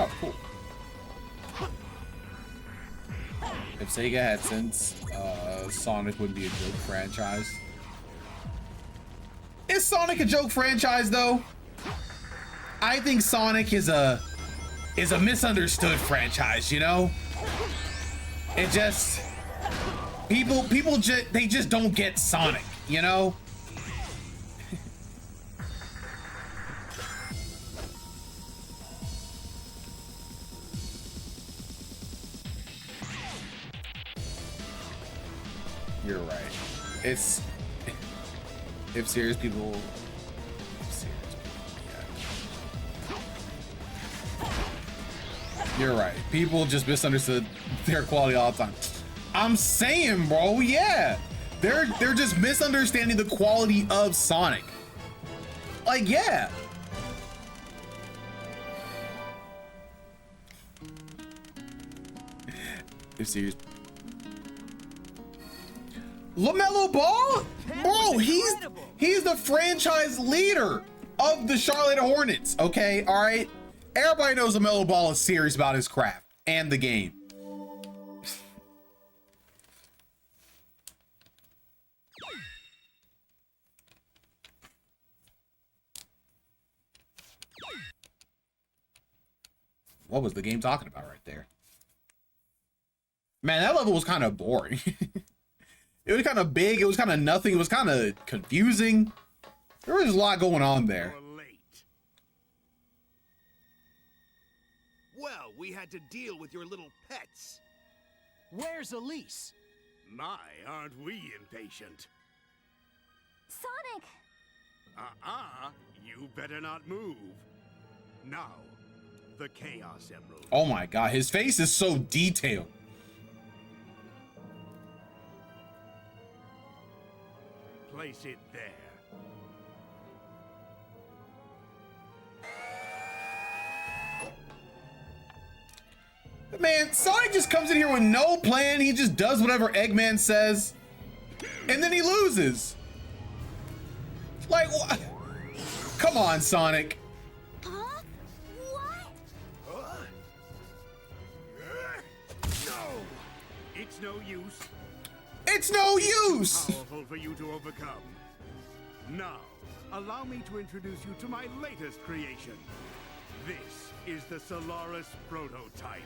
Oh, cool. If Sega had sense, Sonic would be a joke franchise. Is Sonic a joke franchise though? I think Sonic is a misunderstood franchise, you know? It just people they just don't get Sonic, you know? You're right. It's if serious people, yeah. You're right. People just misunderstood their quality all the time. I'm saying, bro, yeah. They're just misunderstanding the quality of Sonic. Like, yeah. If serious. LaMelo Ball? Bro, he's the franchise leader of the Charlotte Hornets, okay? All right? Everybody knows LaMelo Ball is serious about his craft and the game. What was the game talking about right there? Man, that level was kind of boring. It was kind of big. It was kind of nothing. It was kind of confusing. There was a lot going on there. Well, we had to deal with your little pets. Where's Elise? My, aren't we impatient? Sonic! You better not move. Now, the Chaos Emerald. Oh my god, his face is so detailed. Place it there. Man, Sonic just comes in here with no plan. He just does whatever Eggman says, and then he loses. Like, what? Come on, Sonic. Huh? What? No! It's no use. It's no use! Powerful for you to overcome. Now, allow me to introduce you to my latest creation. This is the Solaris prototype.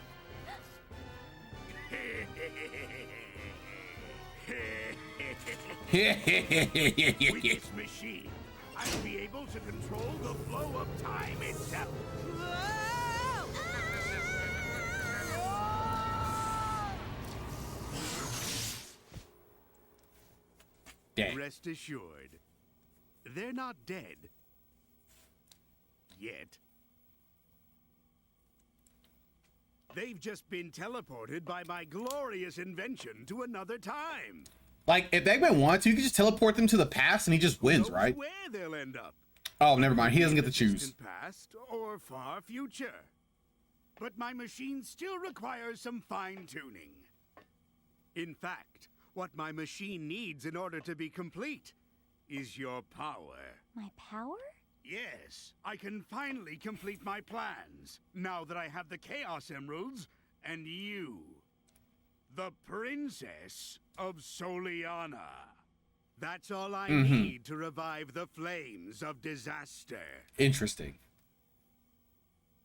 With this machine, I'll be able to control the flow of time itself. Dead. Rest assured, they're not dead. Yet. They've just been teleported by my glorious invention to another time. Like, if Eggman wanted to, you could just teleport them to the past and he just wins, Knows right? Where they'll end up. Oh, never mind. He doesn't get to choose. Distant past or far future. But my machine still requires some fine-tuning. In fact, what my machine needs in order to be complete is your power. My power? Yes, I can finally complete my plans, now that I have the Chaos Emeralds and you. The Princess of Soliana. That's all I need to revive the flames of disaster. Interesting.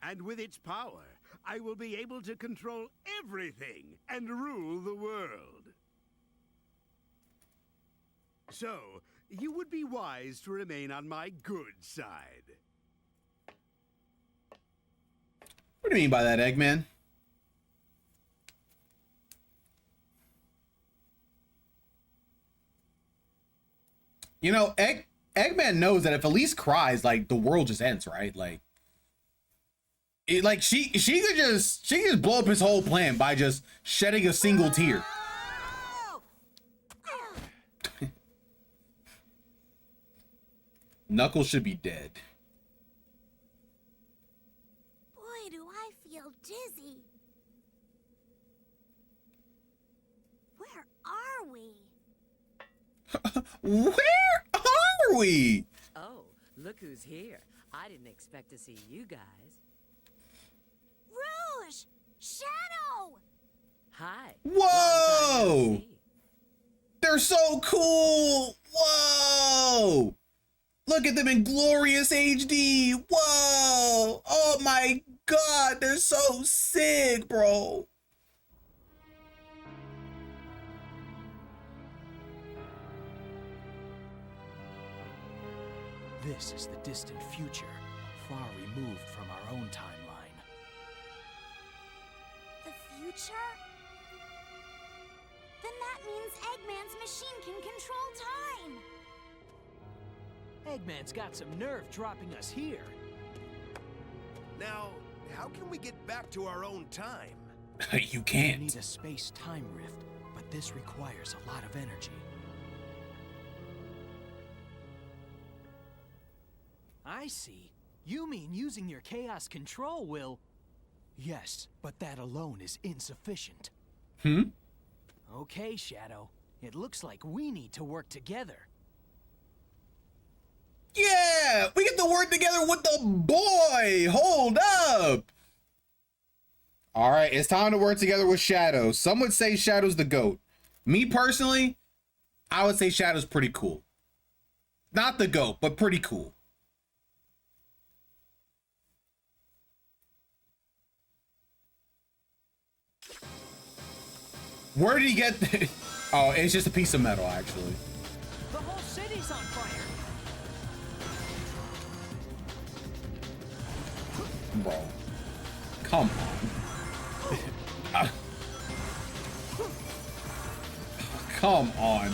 And with its power, I will be able to control everything and rule the world. So, you would be wise to remain on my good side. What do you mean by that, Eggman? You know, Eggman knows that if Elise cries, like the world just ends, right? Like, she could just blow up his whole plan by just shedding a single tear. Knuckles should be dead. Boy, do I feel dizzy. Where are we? Where are we? Oh, look who's here. I didn't expect to see you guys. Rouge! Shadow! Hi. Whoa! They're so cool! Whoa! Look at them in glorious HD! Whoa! Oh my god, they're so sick, bro! This is the distant future, far removed from our own timeline. The future? Then that means Eggman's machine can control time! Eggman's got some nerve dropping us here. Now, how can we get back to our own time? You We can't. need a space-time rift, but this requires a lot of energy. I see. You mean using your chaos control will... Yes, but that alone is insufficient. Okay, Shadow. It looks like we need to work together. Yeah! We get to work together with the boy! Hold up! Alright, it's time to work together with Shadow. Some would say Shadow's the GOAT. Me personally, I would say Shadow's pretty cool. Not the GOAT, but pretty cool. Where did he get this? Oh, it's just a piece of metal, actually. The whole city's on fire! Bro. Come on. Come on.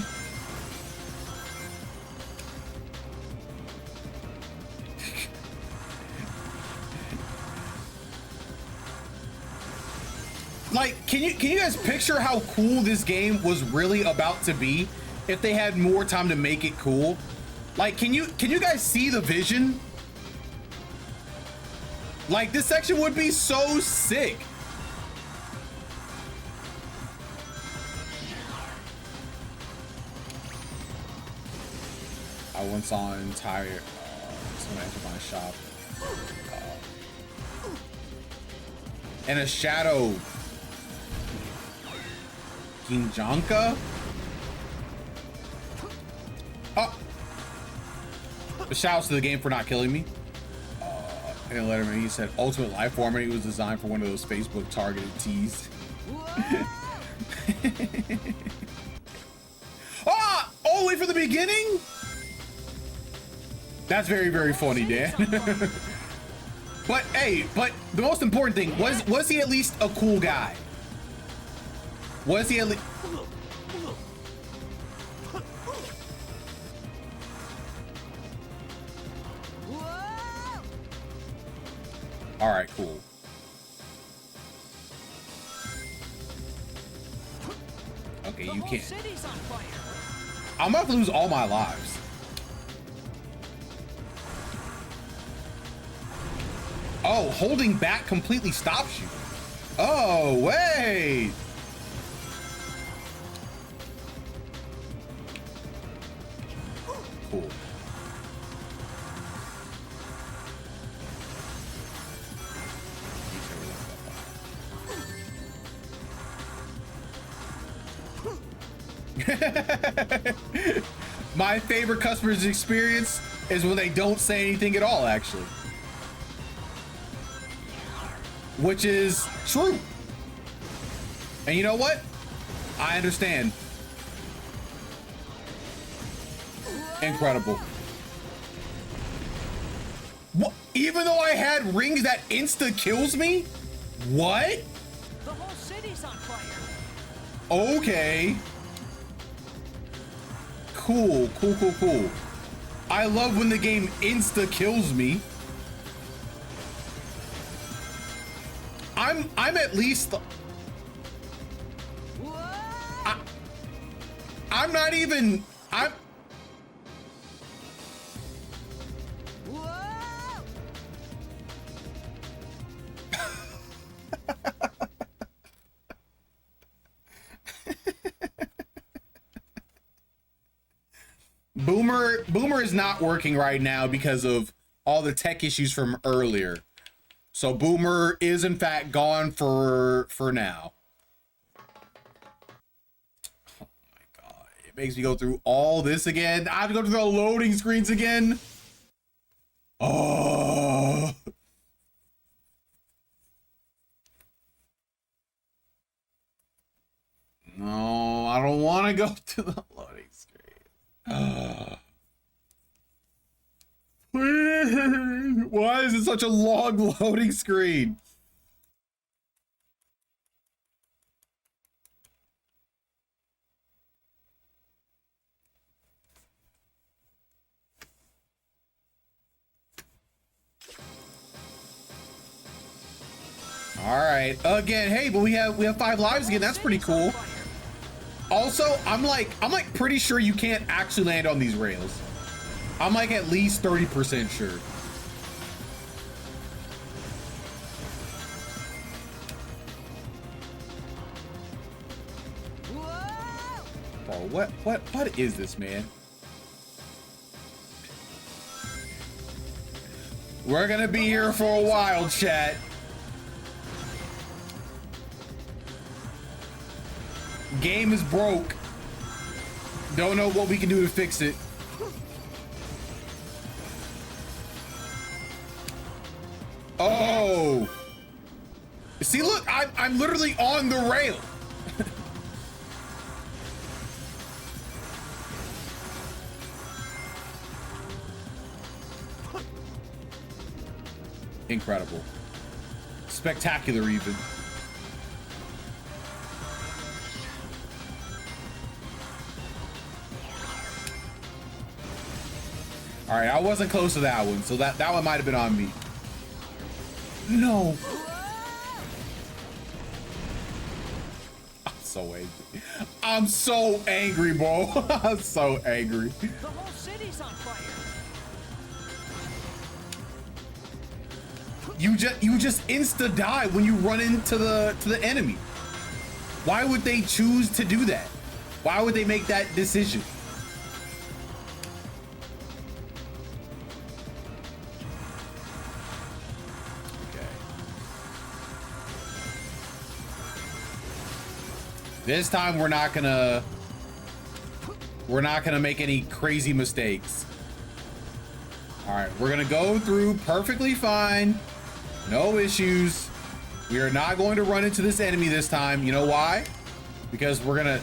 Like, can you guys picture how cool this game was really about to be if they had more time to make it cool? Like, can you guys see the vision? Like, this section would be so sick. I once saw an entire someone enter my shop. And a Shadow Ginjanka? Oh! Shouts to the game for not killing me. And Letterman, he said, Ultimate Life Form, and he was designed for one of those Facebook targeted tees. Ah! All the way from the beginning? That's very, very funny, Dan. But hey, the most important thing, was he at least a cool guy? Was he at least... All right, cool. Okay, you can't. I'm about to lose all my lives. Oh, holding back completely stops you. Oh, wait. Cool. My favorite customer's experience is when they don't say anything at all, actually. Which is true. And you know what? I understand. Incredible. What? Even though I had rings that insta kills me? What? The whole city's on fire. Okay. Cool. I love when the game insta kills me. I'm at least. I'm not even. I'm. Boomer is not working right now because of all the tech issues from earlier. So Boomer is in fact gone for now. Oh my god. It makes me go through all this again. I have to go through the loading screens again. Oh. No, I don't want to go to the loading screen. Why is it such a long loading screen? All right, again, hey, but we have 5 lives again. That's pretty cool. Also, I'm like pretty sure you can't actually land on these rails. I'm like at least 30% sure. Bro, what is this, man? We're gonna be here for a while, chat. Game is broke. Don't know what we can do to fix it. Oh. See, look, I'm literally on the rail. Incredible. Spectacular even. All right, I wasn't close to that one, so that one might have been on me. No. I'm so angry. I'm so angry, bro. I'm so angry. The whole city's on fire. You just insta die when you run into the enemy. Why would they choose to do that? Why would they make that decision? This time we're not gonna make any crazy mistakes. All right, we're gonna go through perfectly fine, no issues. We are not going to run into this enemy this time. You know why? Because we're just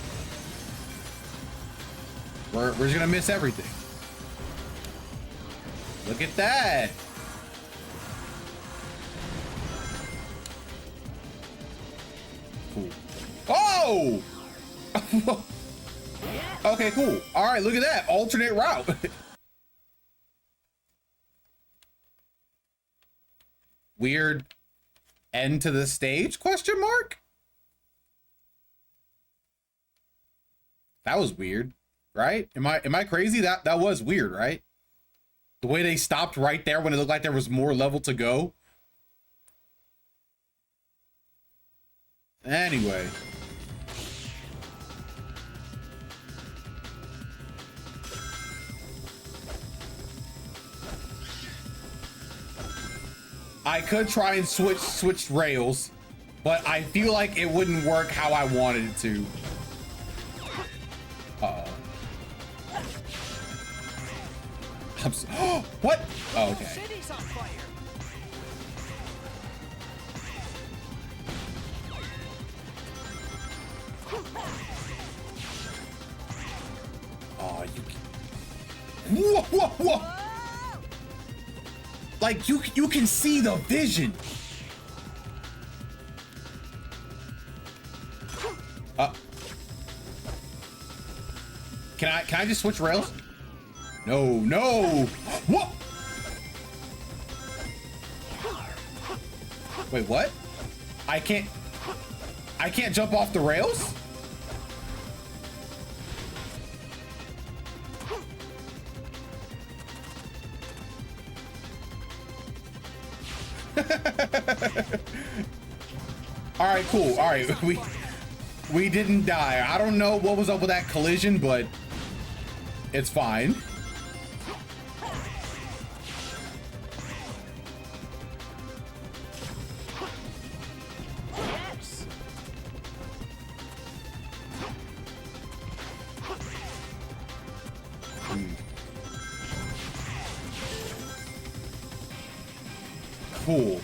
gonna miss everything. Look at that. Cool. Oh! Okay, cool. All right, look at that. Alternate route. Weird end to the stage? Question mark? That was weird, right? Am I crazy? That was weird, right? The way they stopped right there when it looked like there was more level to go. Anyway. I could try and switch rails, but I feel like it wouldn't work how I wanted it to. Uh-oh. I'm so, what? Oh, okay. Oh, you can... Whoa, whoa, whoa! Like you can see the vision. Can I just switch rails? No, no. What? Wait, what? I can't jump off the rails? All right, cool. All right, we didn't die. I don't know what was up with that collision, but it's fine. Cool.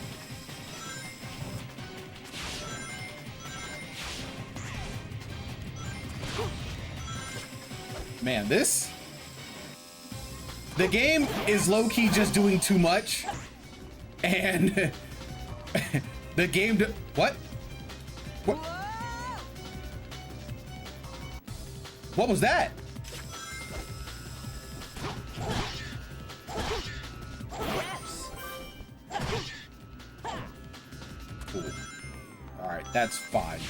Man, the game is low-key just doing too much, and the game what was that? Cool. All right, that's fine.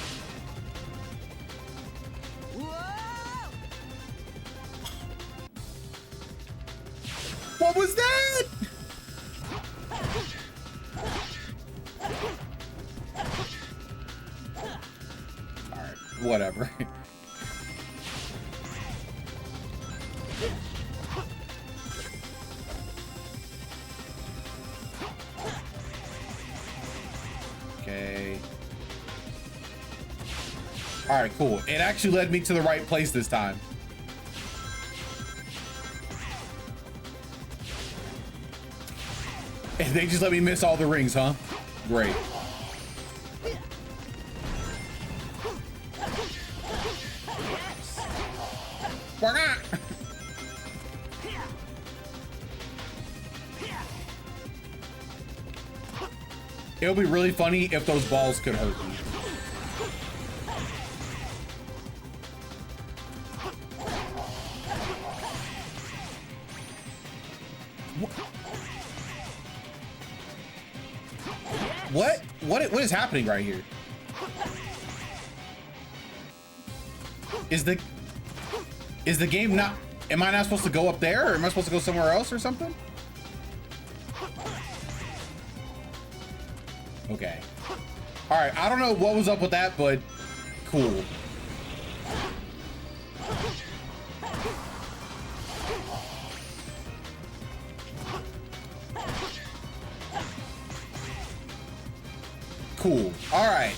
What was that? All right, whatever. Okay. All right, cool. It actually led me to the right place this time. And they just let me miss all the rings, huh? Great. It would be really funny if those balls could hurt me. What is happening right here? Is the game not, am I not supposed to go up there, or am I supposed to go somewhere else or something? Okay. All right, I don't know what was up with that, but cool. Cool. All right.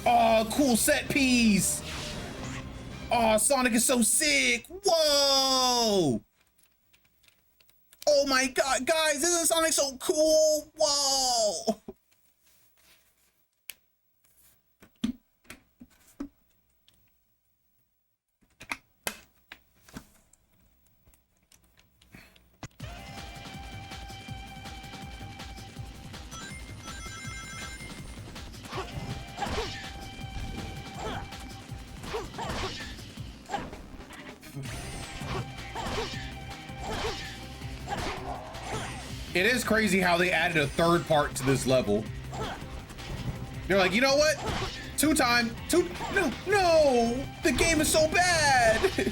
Oh, cool set piece. Oh, Sonic is so sick. Whoa. Oh my God, guys, isn't Sonic so cool? Whoa. It is crazy how they added a third part to this level. They're like, you know what? No, the game is so bad.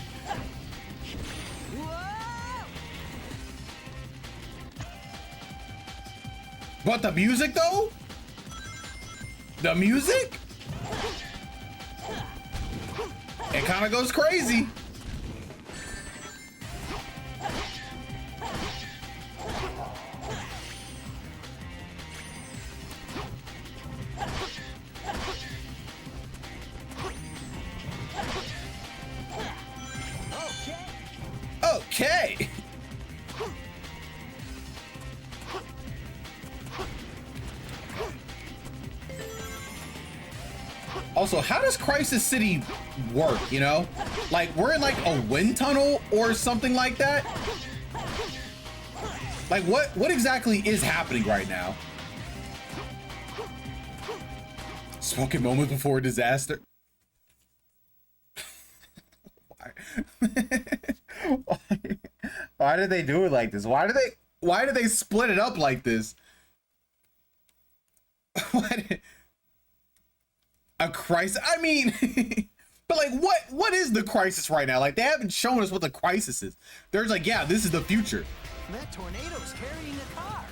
But the music though? The music? It kind of goes crazy. Okay. Also, how does Crisis City work, you know? Like, we're in like a wind tunnel or something like that? Like, what exactly is happening right now? Spoken moment before disaster. Why did they do it like this? Why did they split it up like this? A crisis? I mean, but like, what is the crisis right now? Like, they haven't shown us what the crisis is. There's like, yeah, this is the future. That tornado's carrying a car.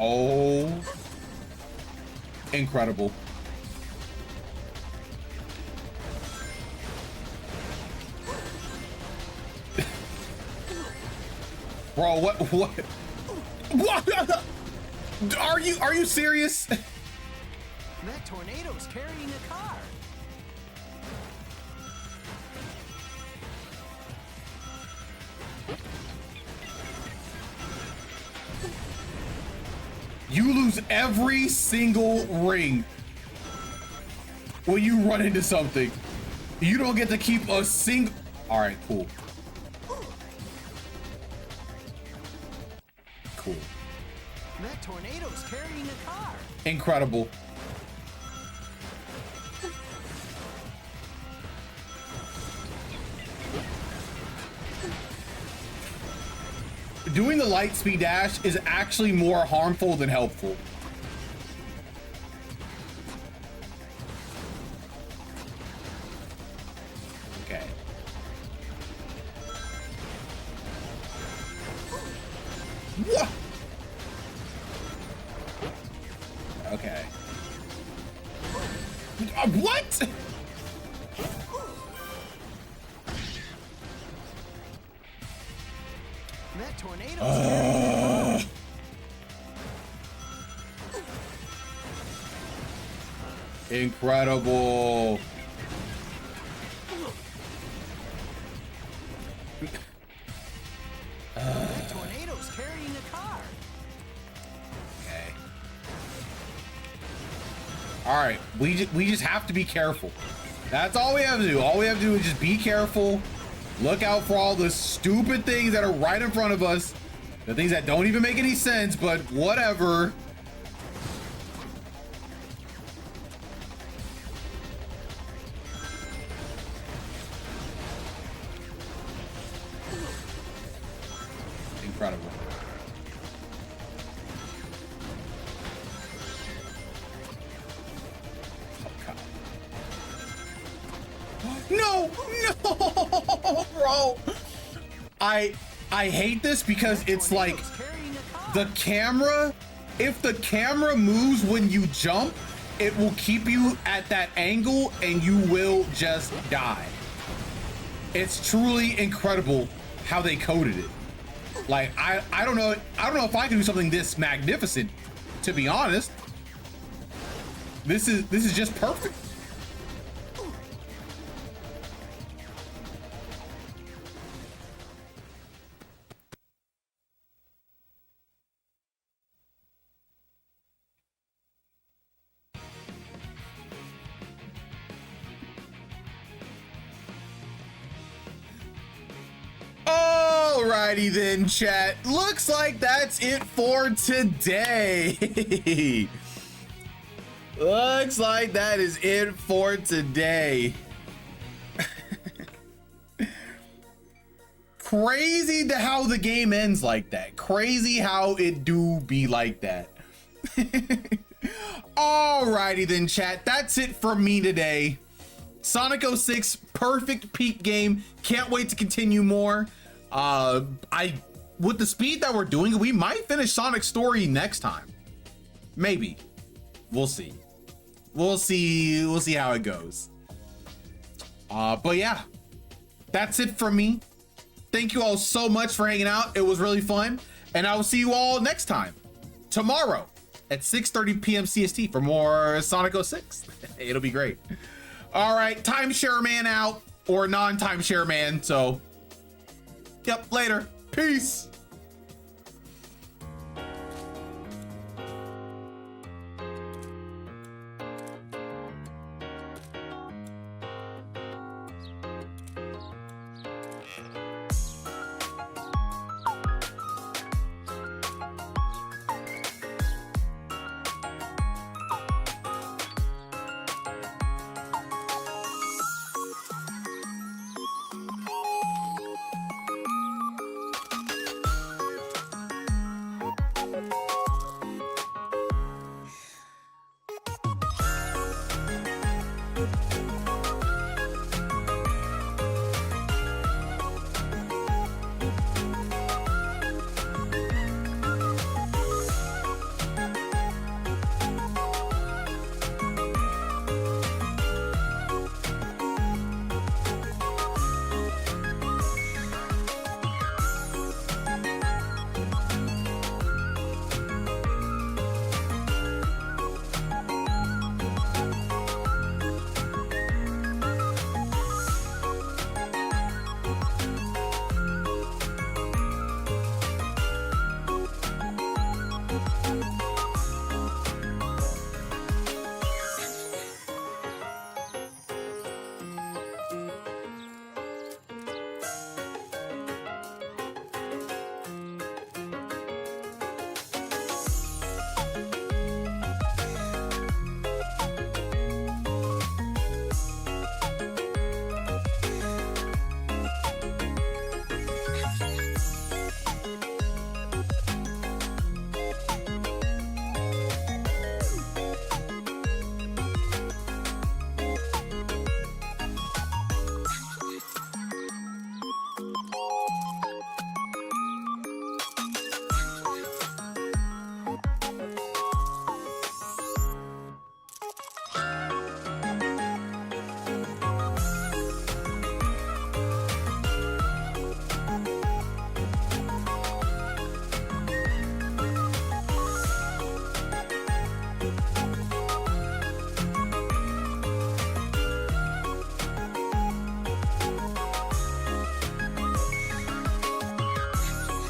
Oh, incredible. Bro, what? Are you serious? That tornado's carrying a car. You lose every single ring when you run into something. You don't get to keep a single. All right, cool. Cool. That tornado's carrying a car. Incredible. Doing the light speed dash is actually more harmful than helpful. Okay. What? Okay. What? That tornado's carrying Incredible. That tornado's carrying a car. Okay. All right, we just have to be careful. That's all we have to do. All we have to do is just be careful. Look out for all the stupid things that are right in front of us. The things that don't even make any sense, but whatever. Incredible. No, bro. I hate this because it's like the camera, if the camera moves when you jump, it will keep you at that angle and you will just die. It's truly incredible how they coded it. Like, I don't know if I can do something this magnificent, to be honest. This is just perfect. Alrighty then, chat. Looks like that's it for today. Looks like that is it for today. Crazy to how the game ends like that. Crazy how it do be like that. Alrighty then, chat. That's it for me today. Sonic 06, perfect peak game. Can't wait to continue more. With the speed that we're doing, we might finish Sonic's story next time. Maybe. We'll see. We'll see how it goes. But yeah, that's it from me. Thank you all so much for hanging out. It was really fun. And I will see you all next time, tomorrow at 6:30 p.m. CST for more Sonic 06. It'll be great. All right, Timeshare Man out, or non-Timeshare Man. So, yep, later. Peace.